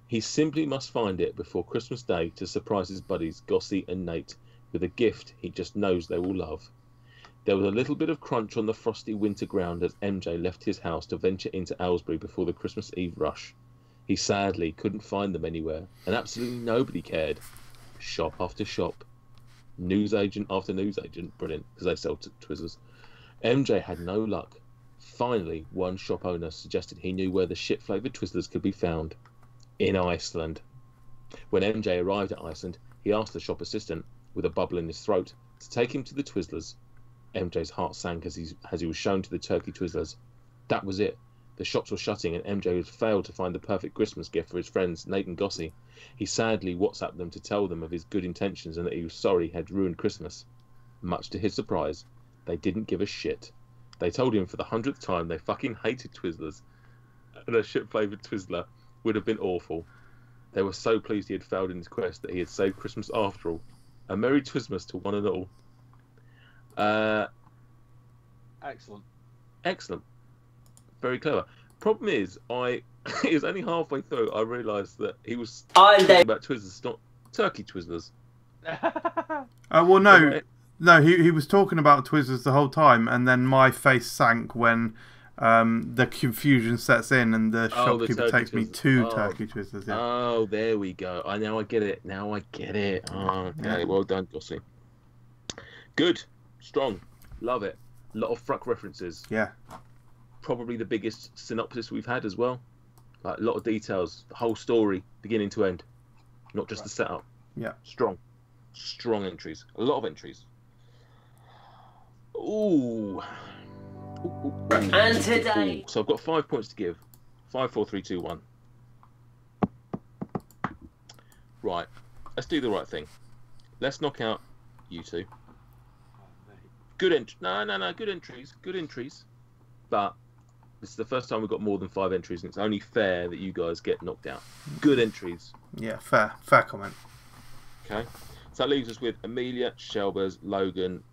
He simply must find it before Christmas Day to surprise his buddies Gossy and Nate with a gift he just knows they will love. There was a little bit of crunch on the frosty winter ground as MJ left his house to venture into Aylesbury before the Christmas Eve rush. He sadly couldn't find them anywhere, and absolutely nobody cared. Shop after shop, newsagent after newsagent, brilliant, because they sell Twizzlers. MJ had no luck. Finally, one shop owner suggested he knew where the shit-flavoured Twizzlers could be found. In Iceland. When MJ arrived at Iceland, he asked the shop assistant, with a bubble in his throat, to take him to the Twizzlers. MJ's heart sank as he was shown to the turkey Twizzlers. That was it. The shops were shutting and MJ had failed to find the perfect Christmas gift for his friends Nate and Gossy. He sadly WhatsApped them to tell them of his good intentions and that he was sorry he had ruined Christmas. Much to his surprise, they didn't give a shit. They told him for the 100th time they fucking hated Twizzlers, and a shit-flavoured Twizzler would have been awful. They were so pleased he had failed in his quest that he had saved Christmas after all. A Merry Twismas to one and all. Excellent. Excellent. Very clever. Problem is, it was only halfway through I realised that he was talking about Twizzlers, not turkey Twizzlers. Well, no, he was talking about Twizzlers the whole time, and then my face sank when the confusion sets in and the shopkeeper takes me to turkey Twizzlers. Yeah. Oh, there we go. Now I get it. Oh, okay, well done, Gossy. Good, strong, love it. A lot of FRUK references. Yeah. Probably the biggest synopsis we've had as well. Like a lot of details, the whole story, beginning to end, not just the setup. Yeah. Strong entries. A lot of entries. Ooh. And today. So I've got 5 points to give. 5, 4, 3, 2, 1. Right. Let's do the right thing. Let's knock out you two. Good good entries. But this is the first time we've got more than 5 entries, and it's only fair that you guys get knocked out. Good entries. Yeah, fair comment. Okay. So that leaves us with Amelia, Shelbers, Logan,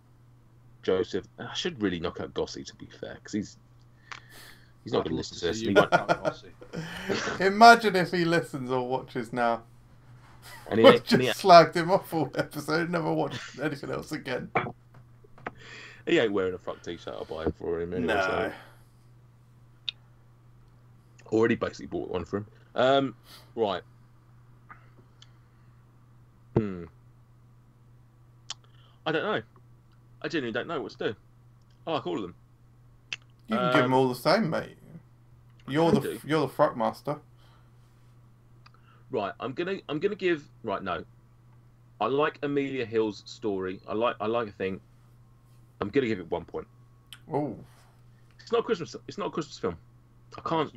Joseph. I should really knock out Gossy, to be fair, because he's not going to listen to this. He won't. Imagine if he listens or watches now. And We've just slagged him off all episode, never watched anything else again. He ain't wearing a FRUK t-shirt I'll buy for him anyway. No. So. Already basically bought one for him. Right. I don't know. I genuinely don't know what to do. I like all of them. You can give them all the same, mate. You're the FRUK master. Right, I'm gonna give. Right, no. I like Amelia Hill's story. I like a thing. I'm gonna give it 1 point. Oh. It's not a Christmas film. I can't,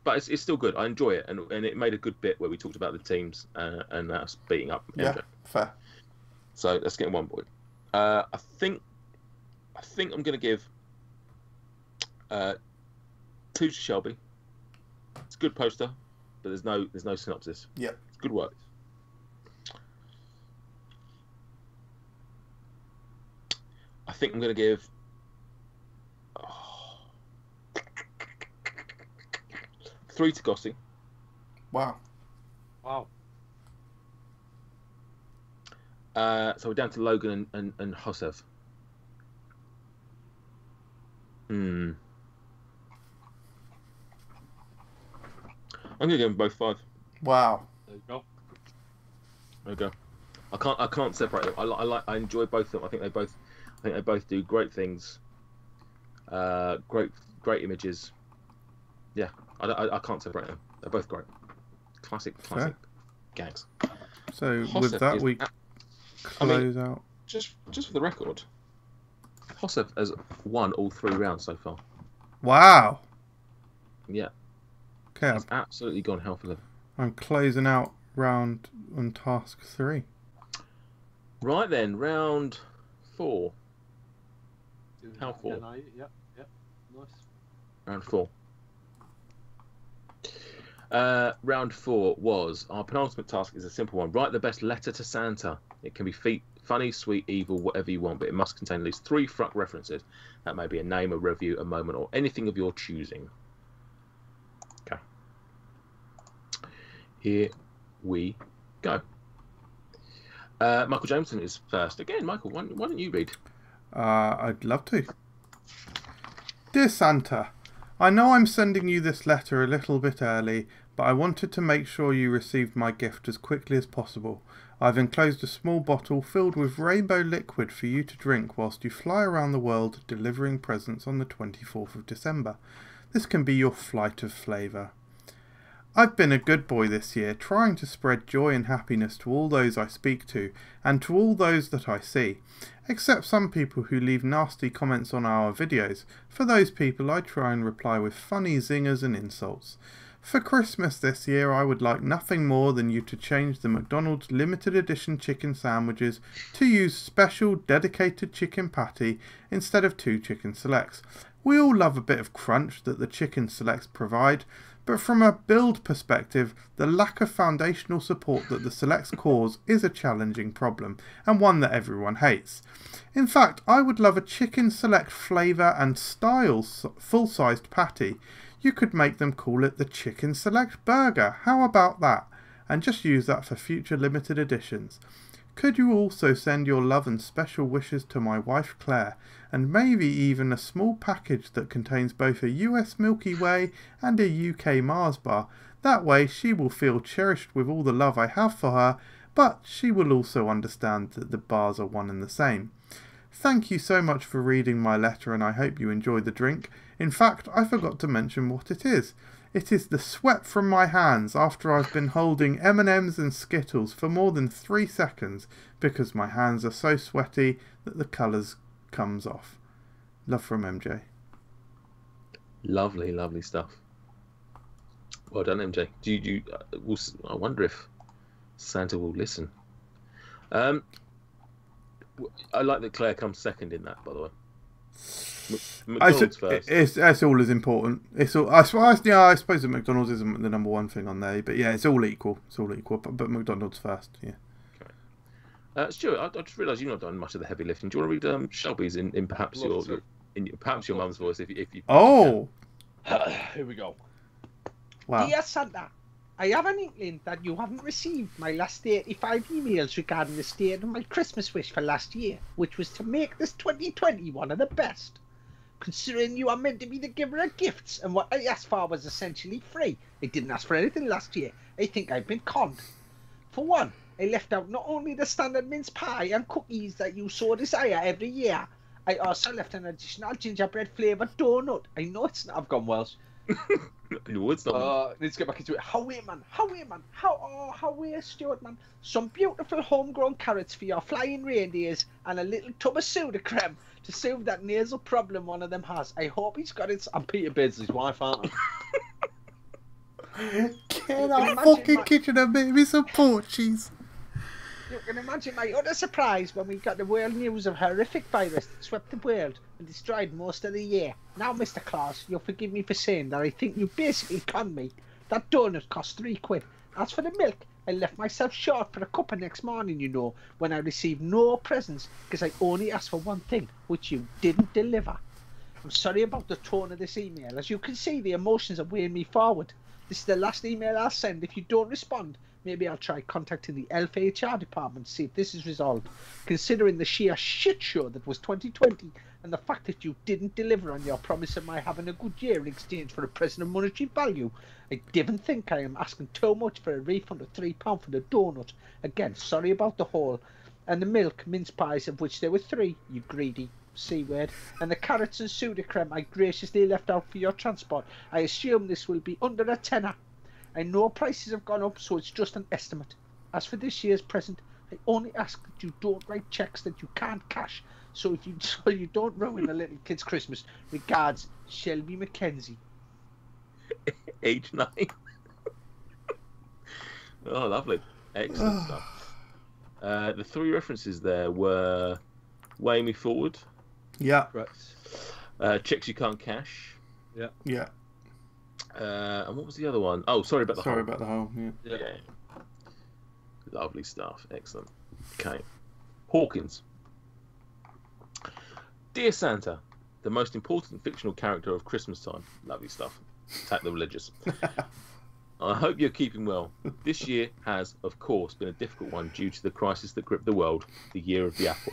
but it's still good. I enjoy it, and it made a good bit where we talked about the teams and us beating up. Yeah, MJ. fair. So let's get 1 point. I think I'm gonna give 2 to Shelby. It's a good poster, but there's no synopsis. Yeah, it's good work. I think I'm gonna give 3 to Gossy. Wow. So we're down to Logan and Hosev. I'm gonna give them both 5. Wow. There you go. There you go. I can't separate them. I enjoy both of them. I think they both do great things. Great images. Yeah, I can't separate them. They're both great. Classic gags. So Hosev with that we close out. Just for the record, Hosev has won all 3 rounds so far. Wow. Yeah. Okay. He's absolutely gone hell for leather. I'm closing out round on task 3. Right then, round 4. How 4? Yep. Nice. Round 4. Round 4 was our penultimate task is a simple one. Write the best letter to Santa. It can be funny, sweet, evil, whatever you want, but it must contain at least 3 FRUK references. That may be a name, a review, a moment, or anything of your choosing. Okay. Here we go. Michael Jameson is first. Again, Michael, why don't you read? I'd love to. Dear Santa, I know I'm sending you this letter a little bit early, but I wanted to make sure you received my gift as quickly as possible. I've enclosed a small bottle filled with rainbow liquid for you to drink whilst you fly around the world delivering presents on the 24th of December. This can be your flight of flavour. I've been a good boy this year, trying to spread joy and happiness to all those I speak to, and to all those that I see, except some people who leave nasty comments on our videos. For those people I try and reply with funny zingers and insults. For Christmas this year I would like nothing more than you to change the McDonald's limited edition chicken sandwiches to use special dedicated chicken patty instead of 2 chicken selects. We all love a bit of crunch that the chicken selects provide, but from a build perspective, the lack of foundational support that the selects cause is a challenging problem, and one that everyone hates. In fact, I would love a chicken select flavour and style full-sized patty. You could make them call it the Chicken Select Burger. How about that? And just use that for future limited editions. Could you also send your love and special wishes to my wife Claire, and maybe even a small package that contains both a US Milky Way and a UK Mars bar. That way she will feel cherished with all the love I have for her, but she will also understand that the bars are one and the same. Thank you so much for reading my letter, and I hope you enjoy the drink. In fact, I forgot to mention what it is. It is the sweat from my hands after I've been holding M&Ms and Skittles for more than 3 seconds because my hands are so sweaty that the colours comes off. Love from MJ. Lovely, lovely stuff. Well done, MJ. I wonder if Santa will listen. I like that Claire comes second in that, by the way. McDonald's first. It's all as important. It's all. I suppose that McDonald's isn't the number 1 thing on there, but yeah, it's all equal. It's all equal. But McDonald's first. Yeah. Okay. Stuart, I just realised you've not done much of the heavy lifting. Do you want to read Shelby's in perhaps your mum's voice if you? Oh. Here we go. Wow. Dear Santa, I have an inkling that you haven't received my last 85 emails regarding the state of my Christmas wish for last year, which was to make this 2020 one of the best. Considering you are meant to be the giver of gifts, and what I asked for was essentially free. I didn't ask for anything last year. I think I've been conned. For one, I left out not only the standard mince pie and cookies that you so desire every year, I also left an additional gingerbread flavoured donut. I know it's not. I've gone Welsh. No, it's not. Let's get back into it. How way, Stuart, man. Some beautiful homegrown carrots for your flying reindeers, and a little tub of soda creme to soothe that nasal problem one of them has. I hope he's got it. I'm Peter Beardsley's wife, aren't I? Get out fucking kitchen and make me some porchies. You can imagine my utter surprise when we got the world news of a horrific virus that swept the world and destroyed most of the year. Now, Mr. Claus, you'll forgive me for saying that I think you basically conned me. That donut cost £3. As for the milk, I left myself short for a cuppa next morning, you know, when I received no presents because I only asked for one thing, which you didn't deliver. I'm sorry about the tone of this email. As you can see, the emotions are weighing me forward. This is the last email I'll send. If you don't respond, maybe I'll try contacting the HR department to see if this is resolved. Considering the sheer shit show that was 2020 and the fact that you didn't deliver on your promise of my having a good year in exchange for a present of monetary value, I didn't think I am asking too much for a refund of £3 for the donut. Again, sorry about the whole. And the milk, mince pies, of which there were 3, you greedy C word, and the carrots and soda creme I graciously left out for your transport. I assume this will be under a tenner. I know prices have gone up, so it's just an estimate. As for this year's present, I only ask that you don't write cheques that you can't cash, so you don't ruin a little kid's Christmas. Regards, Shelby Mackenzie. Age 9. Oh, lovely. Excellent stuff. The three references there were Way Me Forward, Yeah. Correct. Checks You Can't Cash, Yeah. and what was the other one? Oh, Sorry About the Sorry Hole. about the whole. Yeah. Yeah. Lovely stuff. Excellent. Okay. Hawkins. Dear Santa, the most important fictional character of Christmas time. Lovely stuff. Attack the religious. I hope you're keeping well. This year has, of course, been a difficult one due to the crisis that gripped the world, the year of the apple.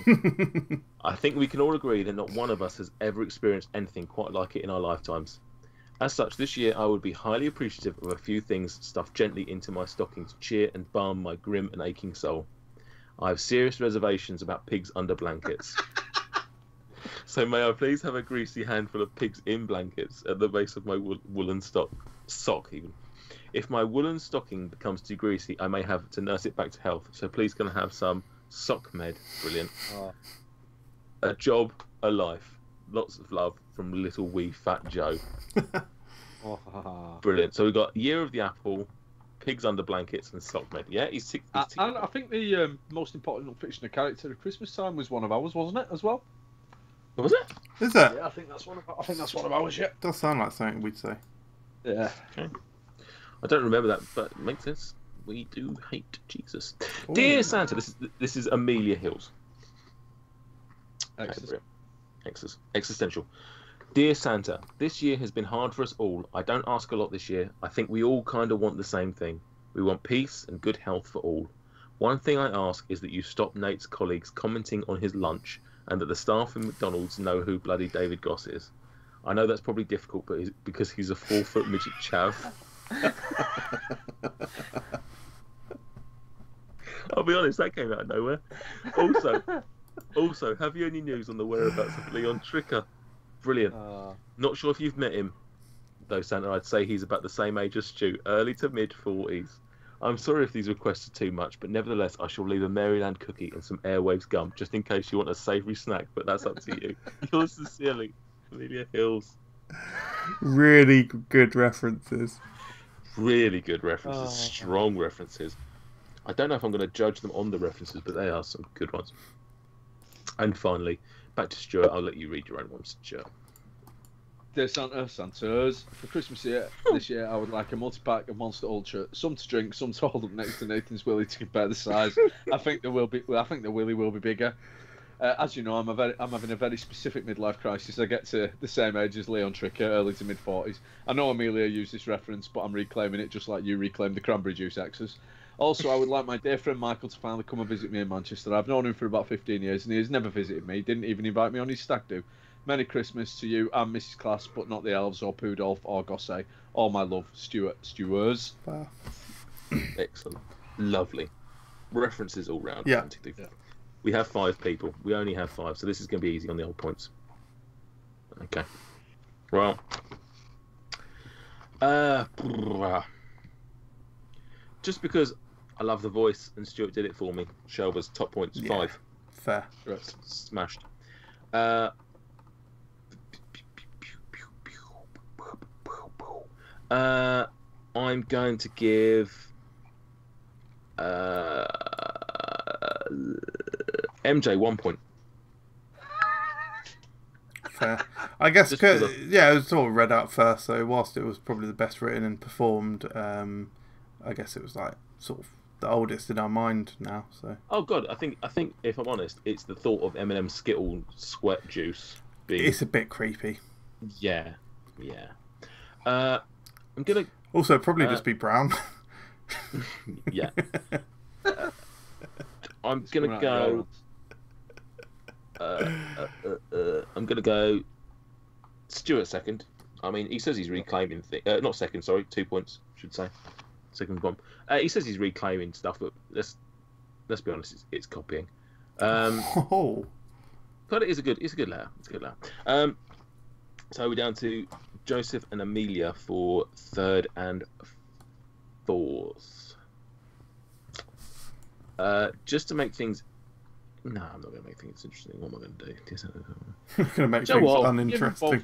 I think we can all agree that not one of us has ever experienced anything quite like it in our lifetimes. As such, this year I would be highly appreciative of a few things stuffed gently into my stocking to cheer and balm my grim and aching soul. I have serious reservations about pigs under blankets. So may I please have a greasy handful of pigs in blankets at the base of my woolen sock even. If my woolen stocking becomes too greasy, I may have to nurse it back to health. So please can I have some sock med? Brilliant. A job, a life. Lots of love from little wee fat Joe. Brilliant. So we've got Year of the Apple, Pigs Under Blankets, and Sock Med. Yeah, he's And I think the most important fictional character at Christmas time was one of ours, wasn't it, as well? What was it? Is that? Yeah, I think that's one of ours. Yeah. Does sound like something we'd say. Yeah. Okay. I don't remember that, but it makes sense. We do hate Jesus. Dear Santa, this is Amelia Hills. Excellent. Existential. Dear Santa, this year has been hard for us all. I don't ask a lot this year. I think we all kind of want the same thing. We want peace and good health for all. One thing I ask is that you stop Nate's colleagues commenting on his lunch and that the staff in McDonald's know who bloody David Goss is. I know that's probably difficult, but because he's a 4-foot midget chav. I'll be honest, that came out of nowhere. Also, have you any news on the whereabouts of Leon Tricker? Brilliant. Not sure if you've met him, though, Santa. I'd say he's about the same age as Stu, early to mid-40s. I'm sorry if these requests are too much, but nevertheless, I shall leave a Maryland cookie and some Airwaves gum, just in case you want a savoury snack, but that's up to you. Yours sincerely, Amelia Hills. Really good references. Really good references, strong references. I don't know if I'm going to judge them on the references, but they are some good ones. And finally, back to Stuart. I'll let you read your own ones, Stuart. Dear Santa, Santas, for Christmas this year, I would like a multi-pack of Monster Ultra, some to drink, some to hold up next to Nathan's Willy to compare the size. I think the Willy will be bigger. As you know, I'm having a very specific midlife crisis. I get to the same age as Leon Tricker, early to mid-40s. I know Amelia used this reference, but I'm reclaiming it just like you reclaimed the cranberry juice X's. Also, I would like my dear friend Michael to finally come and visit me in Manchester. I've known him for about 15 years, and he has never visited me. He didn't even invite me on his stag do. Merry Christmas to you and Mrs. Class, but not the elves or Pudolf or Gosse. All my love, Stewers. Wow. Excellent. Lovely. References all round. Yeah. We have 5 people. We only have 5, so this is going to be easy on the old points. Okay. Well. Just because I love the voice and Stuart did it for me, Shelva's top points, 5. Fair. Smashed. I'm going to give MJ 1 point. Fair. I guess, Just it was sort of read out first, so whilst it was probably the best written and performed, I guess it was like sort of the oldest in our mind now. So. Oh God, I think if I'm honest, it's the thought of M&M Skittle sweat juice being. It's a bit creepy. Yeah. I'm gonna. Also, it'd probably just be brown. Yeah. I'm gonna go. I'm gonna go. Stuart second. I mean, he says he's reclaiming not second. Sorry, 2 points. Should say. Second bomb. He says he's reclaiming stuff, but let's be honest, it's copying. But it is a good letter. It's a good letter. So we're down to Joseph and Amelia for 3rd and 4th. Just to make things. No, I'm not going to make things interesting. What am I going to do? I'm going to make things uninteresting.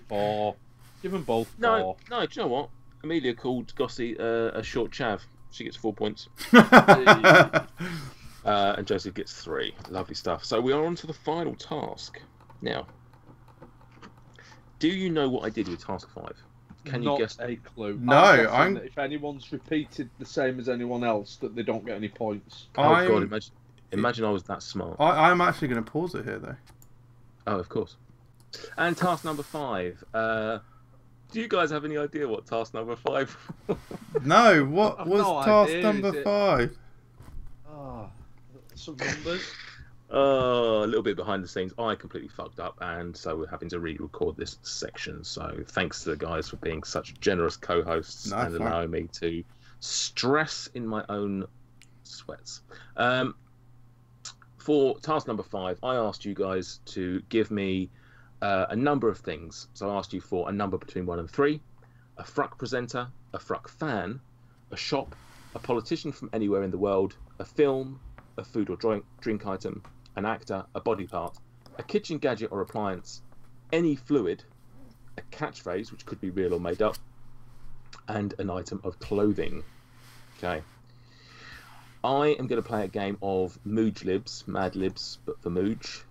Give them both. No. Do you know what? Amelia called Gossie a short chav, She gets 4 points. And Joseph gets 3. Lovely stuff. So we are on to the final task. Now, do you know what I did with task 5? Can you guess? Not a clue. No, I'm guessing that if anyone's repeated the same as anyone else, that they don't get any points. Oh God! Imagine I was that smart. I'm actually going to pause it here, though. Oh, of course. And task number 5. Do you guys have any idea what task number 5? No. What was no task idea, number 5? Ah, some numbers. A little bit behind the scenes. I completely fucked up, and so we're having to re-record this section. So thanks to the guys for being such generous co-hosts and allowing me to stress in my own sweats. For task number 5, I asked you guys to give me a number of things. So I asked you for a number between 1 and 3, a FRUK presenter, a FRUK fan, a shop, a politician from anywhere in the world, a film, a food or drink item, an actor, a body part, a kitchen gadget or appliance, any fluid, a catchphrase, which could be real or made up, and an item of clothing. Okay. I am going to play a game of Mooj Libs, Mad Libs, but for Mooj.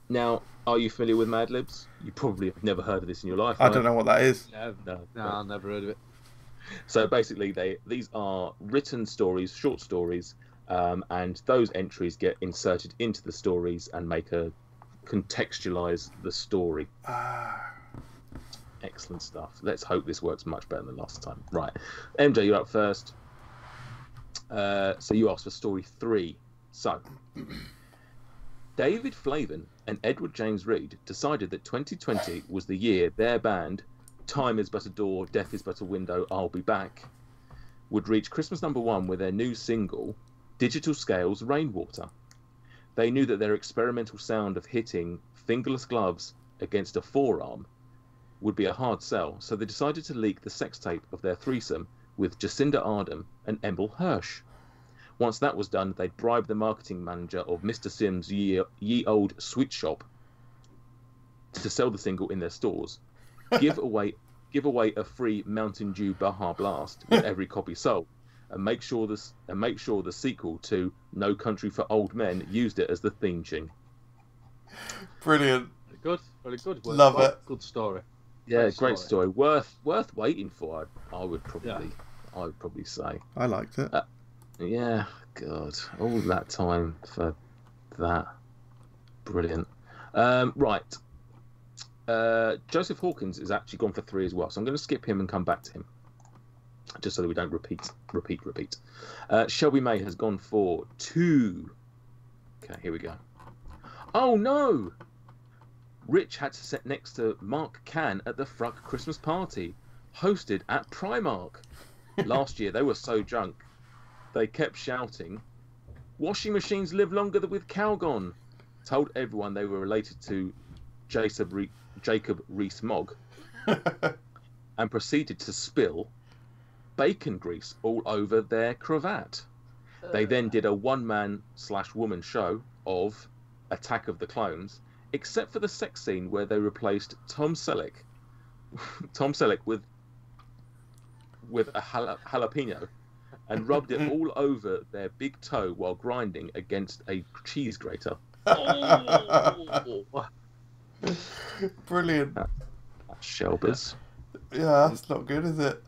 Now, are you familiar with Mad Libs? You probably have never heard of this in your life. I don't know what that is. No, I've never heard of it. So basically, these are written stories, short stories, and those entries get inserted into the stories and contextualize the story. Excellent stuff. Let's hope this works much better than last time. Right, MJ, you're up first. So you asked for story 3. So, David Flavin and Edward James Reed decided that 2020 was the year their band, Time Is But a Door, Death Is But a Window, I'll Be Back, would reach Christmas #1 with their new single, Digital Scales Rainwater. They knew that their experimental sound of hitting fingerless gloves against a forearm would be a hard sell, so they decided to leak the sex tape of their threesome with Jacinda Ardern and Emil Hirsch. Once that was done, they'd bribe the marketing manager of Mr. Sim's Ye Old Sweet Shop to sell the single in their stores, give away a free Mountain Dew Baja Blast with every copy sold, and make sure the sequel to No Country for Old Men used it as the theme tune. Brilliant. Very good. Love it. Good story. Yeah, great story. Worth waiting for. I would probably say. I liked it. Yeah, God, all that time for that. Brilliant. Right. Joseph Hawkins is actually gone for 3 as well, so I'm going to skip him and come back to him, just so that we don't repeat. Shelby May has gone for 2. Okay, here we go. Oh no! Rich had to sit next to Mark Cann at the FRUK Christmas party, hosted at Primark. Last year they were so drunk they kept shouting, "Washing machines live longer than with Calgon," told everyone they were related to Jacob Rees-Mogg, and proceeded to spill bacon grease all over their cravat. They then did a one-man/woman show of Attack of the Clones, except for the sex scene where they replaced Tom Selleck with a jalapeno and rubbed it all over their big toe while grinding against a cheese grater. Oh! Brilliant. That's Shelbers. Yeah, that's not good, is it?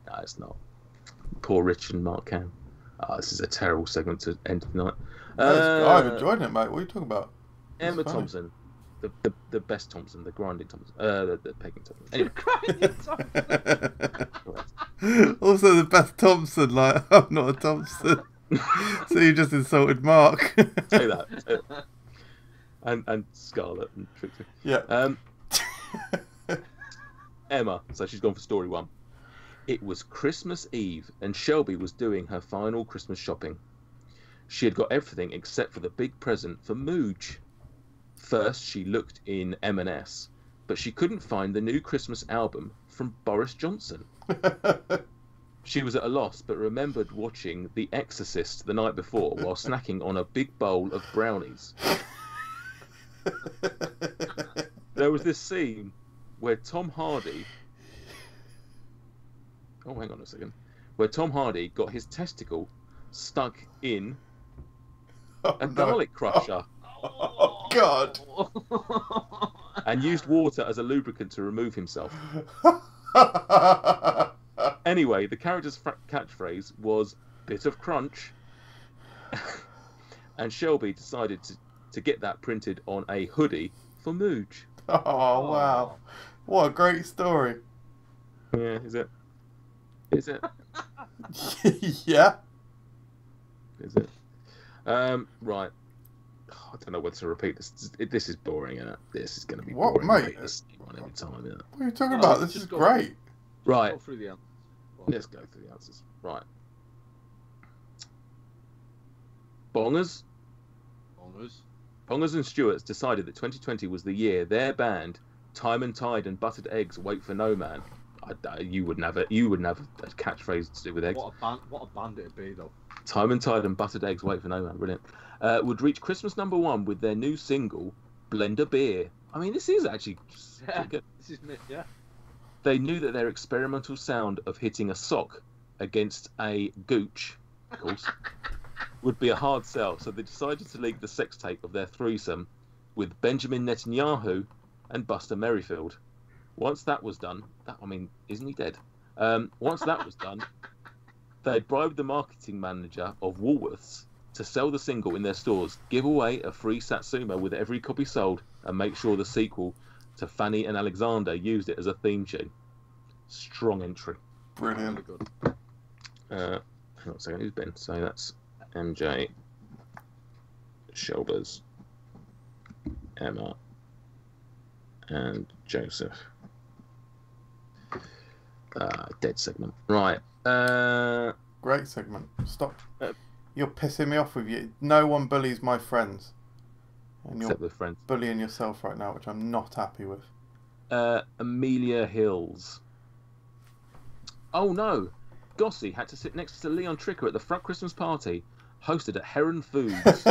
No, it's not. Poor Rich and Mark Cam. This is a terrible segment to end the night. I've enjoyed it, mate. What are you talking about? Emma Thompson. The best Thompson, the grinding Thompson, the pegging Thompson. Anyway. Also, the best Thompson. Like, I'm not a Thompson, so you just insulted Mark. Say that. And Scarlett and Trixie. Yeah. Emma. So she's gone for story 1. It was Christmas Eve, and Shelby was doing her final Christmas shopping. She had got everything except for the big present for Mooj. First, she looked in M&S, but she couldn't find the new Christmas album from Boris Johnson. She was at a loss, but remembered watching The Exorcist the night before while snacking on a big bowl of brownies. There was this scene where Tom Hardy... Oh, hang on a second. where Tom Hardy got his testicle stuck in Oh, a no. garlic crusher Oh, God. and used water as a lubricant to remove himself. Anyway, the character's catchphrase was "bit of crunch," and Shelby decided to get that printed on a hoodie for Mooge. Oh, wow. What a great story. Yeah, is it? Is it? Yeah. Is it? Right. I don't know whether to repeat this. This is boring, isn't it? This is going to be What, boring. mate? Repeat this one every time, isn't it? What are you talking about? This just is go- great. Right. Go through the answers. Let's go through the answers. Right. Bongers. Bongers and Stewarts decided that 2020 was the year their band, Time and Tide and Buttered Eggs, Wait for No Man. You wouldn't have a catchphrase to do with eggs. What a band it'd be, though. Time and Tide and Buttered Eggs, Wait for No Man, brilliant. Would reach Christmas #1 with their new single, Blender Beer. I mean, this is actually pretty good. This is me, yeah. They knew that their experimental sound of hitting a sock against a gooch, of course, would be a hard sell, so they decided to leak the sex tape of their threesome with Benjamin Netanyahu and Buster Merrifield. Once that was done, isn't he dead? Once that was done, they bribed the marketing manager of Woolworths to sell the single in their stores, give away a free Satsuma with every copy sold, and make sure the sequel to Fanny and Alexander used it as a theme tune. Strong entry. Brilliant. Very good. Hang on a second, who's been? So that's MJ, Shelbers, Emma, and Joseph. Dead segment. Right. Great segment. Stop. You're pissing me off with you. No one bullies my friends. And you're Except with friends. bullying yourself right now, which I'm not happy with. Amelia Hills. Oh no! Gossie had to sit next to Leon Tricker at the FRUK Christmas party, hosted at Heron Foods.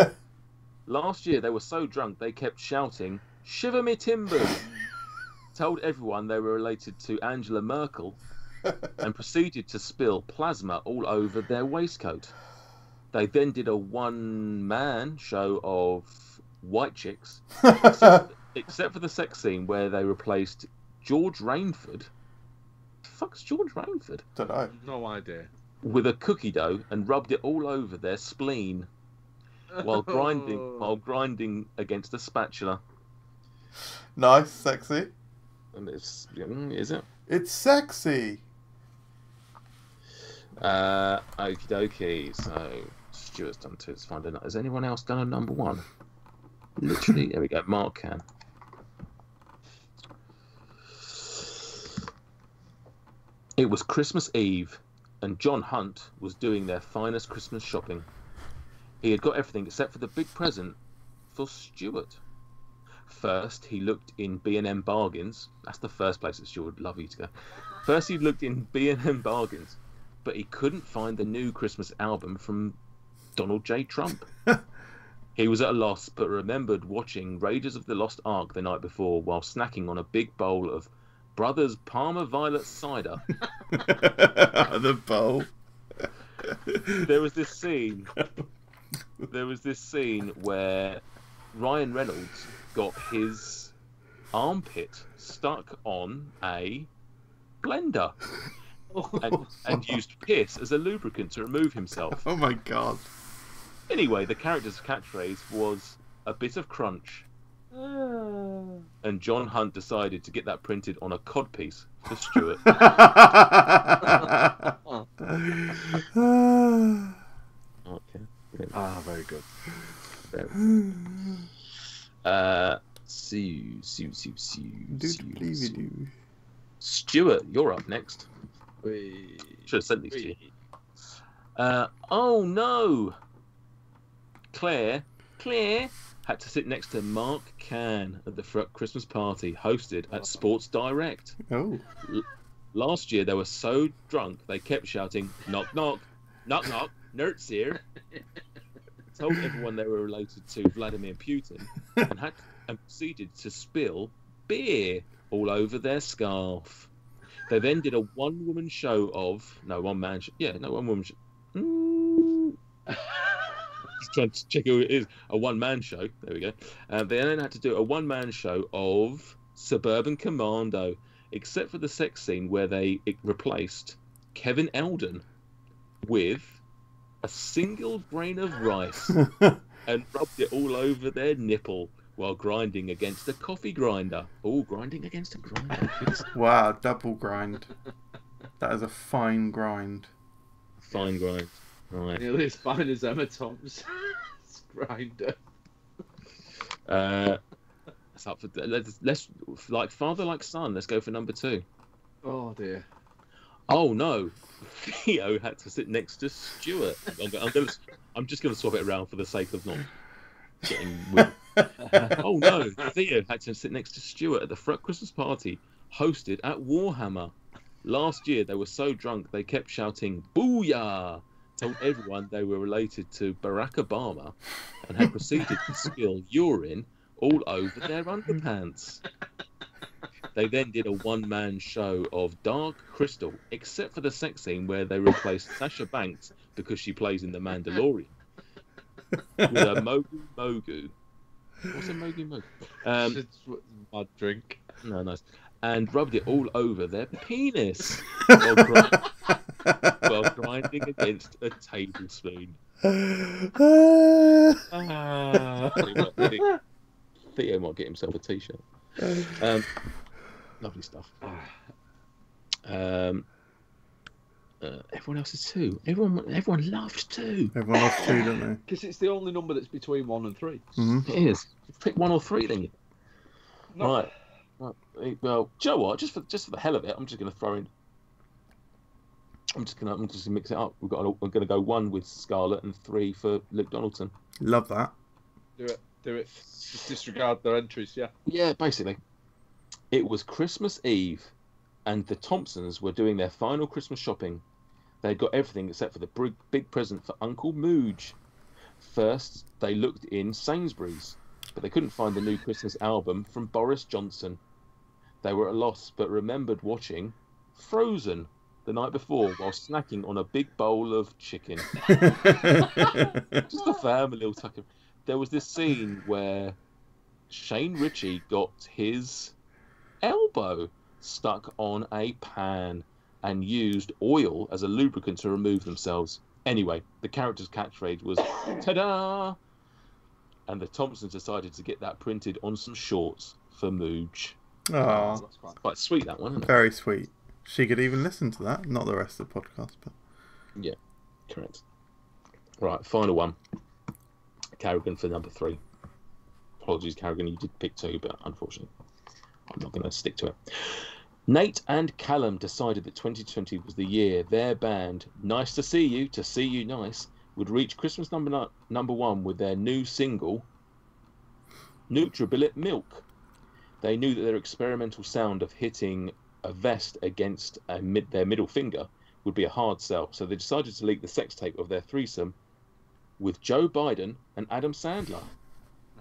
Last year they were so drunk they kept shouting, "Shiver me timbers!" Told everyone they were related to Angela Merkel, and proceeded to spill plasma all over their waistcoat. They then did a one-man show of white chicks, except for the sex scene where they replaced George Rainford. The fuck's George Rainford? Don't know. No idea. With a cookie dough and rubbed it all over their spleen while grinding against a spatula. Nice, sexy. And is it? It's sexy. Okie dokie. So Stuart's done 2. It's finding out. Has anyone else done a #1? Literally, there we go. Mark can. It was Christmas Eve, and John Hunt was doing their finest Christmas shopping. He had got everything except for the big present for Stuart. First, he looked in B&M Bargains. That's the first place that Stuart would love you to go. First, he looked in B&M Bargains, but he couldn't find the new Christmas album from Donald J. Trump. He was at a loss, but remembered watching Raiders of the Lost Ark the night before while snacking on a big bowl of Brothers Parma Violet cider. The bowl. There was this scene where Ryan Reynolds got his armpit stuck on a blender and used piss as a lubricant to remove himself. Oh my god. Anyway, the character's catchphrase was "a bit of crunch," and John Hunt decided to get that printed on a codpiece for Stuart. Okay. Ah, very good. Stuart, you're up next. Should have sent these to you. Oh no! Claire had to sit next to Mark Can at the FRUK Christmas party hosted at Sports Direct. Oh. Last year they were so drunk they kept shouting, "Knock knock, knock knock, Nerds here." Told everyone they were related to Vladimir Putin and proceeded to spill beer all over their scarf. They then did a one-woman show of one-man show. Yeah, no one-woman show. Just trying to check who it is. A one-man show. There we go. They then had to do a one-man show of Suburban Commando, except for the sex scene where they replaced Kevin Eldon with a single grain of rice and rubbed it all over their nipple while grinding against a coffee grinder. Oh, grinding against a grinder. Wow, double grind. That is a fine grind. Fine grind. Right. Nearly as fine as Emma Thompson's grinder. That's up for let's like father like son. Let's go for number 2. Oh dear. Oh no, Theo had to sit next to Stuart. I'm just gonna swap it around for the sake of not getting weird. Oh no, Theo had to sit next to Stuart at the FRUK Christmas party hosted at Warhammer. Last year they were so drunk they kept shouting "Booyah!" Told everyone they were related to Barack Obama and had proceeded to spill urine all over their underpants. They then did a one-man show of Dark Crystal, except for the sex scene where they replaced Sasha Banks because she plays in The Mandalorian with a Mogu Mogu. What's a Mogu Mogu? It's a drink. No, nice. And rubbed it all over their penis while grinding against a tablespoon. Theo might get himself a t-shirt. Lovely stuff. Everyone else is 2. Everyone loved 2. Everyone loves 2, don't they? Because it's the only number that's between 1 and 3. Mm-hmm. It is. Pick 1 or 3 then. No. Right. Well, do you know what? Just for the hell of it, I'm just going to throw in. I'm just gonna mix it up. We're going to go 1 with Scarlett and 3 for Luke Donaldson. Love that. Do it. Just disregard their entries, yeah. Yeah, basically. It was Christmas Eve, and the Thompsons were doing their final Christmas shopping. They'd got everything except for the big present for Uncle Mooj. First, they looked in Sainsbury's, but they couldn't find the new Christmas album from Boris Johnson. They were at a loss, but remembered watching Frozen the night before while snacking on a big bowl of chicken. Just a family little tucker. There was this scene where Shane Ritchie got his elbow stuck on a pan and used oil as a lubricant to remove themselves. Anyway, the character's catchphrase was "Ta-da!" and the Thompsons decided to get that printed on some shorts for Mooj. Oh, That's quite sweet, that one, isn't it? very sweet. She could even listen to that. Not the rest of the podcast, but Yeah, correct. Right, final one. Carrigan for number 3. Apologies, Carrigan, you did pick 2, but unfortunately, I'm not going to stick to it. Nate and Callum decided that 2020 was the year their band, Nice to See You Nice, would reach Christmas number 1 with their new single, Nutribillet Milk. They knew that their experimental sound of hitting a vest against their middle finger would be a hard sell, so they decided to leak the sex tape of their threesome with Joe Biden and Adam Sandler.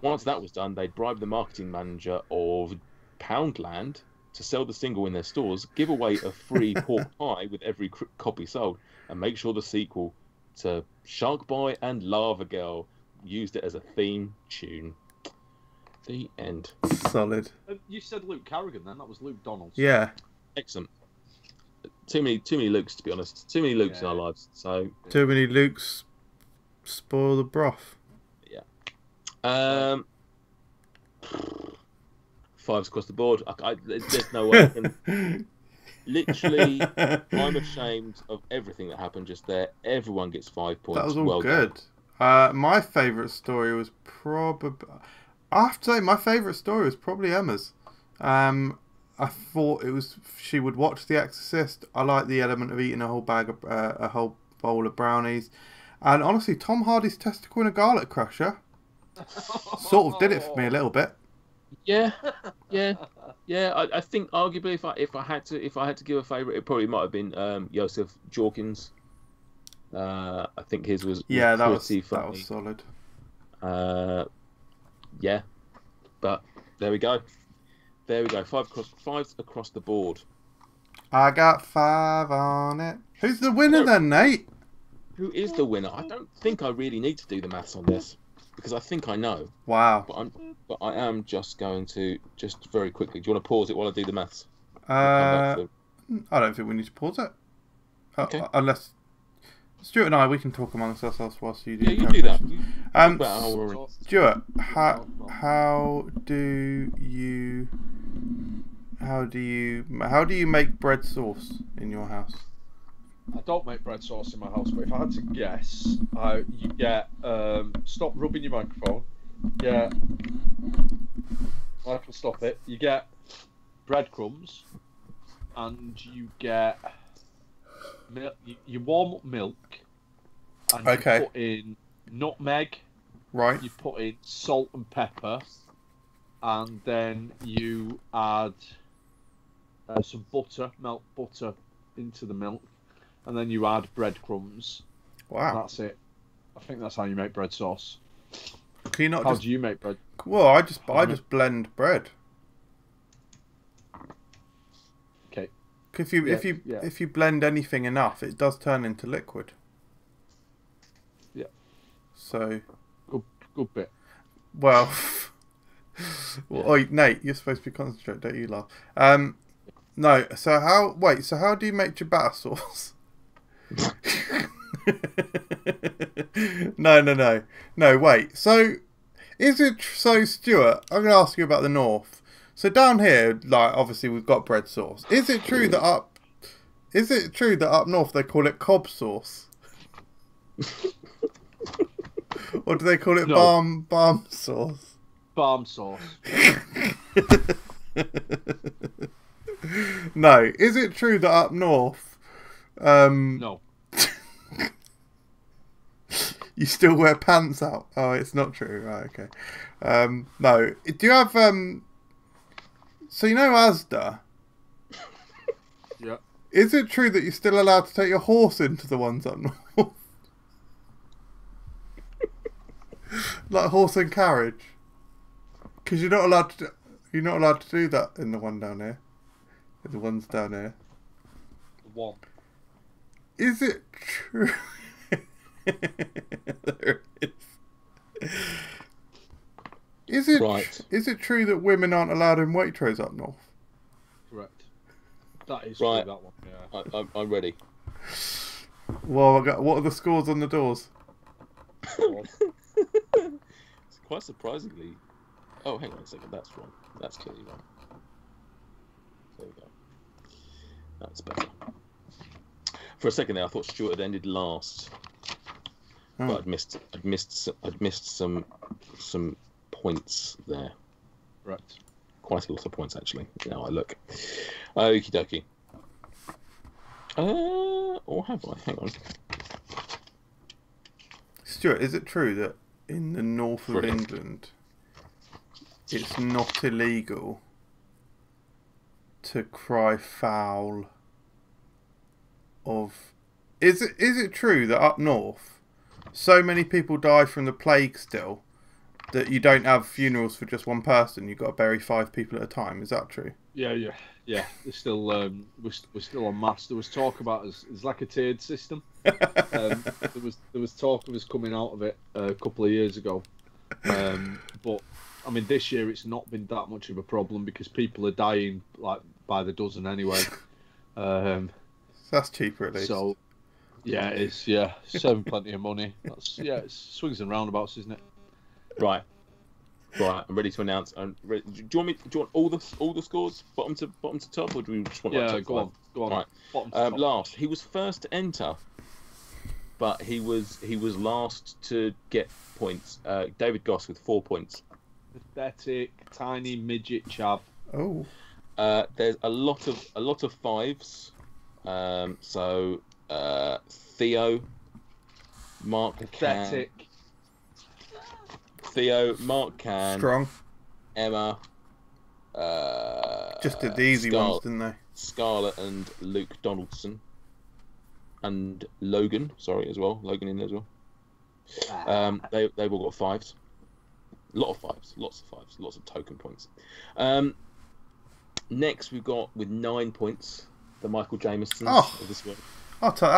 Once that was done, they'd bribe the marketing manager of Poundland to sell the single in their stores, give away a free pork pie with every copy sold, and make sure the sequel to Shark Boy and Lava Girl used it as a theme tune. The end. solid. You said Luke Carrigan then, that was Luke Donaldson. Yeah. Excellent. Too many Lukes, to be honest. Too many Lukes in our lives. So Too many Lukes spoil the broth. yeah. 5s across the board. There's no way I can. Literally, I'm ashamed of everything that happened just there. Everyone gets 5 points. That was all well good. My favourite story was probably... I have to say, my favourite story was probably Emma's. I thought it was... She would watch The Exorcist. I like the element of eating a whole bowl of brownies. And honestly, Tom Hardy's testicle in a garlic crusher sort of did it for me a little bit. Yeah. I think arguably, if I had to give a favourite, it probably might have been Joseph Jorkins. I think his was Yeah, that pretty was funny. solid. Yeah, but there we go. 5 across the board. I got 5 on it. Who's the winner then, Nate? Who is the winner? I don't think I really need to do the maths on this because I think I know. Wow. But I am just going to just very quickly. Do you want to pause it while I do the maths? I don't think we need to pause it. Okay. Unless Stuart and we can talk amongst ourselves whilst you do. Yeah, you do that. Stuart, how do you make bread sauce in your house? I don't make bread sauce in my house, but if I had to guess, you get stop rubbing your microphone. Yeah, Michael, stop it. You get breadcrumbs, and you get you warm up milk, and you put in nutmeg. Right. You put in salt and pepper, and then you add some butter, melt butter into the milk, and then you add breadcrumbs. Wow. That's it. I think that's how you make bread sauce. Can you not How do you make bread? Well, I just blend bread. Okay. If you blend anything enough, it does turn into liquid. Yeah. So. Good bit. Well. Nate, you're supposed to be concentrating, don't you, laugh? No. So how do you make ciabatta sauce? No, wait. So, Stuart, I'm going to ask you about the north. So down here, like, obviously we've got bread sauce. Is it true that up north they call it cob sauce? Or do they call it balm sauce? Balm sauce. No. Is it true that up north No. you still wear pants out? Oh, it's not true. Right, okay. No. Do you have so you know Asda? Yeah. Is it true that you're still allowed to take your horse into the ones up north? Like horse and carriage? Because you're not allowed to do that in the one down here. In the ones down here. One. Is it true? There it is. Is it true that women aren't allowed in Waitrose up north? Correct. That is right. true, that one. Yeah. I'm ready. Well, what are the scores on the doors? It's quite surprisingly. Oh, hang on a second. That's wrong. That's clearly wrong. There we go. That's better. For a second there, I thought Stuart had ended last, but I'd missed some points there. Right. Quite a lot of points actually. Now I look. Okie dokie. Or have I? Hang on. Stuart, is it true that in the north of England, it's not illegal to cry foul of... Is it true that up north, so many people die from the plague still, that you don't have funerals for just one person? You've got to bury 5 people at a time. Is that true? Yeah. It's still we're still on mass. There was talk about it's like a tiered system. There was talk of us coming out of it a couple of years ago, but I mean this year it's not been that much of a problem because people are dying like by the dozen anyway. That's cheaper at least. So yeah, it is. Yeah, saving plenty of money. It's swings and roundabouts, isn't it? Right. I'm ready to announce. Do you want all the scores, bottom to top, or do we just want top go on. Right. Bottom to top. Last, he was first to enter, but he was last to get points. David Goss with 4 points. Pathetic, tiny midget chav. Oh. There's a lot of fives. So Theo, Mark Pathetic. Theo, Mark Can, Strong. Emma, just did the easy ones, didn't they? Scarlett and Luke Donaldson, and Logan. Sorry, as well. Logan in there as well. They've all got 5s. Lots of 5s, lots of token points. Next we've got with 9 points, the Michael Jamiesons Oh. of this world. I'll take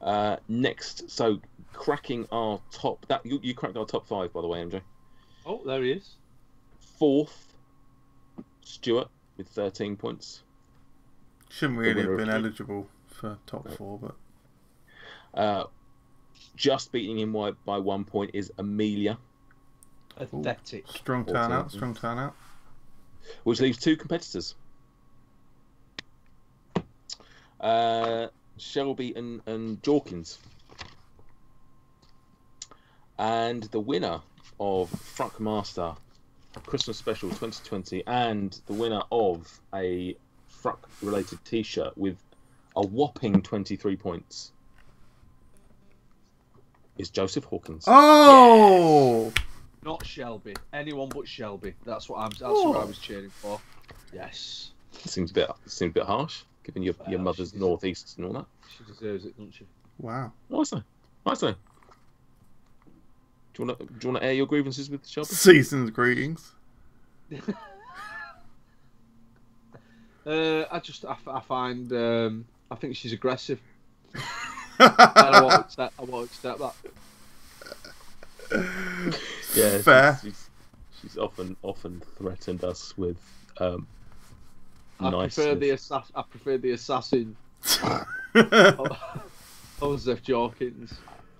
that. Next, so cracking our top. That you cracked our top 5, by the way, MJ. Oh, there he is. 4th, Stuart with 13 points. Shouldn't really have winner been of- eligible for top 4, but Just beating him by 1 point is Amelia, Pathetic. strong 14. turnout. Strong turnout. which leaves 2 competitors. Shelby and Jawkins. And the winner of FRUK Master Christmas Special 2020 and the winner of a FRUK related t-shirt with a whopping 23 points is Joseph Hawkins. Oh! Not Shelby. Anyone but Shelby. That's what what I was cheering for. Yes. Seems a bit harsh, given your mother's northeast and all that. She deserves it, doesn't she? Wow. Nice though. Do you want to air your grievances with Shelby? Season's greetings. I find I think she's aggressive. I won't accept that. Yeah, Fair. She's often threatened us with I prefer the assassin Joseph Jawkins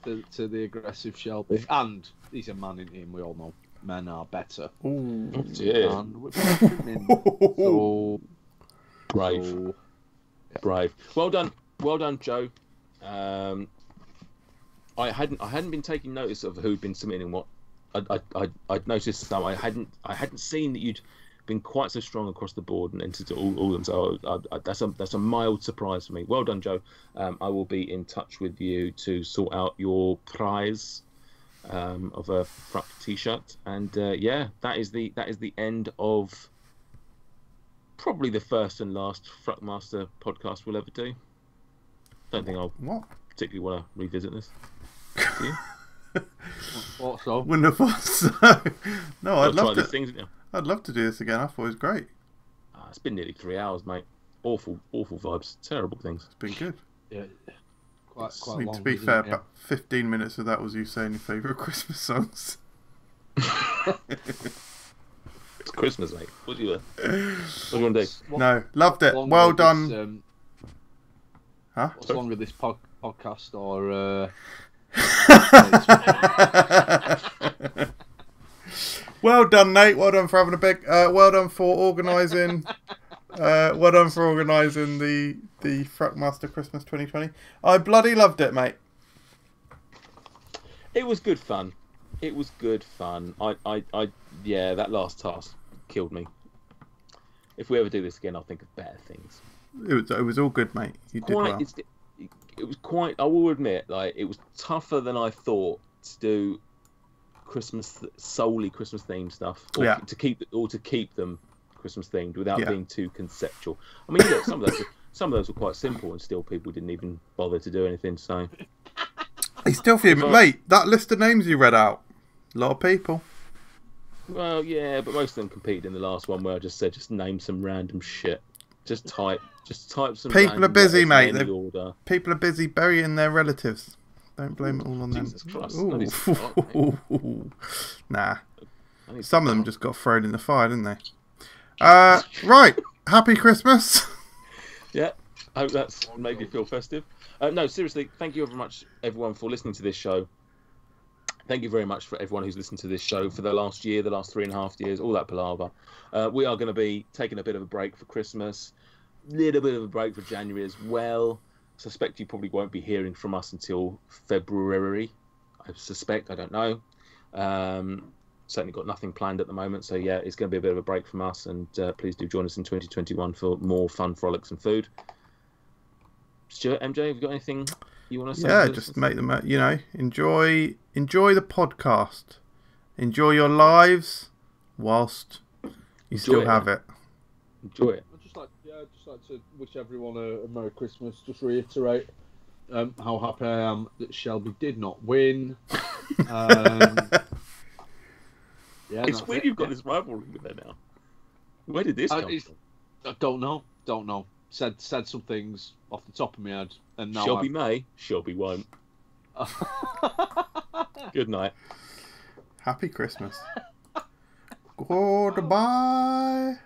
to the aggressive Shelby. And he's a man in him. We all know men are better. Ooh. Yeah. And women. So Brave. Brave. Well done, Joe. I hadn't been taking notice of who'd been submitting what. I'd noticed some. I hadn't seen that you'd been quite so strong across the board and entered all of them. So that's a mild surprise for me. Well done, Joe. I will be in touch with you to sort out your prize of a FRUK t-shirt. And yeah, that is the end of probably the first and last FRUK Master podcast we'll ever do. Don't think I'll particularly want to revisit this. Do you? Thought so. Wouldn't have thought so. No, I'd love to. I'd love to do this again. I thought it was great. It's been nearly 3 hours, mate. Awful vibes. Terrible things. It's been good. Yeah. Quite I mean, long. to be fair, about 15 minutes of that was you saying your favourite Christmas songs. It's Christmas, mate. What do you want to do? No, loved it. Well done. Huh? What's longer, this podcast or? Well done, Nate. Well done for having a big. Well done for organising. Well done for organising the FRUK Master Christmas 2020. I bloody loved it, mate. It was good fun. Yeah, that last task killed me. If we ever do this again, I'll think of better things. It was all good, mate. You did well. It was quite. I will admit, like it was tougher than I thought to do solely Christmas themed stuff, or to keep them Christmas themed without being too conceptual. I mean, look, some of those were quite simple, and still people didn't even bother to do anything. So, He's still fuming, mate. That list of names you read out, a lot of people. Well, yeah, but most of them competed in the last one where I just said, just name some random shit. Just type some. People are busy, mate. Order. People are busy burying their relatives. Don't blame it all on them. Jesus Christ. Nah. Some of them just got thrown in the fire, didn't they? Right. Happy Christmas. Yeah. I hope that's made you feel festive. No, seriously, thank you very much, everyone, for listening to this show. Thank you very much for everyone who's listened to this show for the last year, the last 3.5 years, all that palaver. We are going to be taking a bit of a break for Christmas, little bit of a break for January as well. I suspect you probably won't be hearing from us until February. I suspect, I don't know. Certainly got nothing planned at the moment, so yeah, it's going to be a bit of a break from us, and please do join us in 2021 for more fun, frolics and food. Stuart, MJ, have you got anything you want to say? Yeah, just make them, enjoy the podcast. Enjoy your lives whilst you still have it. Enjoy it. I'd just like to wish everyone a Merry Christmas. Just reiterate how happy I am that Shelby did not win. Yeah, it's weird you've got this rivalry with her now. Where did this come from? I don't know. don't know. Said some things off the top of my head, and now Shelby may, Shelby won't. Good night. Happy Christmas. Goodbye.